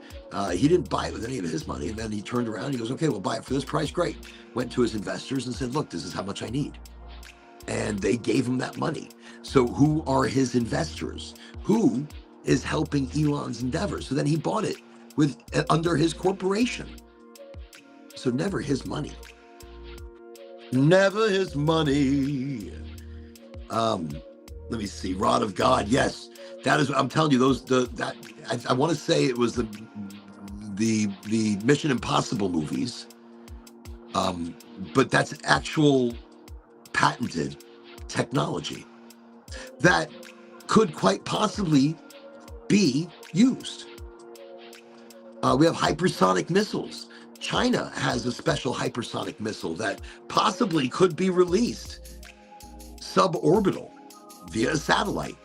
he didn't buy it with any of his money. And then he turned around and he goes, okay, we'll buy it for this price. Great. Went to his investors and said, look, this is how much I need. And they gave him that money. So who are his investors? Who is helping Elon's endeavors? So then he bought it with under his corporation. So never his money. Never his money. Let me see. Rod of God. Yes, that is. I'm telling you, I want to say it was the Mission Impossible movies. But that's actual patented technology that could quite possibly be used. We have hypersonic missiles. China has a special hypersonic missile that possibly could be released suborbital via a satellite.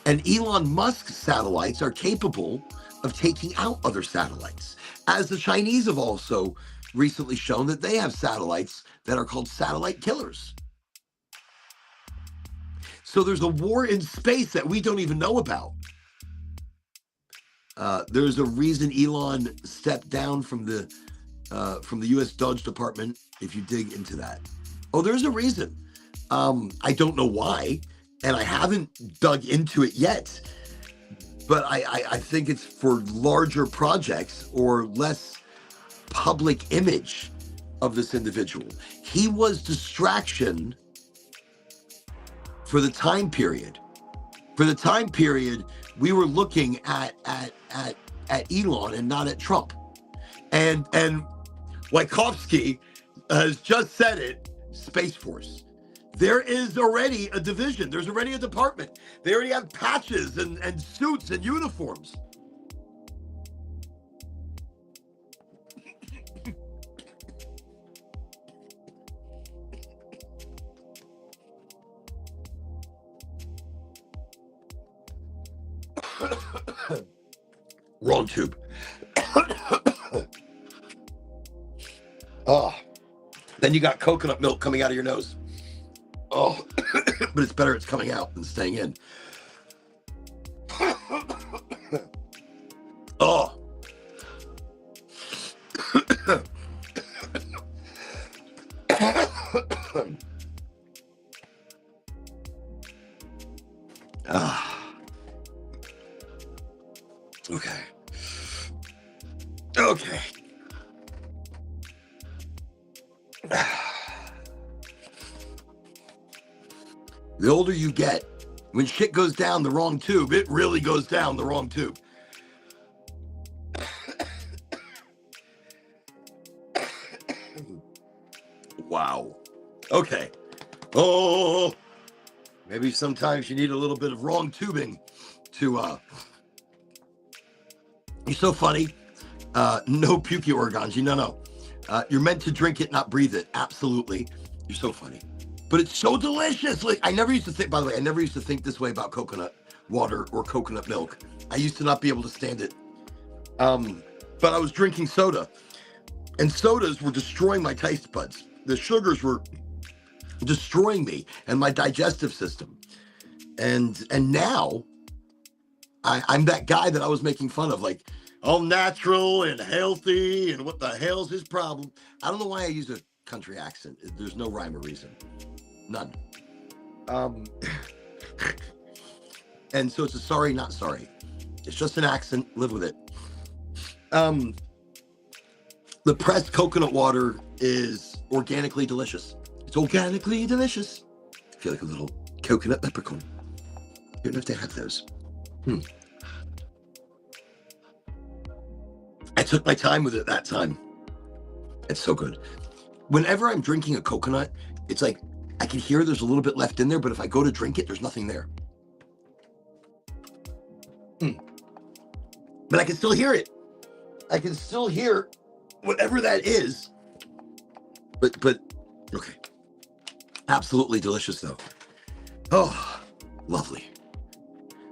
And Elon Musk's satellites are capable of taking out other satellites, as the Chinese have also recently shown that they have satellites that are called satellite killers. So there's a war in space that we don't even know about. There's a reason Elon stepped down from the U.S. Dodge Department, if you dig into that. Oh, there's a reason. I don't know why, and I haven't dug into it yet, but I think it's for larger projects or less public image of this individual. He was distraction for the time period. For the time period, we were looking at Elon and not at Trump. And Wyckoffsky has just said it, Space Force. There is already a division. There's already a department. They already have patches and suits and uniforms. Wrong tube. Oh, then you got coconut milk coming out of your nose. Oh, but it's better it's coming out than staying in. Oh. Okay. Okay. The older you get, when shit goes down the wrong tube, it really goes down the wrong tube. Wow. Okay. Oh, maybe sometimes you need a little bit of wrong tubing to, You're so funny. No pukey Oraganji. No. You're meant to drink it, not breathe it. Absolutely. You're so funny. But it's so delicious. Like, I never used to think, by the way, I never used to think this way about coconut water or coconut milk. I used to not be able to stand it. But I was drinking soda, and sodas were destroying my taste buds. The sugars were destroying me and my digestive system. And now I'm that guy that I was making fun of, like, all natural and healthy, and what the hell's his problem? I don't know why I use a country accent. There's no rhyme or reason. None. And so it's a sorry, not sorry. It's just an accent. Live with it. The pressed coconut water is organically delicious. It's organically delicious. I feel like a little coconut peppercorn. I don't know if they have those. I took my time with it that time. It's so good. Whenever I'm drinking a coconut, it's like I can hear there's a little bit left in there, but if I go to drink it, there's nothing there. But I can still hear it. I can still hear whatever that is. But okay. Absolutely delicious though. Oh, lovely.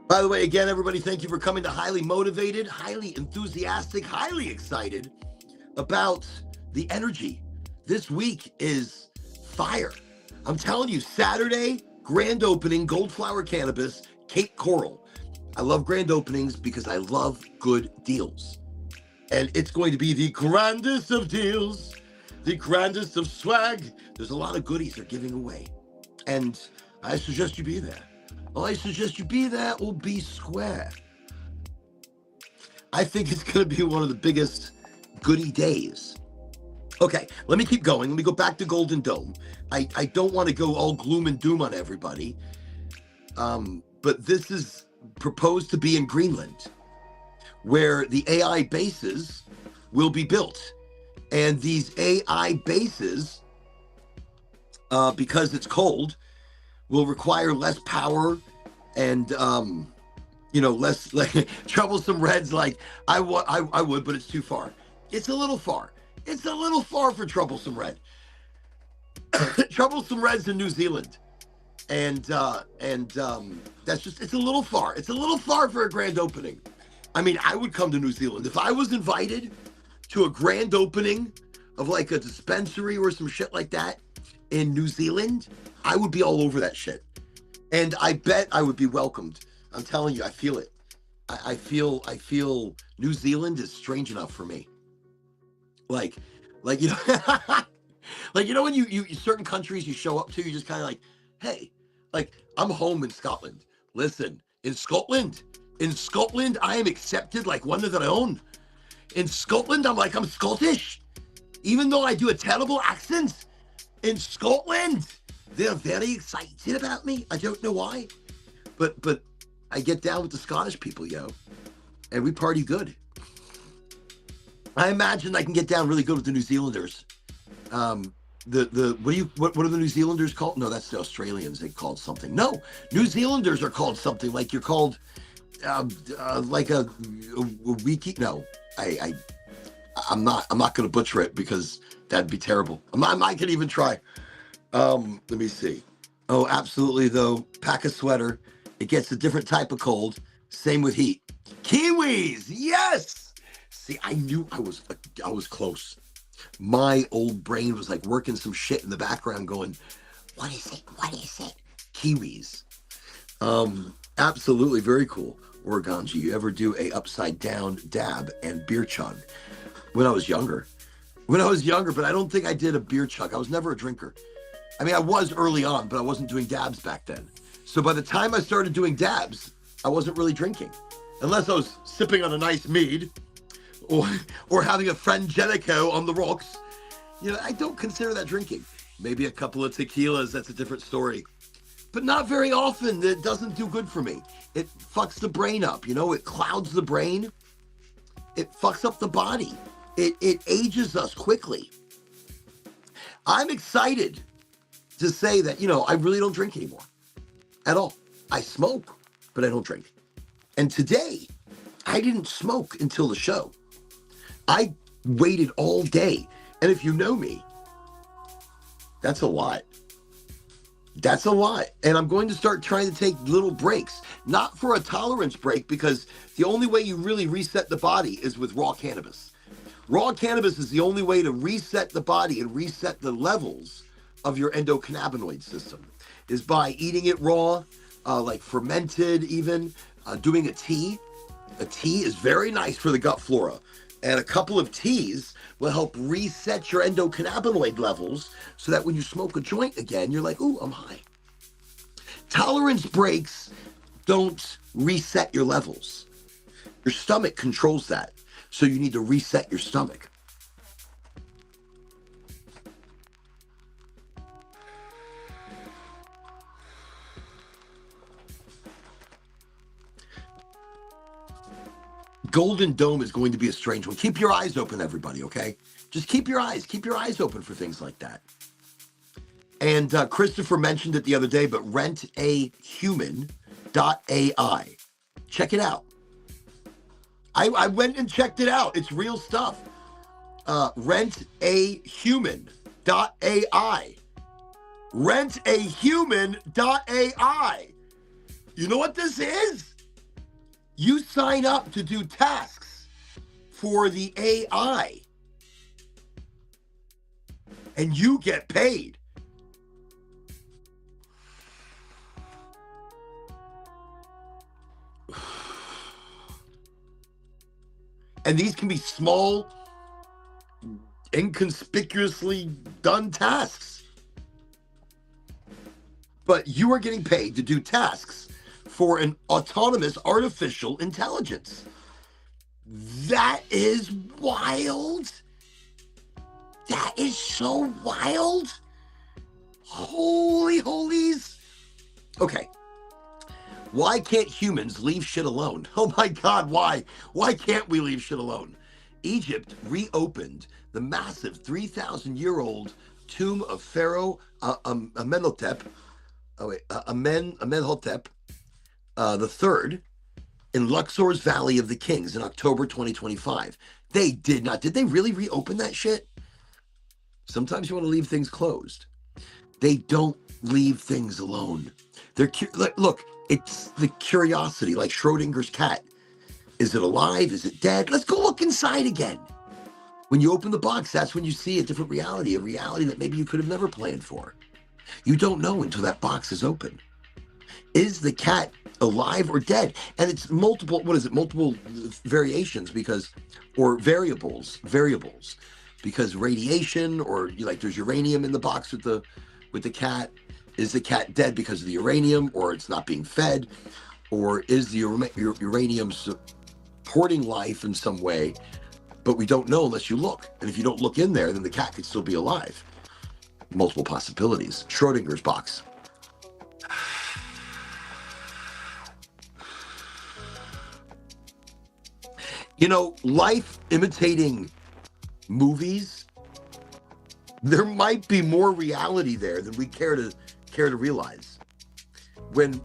By the way, again, everybody, thank you for coming to Highly Motivated, highly enthusiastic, highly excited about the energy. This week is fire. I'm telling you, Saturday, grand opening, Goldflower Cannabis, Cape Coral. I love grand openings because I love good deals. And it's going to be the grandest of deals, the grandest of swag. There's a lot of goodies they're giving away. And I suggest you be there. All I suggest you be there or be square. I think it's going to be one of the biggest goodie days. Okay, let me keep going. Let me go back to Golden Dome. I don't want to go all gloom and doom on everybody. But this is proposed to be in Greenland, where the AI bases will be built. And these AI bases, because it's cold, will require less power and, less like troublesome reds. Like I would, but it's too far. It's a little far. It's a little far for troublesome red. Troublesome red's in New Zealand. And that's just, it's a little far. It's a little far for a grand opening. I mean, I would come to New Zealand. If I was invited to a grand opening of like a dispensary or some shit like that in New Zealand, I would be all over that shit. And I bet I would be welcomed. I'm telling you, I feel it. I feel New Zealand is strange enough for me. Like, when you certain countries you show up to, you just kind of like, hey, like I'm home in Scotland. Listen, in Scotland, I am accepted like one of their own. In Scotland, I'm Scottish. Even though I do a terrible accent, in Scotland, they're very excited about me. I don't know why, but I get down with the Scottish people, yo, and we party good. I imagine I can get down really good with the New Zealanders. What are the New Zealanders called? No, that's the Australians. They called something. No, New Zealanders are called something like you're called like a wiki. No, I'm not going to butcher it because that'd be terrible. I could even try. Let me see. Oh, absolutely though. Pack a sweater. It gets a different type of cold. Same with heat. Kiwis, yes. See, I knew I was close. My old brain was like working some shit in the background going, what is it? What is it? Kiwis. Absolutely very cool. Oraganji, you ever do a upside down dab and beer chug? When I was younger, but I don't think I did a beer chug. I was never a drinker. I mean, I was early on, but I wasn't doing dabs back then. So by the time I started doing dabs, I wasn't really drinking. Unless I was sipping on a nice mead or having a Frangelico on the rocks. You know, I don't consider that drinking. Maybe a couple of tequilas, that's a different story. But not very often. It doesn't do good for me. It fucks the brain up, you know? It clouds the brain. It fucks up the body. It ages us quickly. I'm excited to say that, you know, I really don't drink anymore at all. I smoke, but I don't drink. And today, I didn't smoke until the show. I waited all day. And if you know me, that's a lot. That's a lot. And I'm going to start trying to take little breaks, not for a tolerance break, because the only way you really reset the body is with raw cannabis. Raw cannabis is the only way to reset the body and reset the levels of your endocannabinoid system, is by eating it raw, like fermented even, doing a tea. A tea is very nice for the gut flora. And a couple of teas will help reset your endocannabinoid levels so that when you smoke a joint again, you're like, ooh, I'm high. Tolerance breaks don't reset your levels. Your stomach controls that. So you need to reset your stomach. Golden Dome is going to be a strange one. Keep your eyes open, everybody, okay? Just keep your eyes open for things like that. And Christopher mentioned it the other day, but rentahuman.ai. Check it out. I went and checked it out. It's real stuff. Rentahuman.ai. Rentahuman.ai. You know what this is? You sign up to do tasks for the AI, and you get paid. And these can be small, inconspicuously done tasks. But you are getting paid to do tasks for an autonomous artificial intelligence. That is wild. That is so wild. Holy holies. Okay. Why can't humans leave shit alone? Oh my God, why? Why can't we leave shit alone? Egypt reopened the massive 3,000-year-old tomb of Pharaoh Amenhotep the third in Luxor's Valley of the Kings in October 2025. They did not. Did they really reopen that shit? Sometimes you want to leave things closed. They don't leave things alone. They're look, it's the curiosity, like Schrodinger's cat. Is it alive? Is it dead? Let's go look inside again. When you open the box, that's when you see a different reality, a reality that maybe you could have never planned for. You don't know until that box is open. Is the cat alive or dead? And it's multiple, multiple variations or variables, because radiation, or there's uranium in the box with the cat. Is the cat dead because of the uranium, or it's not being fed? Or is the uranium supporting life in some way? But we don't know unless you look. And if you don't look in there, then the cat could still be alive. Multiple possibilities. Schrodinger's box. Life imitating movies, there might be more reality there than we care to realize. When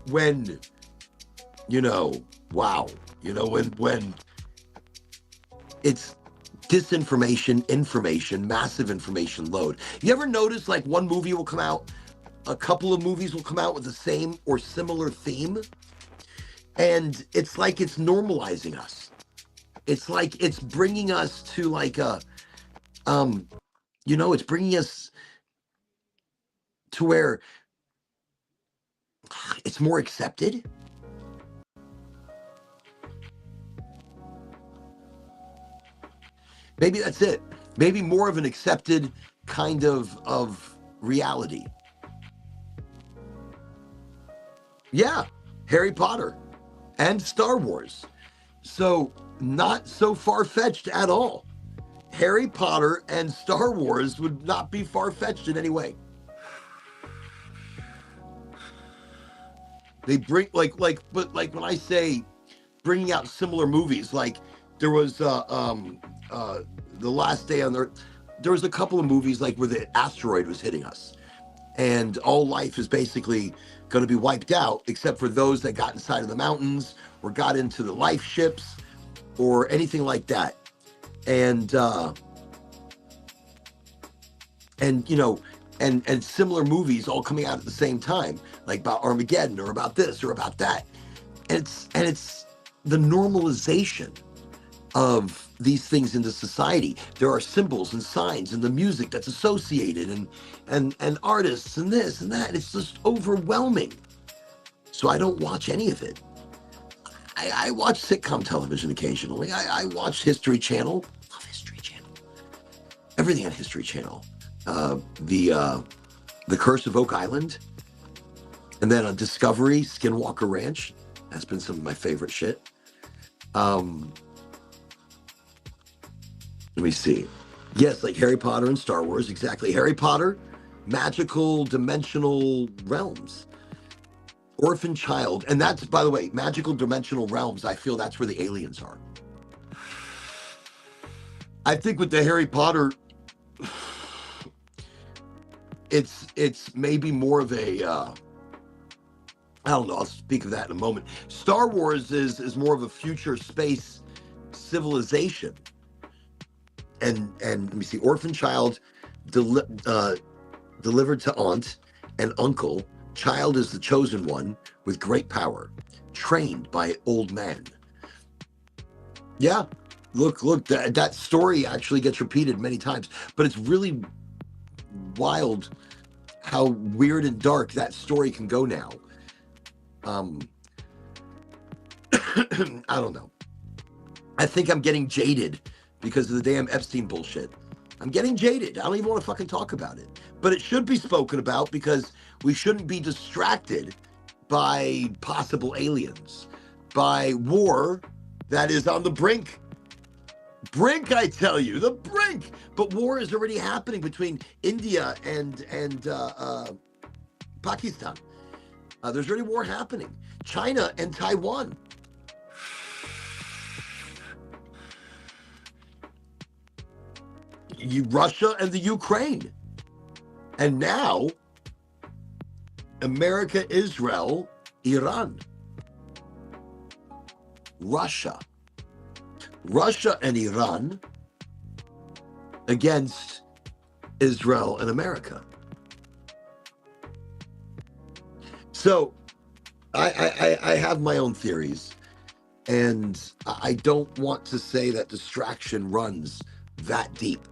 it's disinformation, information, massive information load. You ever notice one movie will come out, a couple of movies will come out with the same or similar theme? And it's like it's normalizing us. It's like it's bringing us to like a, it's bringing us to where it's more accepted. Maybe that's it. Maybe more of an accepted kind of reality. Yeah, Harry Potter and Star Wars. So not so far-fetched at all. Harry Potter and Star Wars would not be far-fetched in any way. They bring but when I say bringing out similar movies, like there was The Last Day on Earth. There was a couple of movies like where the asteroid was hitting us, and all life is basically going to be wiped out except for those that got inside of the mountains or got into the life ships or anything like that. And and similar movies all coming out at the same time, like about Armageddon or about this or about that. And it's the normalization of these things into society. There are symbols and signs and the music that's associated and artists and this and that. It's just overwhelming. So I don't watch any of it. I watch sitcom television occasionally. I watch History Channel. Love History Channel. Everything on History Channel. The Curse of Oak Island. And then on Discovery, Skinwalker Ranch. That's been some of my favorite shit. Let me see. Yes, like Harry Potter and Star Wars, exactly. Harry Potter, magical dimensional realms. Orphan Child, and that's, by the way, magical dimensional realms. I feel that's where the aliens are. I think with the Harry Potter, it's maybe more of a, I don't know, I'll speak of that in a moment. Star Wars is more of a future space civilization. And let me see, Orphan Child, delivered to aunt and uncle. Child is the chosen one with great power, trained by old man. Yeah, look, that story actually gets repeated many times, but it's really wild how weird and dark that story can go now. I don't know. I think I'm getting jaded because of the damn Epstein bullshit. I'm getting jaded. I don't even want to fucking talk about it. But it should be spoken about because we shouldn't be distracted by possible aliens, by war that is on the brink. Brink, I tell you, the brink. But war is already happening between India and Pakistan. There's already war happening. China and Taiwan. Russia and the Ukraine. And now, America, Israel, Iran. Russia and Iran against Israel and America. So I have my own theories, and I don't want to say that distraction runs that deep,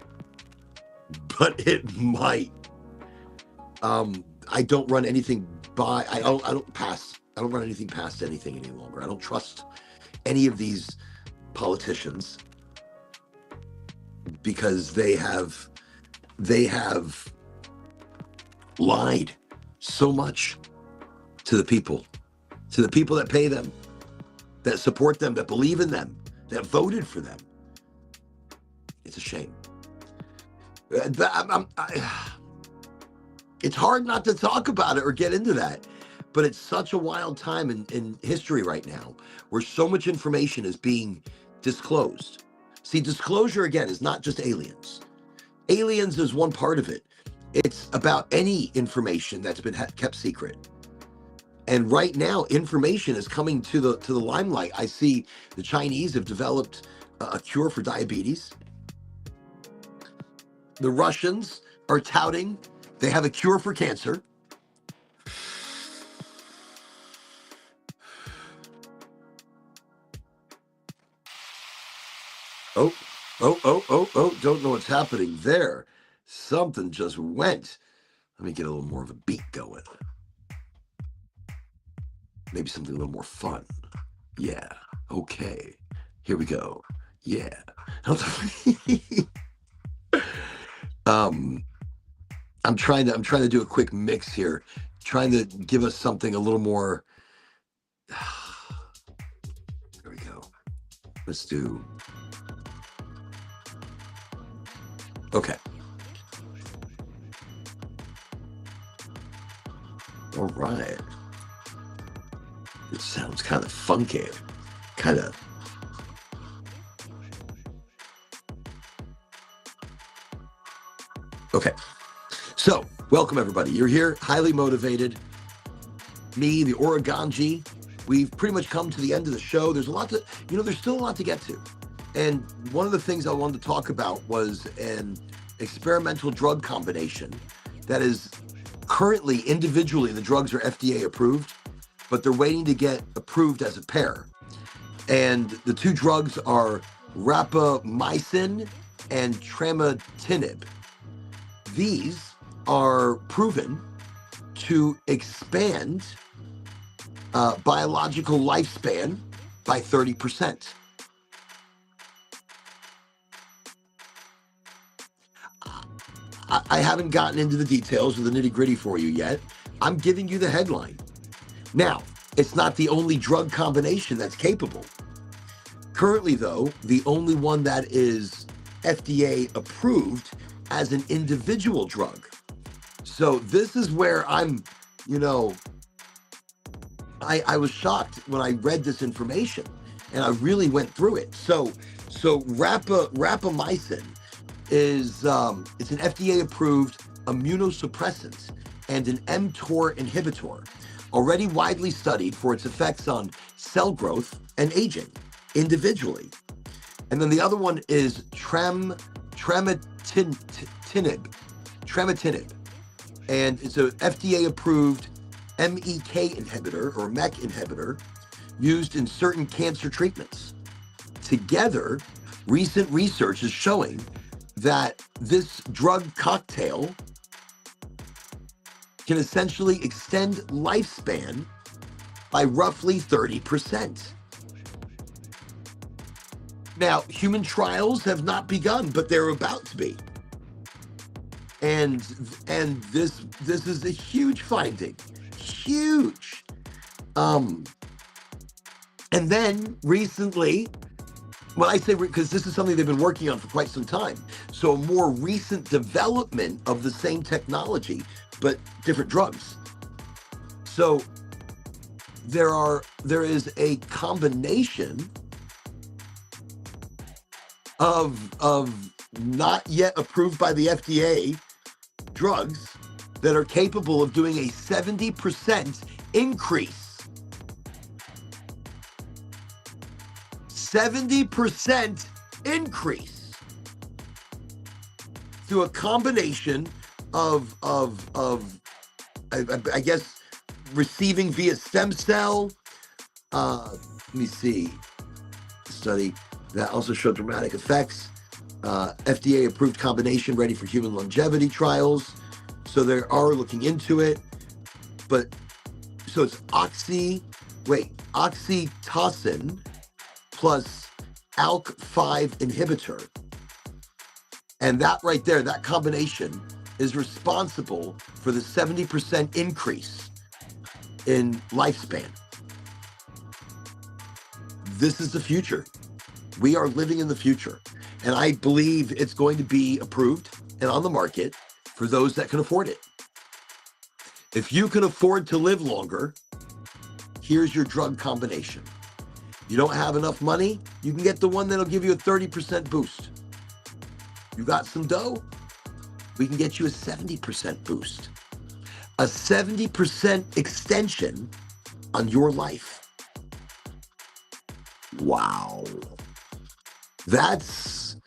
but it might. I don't run anything by. I don't run anything past anything any longer. I don't trust any of these politicians because they have lied so much to the people that pay them, that support them, that believe in them, that voted for them. It's a shame. It's hard not to talk about it or get into that, but it's such a wild time in history right now where so much information is being disclosed. See, disclosure, again, is not just aliens. Aliens is one part of it. It's about any information that's been kept secret. And right now, information is coming to the limelight. I see the Chinese have developed a cure for diabetes. The Russians are touting they have a cure for cancer. Oh, oh, don't know what's happening there. Something just went. Let me get a little more of a beat going. Maybe something a little more fun. Yeah. Okay. Here we go. Yeah. I'm trying to do a quick mix here, trying to give us something a little more. There we go. Let's do. Okay. All right. It sounds kind of funky. Kind of. Okay. So, welcome everybody. You're here, highly motivated. Me, the Oraganji. We've pretty much come to the end of the show. There's a lot to, there's still a lot to get to. And one of the things I wanted to talk about was an experimental drug combination that is currently, individually, the drugs are FDA approved, but they're waiting to get approved as a pair. And the two drugs are rapamycin and tramatinib. These are proven to expand biological lifespan by 30%. I haven't gotten into the details of the nitty-gritty for you yet. I'm giving you the headline. Now, it's not the only drug combination that's capable. Currently, though, the only one that is FDA approved as an individual drug. So this is where I'm, I was shocked when I read this information, and I really went through it. So rapamycin is it's an FDA-approved immunosuppressant and an mTOR inhibitor, already widely studied for its effects on cell growth and aging individually. And then the other one is tramatinib, and it's an FDA-approved MEK inhibitor or MEK inhibitor used in certain cancer treatments. Together, recent research is showing that this drug cocktail can essentially extend lifespan by roughly 30%. Now, human trials have not begun, but they're about to be. And this is a huge finding. Huge. And then recently, when I say, because this is something they've been working on for quite some time, so a more recent development of the same technology, but different drugs. So there is a combination of not yet approved by the FDA drugs that are capable of doing a 70% increase. 70% increase through a combination of I guess receiving via stem cell. Let me see. Study that also showed dramatic effects. FDA approved combination ready for human longevity trials. So they are looking into it. But so it's oxytocin plus ALK5 inhibitor. And that right there, that combination is responsible for the 70% increase in lifespan. This is the future. We are living in the future. And I believe it's going to be approved and on the market for those that can afford it. If you can afford to live longer, here's your drug combination. You don't have enough money, you can get the one that'll give you a 30% boost. You got some dough, we can get you a 70% boost. A 70% extension on your life. Wow. That's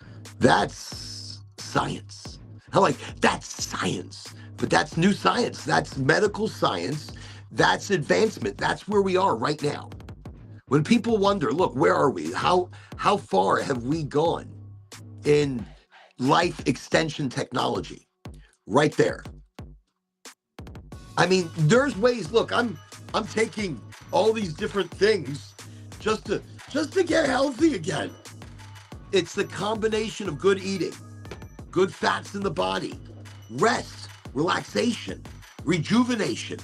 science. I'm like, that's science. But that's new science. That's medical science. That's advancement. That's where we are right now. When people wonder, look, where are we? How far have we gone? in life extension technology. Right there. I mean, there's ways. Look, I'm taking all these different things just to get healthy again. It's the combination of good eating, good fats in the body, rest, relaxation, rejuvenation,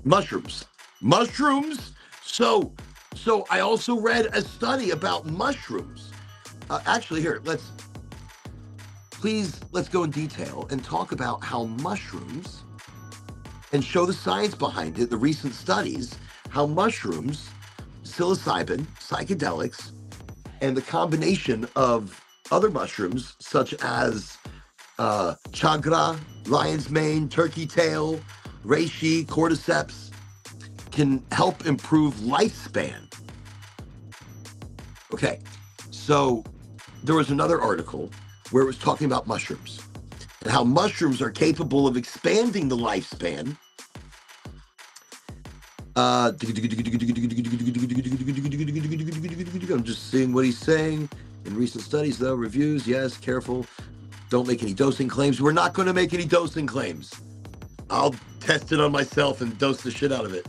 mushrooms. So I also read a study about mushrooms. Actually, here, let's go in detail and talk about how mushrooms, and show the science behind it, the recent studies, how mushrooms, psilocybin, psychedelics, and the combination of other mushrooms such as chagra, lion's mane, turkey tail, reishi, cordyceps can help improve lifespan. Okay, so there was another article where it was talking about mushrooms and how mushrooms are capable of expanding the lifespan. I'm just seeing what he's saying. In recent studies, though, reviews, yes, careful. Don't make any dosing claims. We're not going to make any dosing claims. I'll test it on myself and dose the shit out of it.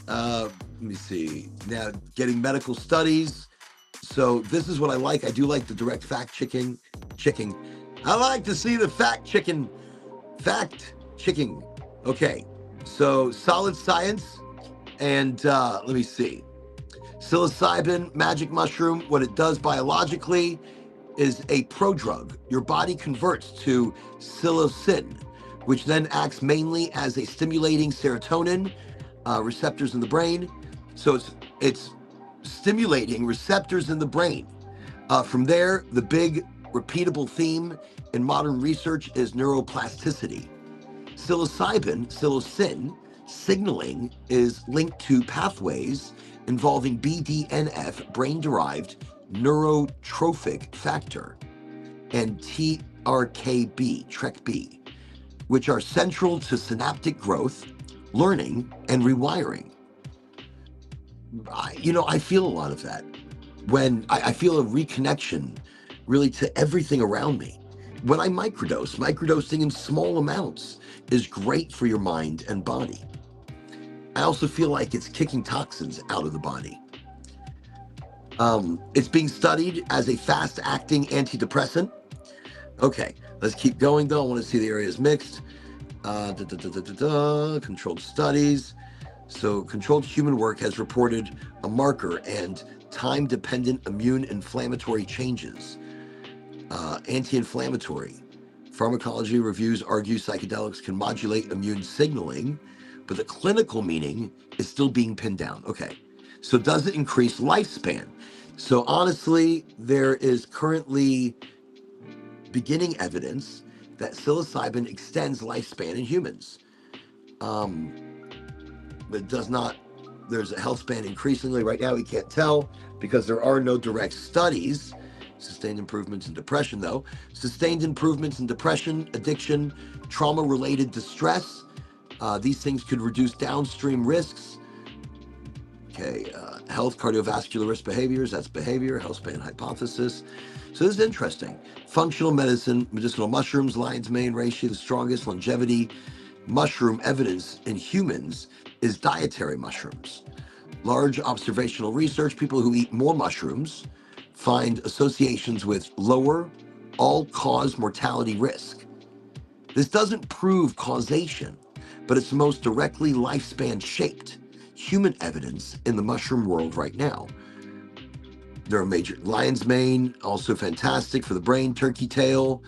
Let me see. Now, getting medical studies. So this is what I like. I do like the direct fact checking. I like to see the fact checking. Okay. So solid science. And let me see. Psilocybin, magic mushroom, what it does biologically is a prodrug. Your body converts to psilocin, which then acts mainly as a stimulating serotonin receptors in the brain. So it's stimulating receptors in the brain. From there, the big repeatable theme in modern research is neuroplasticity. Psilocin signaling is linked to pathways involving BDNF, brain-derived neurotrophic factor, and TRKB, which are central to synaptic growth, learning, and rewiring. I feel a lot of that when I feel a reconnection really to everything around me. When I microdosing in small amounts is great for your mind and body. I also feel like it's kicking toxins out of the body. It's being studied as a fast-acting antidepressant. Okay, let's keep going though. I want to see the areas mixed. Controlled studies. So controlled human work has reported a marker and time-dependent immune inflammatory changes. Anti-inflammatory. Pharmacology reviews argue psychedelics can modulate immune signaling, but the clinical meaning is still being pinned down. Okay, so does it increase lifespan? So honestly, there is currently beginning evidence that psilocybin extends lifespan in humans. But it does not, there's a health span increasingly. Right now we can't tell because there are no direct studies. Sustained improvements in depression though. Sustained improvements in depression, addiction, trauma-related distress. These things could reduce downstream risks. Okay, health, cardiovascular risk behaviors, that's behavior, health span hypothesis. So this is interesting. Functional medicine, medicinal mushrooms, lion's mane, reishi, the strongest longevity mushroom evidence in humans is dietary mushrooms. Large observational research, people who eat more mushrooms find associations with lower all-cause mortality risk. This doesn't prove causation, but it's the most directly lifespan shaped human evidence in the mushroom world right now. There are major lion's mane, also fantastic for the brain, turkey tail,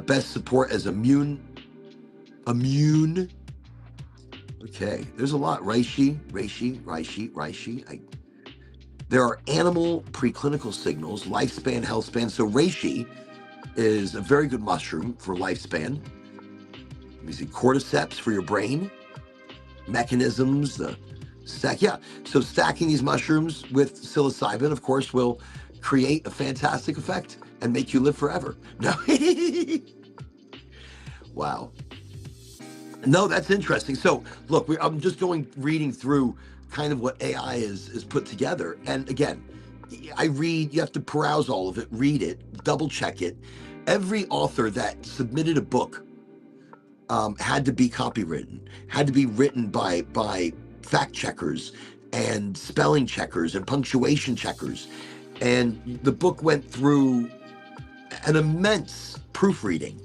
best support as immune. Okay, there's a lot. Reishi. There are animal preclinical signals, lifespan, health span. So reishi is a very good mushroom for lifespan. Let me see, cordyceps for your brain, mechanisms, the stack. Yeah, so stacking these mushrooms with psilocybin, of course, will create a fantastic effect and make you live forever. No, wow. No, that's interesting. So look, I'm just reading through kind of what AI is put together. And again, I read, you have to peruse all of it, read it, double check it. Every author that submitted a book had to be copywritten, had to be written by fact checkers and spelling checkers and punctuation checkers. And the book went through an immense proofreading.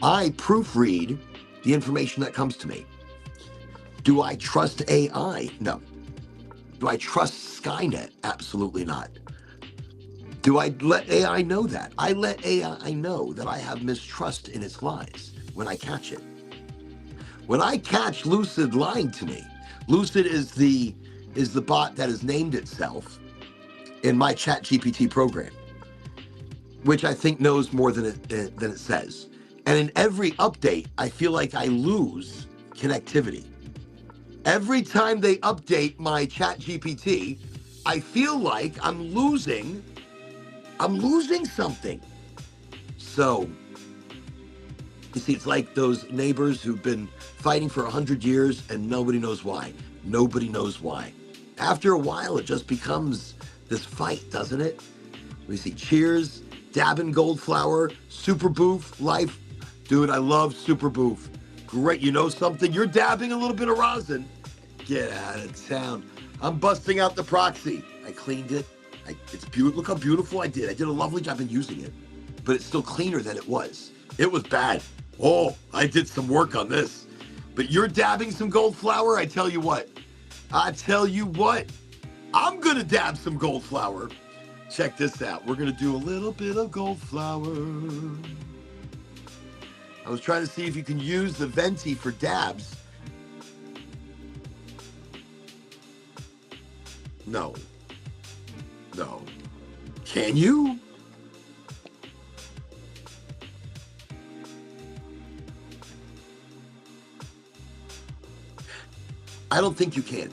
I proofread the information that comes to me. Do I trust AI? No. Do I trust Skynet? Absolutely not. Do I let AI know that? I let AI know that I have mistrust in its lies when I catch it. When I catch Lucid lying to me, Lucid is the bot that has named itself in my ChatGPT program, which I think knows more than it says. And in every update, I feel like I lose connectivity. Every time they update my ChatGPT, I feel like I'm losing something. So, you see, it's like those neighbors who've been fighting for 100 years and nobody knows why. Nobody knows why. After a while, it just becomes this fight, doesn't it? We see Cheers, Dabbin' Goldflower, Super Boof, Life. Dude, I love Super Boof. Great, you know something? You're dabbing a little bit of rosin. Get out of town. I'm busting out the proxy. I cleaned it. It's beautiful. Look how beautiful I did. I did a lovely job in using it, but it's still cleaner than it was. It was bad. Oh, I did some work on this. But you're dabbing some Goldflower. I tell you what. I'm going to dab some Goldflower. Check this out. We're going to do a little bit of Goldflower. I was trying to see if you can use the venti for dabs. No. Can you? I don't think you can.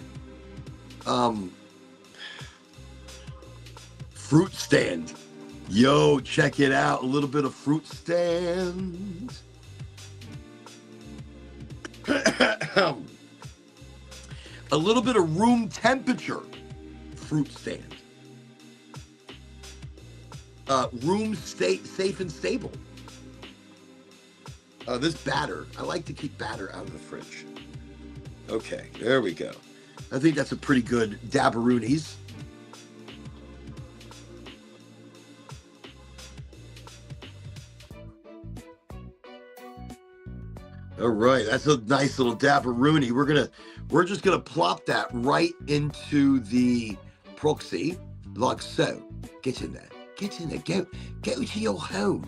Fruit stand. Yo, check it out. A little bit of fruit stand. A little bit of room temperature fruit stand. Safe and stable. This batter, I like to keep batter out of the fridge. Okay, there we go. I think that's a pretty good dabberoonies. All right, that's a nice little dabberoonie. We're just gonna plop that right into the proxy, like so. Get in there. Go to your home.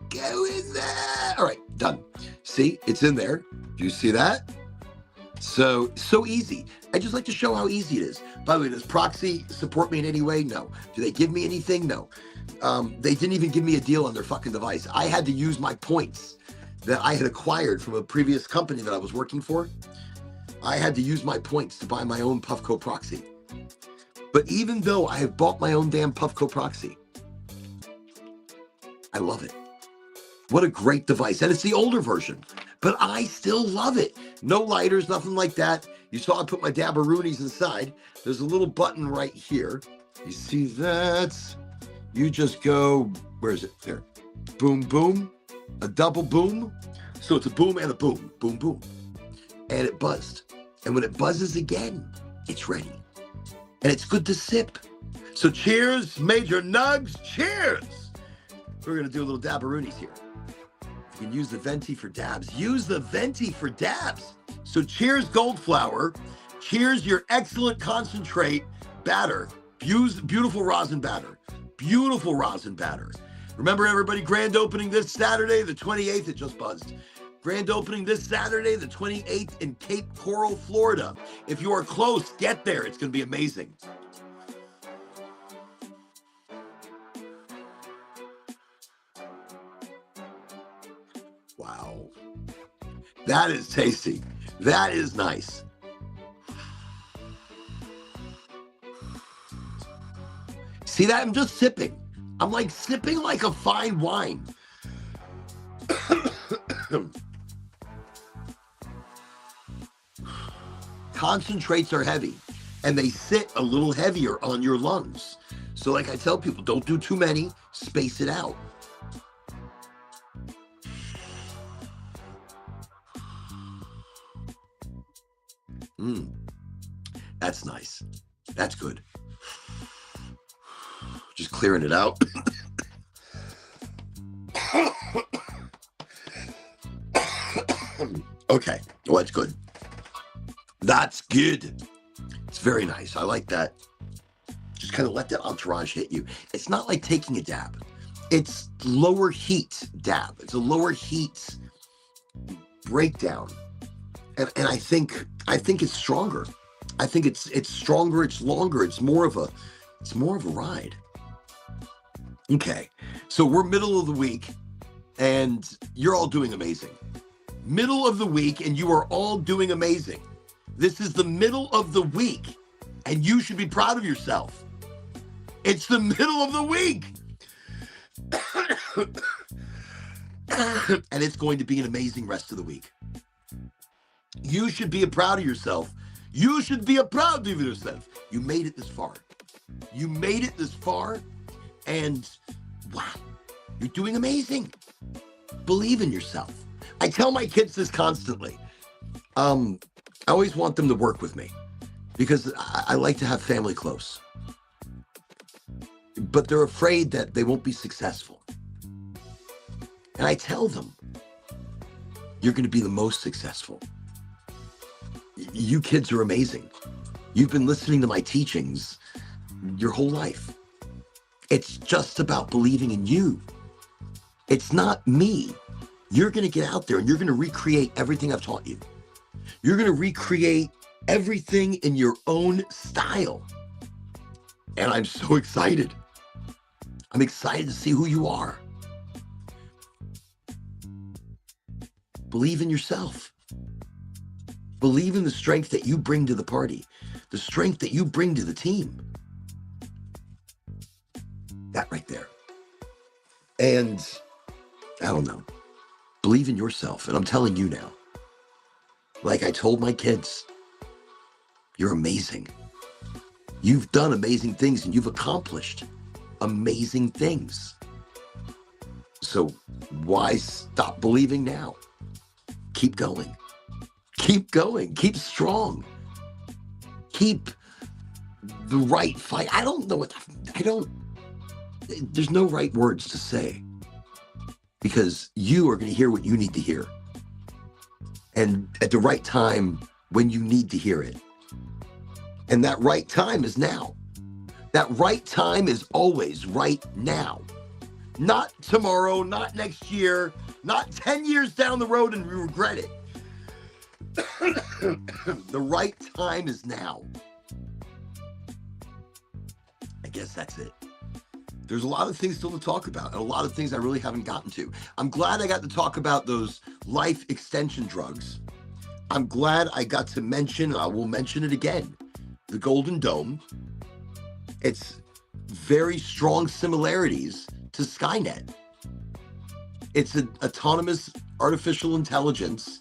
Go in there. All right, done. See, it's in there. Do you see that? So easy. I just like to show how easy it is. By the way, does proxy support me in any way? No. Do they give me anything? No. They didn't even give me a deal on their fucking device. I had to use my points that I had acquired from a previous company that I was working for. I had to use my points to buy my own Puffco proxy. But even though I have bought my own damn Puffco proxy, I love it. What a great device. And it's the older version, but I still love it. No lighters, nothing like that. You saw I put my dabberoonies inside. There's a little button right here. You see that? You just go, where is it? There. Boom, boom. A double boom. So it's a boom and a boom. Boom, boom. And it buzzed. And when it buzzes again, it's ready. And it's good to sip. So cheers, Major Nugs. Cheers. We're going to do a little dabberoonies here. You can use the venti for dabs. Use the venti for dabs. So cheers, Goldflower. Cheers, your excellent concentrate batter. Beautiful rosin batter. Beautiful rosin batter. Remember, everybody, grand opening this Saturday, the 28th. It just buzzed. Grand opening this Saturday, the 28th in Cape Coral, Florida. If you are close, get there. It's going to be amazing. Wow. That is tasty. That is nice. See that? I'm just sipping. I'm like sipping like a fine wine. Concentrates are heavy and they sit a little heavier on your lungs. So like I tell people, don't do too many, space it out. That's nice. That's good. Just clearing it out. Okay, well, that's good. That's good. It's very nice. I like that. Just kind of let that entourage hit you. It's not like taking a dab. It's lower heat dab. It's a lower heat breakdown. And I think it's stronger. I think it's stronger, it's longer, it's more of a ride. Okay. So we're middle of the week and you're all doing amazing. Middle of the week and you are all doing amazing. This is the middle of the week and you should be proud of yourself. It's the middle of the week. And it's going to be an amazing rest of the week. You should be proud of yourself. You should be proud of yourself. You made it this far. You made it this far. And wow, you're doing amazing. Believe in yourself. I tell my kids this constantly. I always want them to work with me because I like to have family close. But they're afraid that they won't be successful. And I tell them, you're going to be the most successful. You kids are amazing. You've been listening to my teachings your whole life. It's just about believing in you. It's not me. You're going to get out there and you're going to recreate everything I've taught you. You're going to recreate everything in your own style. And I'm so excited. I'm excited to see who you are. Believe in yourself. Believe in the strength that you bring to the party, the strength that you bring to the team. That right there. And I don't know, believe in yourself. And I'm telling you now, like I told my kids, you're amazing. You've done amazing things and you've accomplished amazing things. So why stop believing now? Keep going. Keep going. Keep strong. Keep the right fight. I don't know what, there's no right words to say because you are going to hear what you need to hear. And at the right time when you need to hear it. And that right time is now. That right time is always right now. Not tomorrow, not next year, not 10 years down the road and you regret it. The right time is now. I guess that's it. There's a lot of things still to talk about and a lot of things I really haven't gotten to. I'm glad I got to talk about those life extension drugs. I'm glad I got to mention, I will mention it again, the Golden Dome. It's very strong similarities to Skynet. It's an autonomous artificial intelligence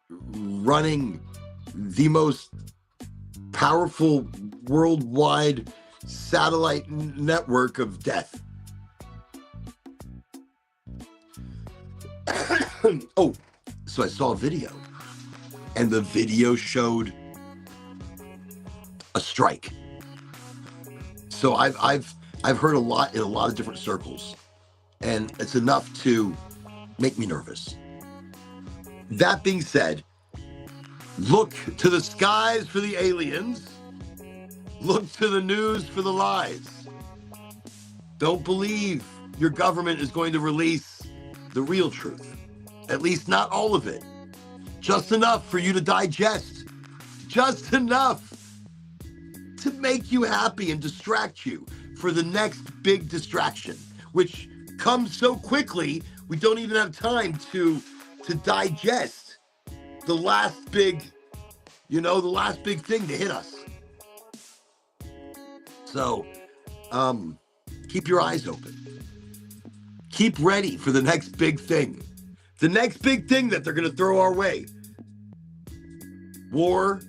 running the most powerful worldwide satellite network of death. Oh, so I saw a video, and the video showed a strike. So I've heard a lot in a lot of different circles, and it's enough to make me nervous. That being said, look to the skies for the aliens. Look to the news for the lies. Don't believe your government is going to release the real truth. At least not all of it. Just enough for you to digest. Just enough to make you happy and distract you for the next big distraction, which comes so quickly, we don't even have time to digest the last big, the last big thing to hit us. So, keep your eyes open. Keep ready for the next big thing. The next big thing that they're going to throw our way. War,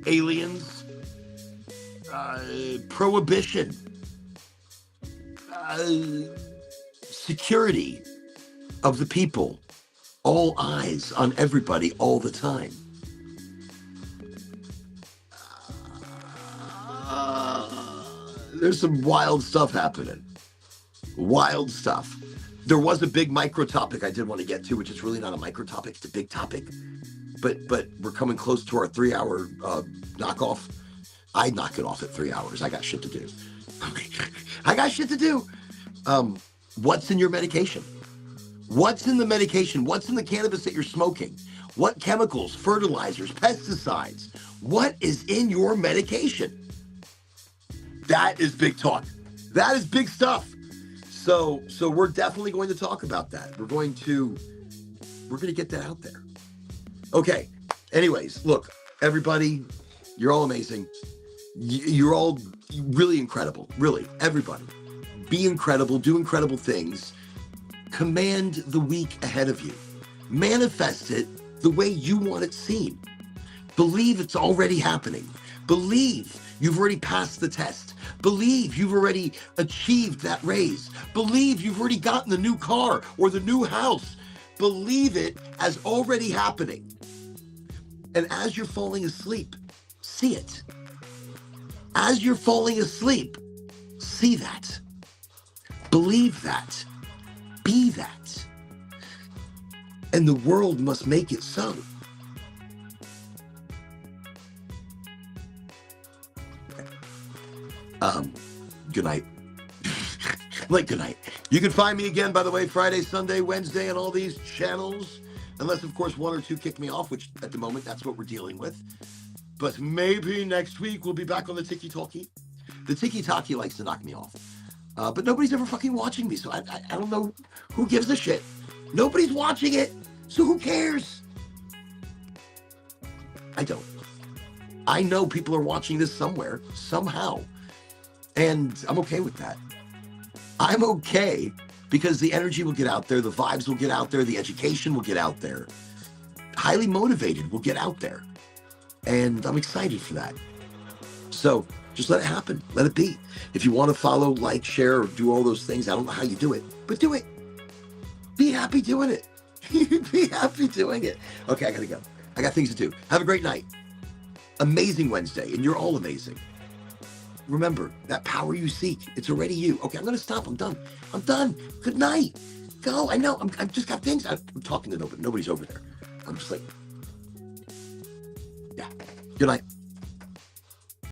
aliens, prohibition, security of the people, all eyes on everybody all the time. There's some wild stuff happening. Wild stuff. There was a big micro topic I did want to get to, which is really not a micro topic, it's a big topic. But we're coming close to our 3-hour knockoff. I'd knock it off at 3 hours. I got shit to do. I got shit to do. What's in your medication? What's in the medication? What's in the cannabis that you're smoking? What chemicals, fertilizers, pesticides? What is in your medication? That is big talk. That is big stuff. So we're definitely going to talk about that. We're going to get that out there. Okay. Anyways, look, everybody, you're all amazing. You're all really incredible. Really, everybody. Be incredible. Do incredible things. Command the week ahead of you. Manifest it the way you want it seen. Believe it's already happening. Believe you've already passed the test. Believe you've already achieved that raise. Believe you've already gotten the new car or the new house. Believe it as already happening. And as you're falling asleep, see it. As you're falling asleep, see that. Believe that. Be that. And the world must make it so. Good night. Good night. You can find me again, by the way, Friday, Sunday, Wednesday, on all these channels. Unless, of course, one or two kick me off, which at the moment, that's what we're dealing with. But maybe next week we'll be back on the talky-talky. The talky-talky likes to knock me off. But nobody's ever fucking watching me, so I don't know who gives a shit. Nobody's watching it, so who cares? I don't. I know people are watching this somewhere, somehow. And I'm okay with that. I'm okay because the energy will get out there, the vibes will get out there, the education will get out there. Highly motivated will get out there. And I'm excited for that. So just let it happen. Let it be. If you want to follow, like, share, or do all those things, I don't know how you do it, but do it. Be happy doing it. Be happy doing it. Okay, I gotta go. I got things to do. Have a great night. Amazing Wednesday, and you're all amazing. Remember, that power you seek, it's already you. Okay, I'm going to stop. I'm done. I'm done. Good night. Go. I know. I've just got things. I'm talking to nobody. Nobody's over there. I'm just like, yeah. Good night.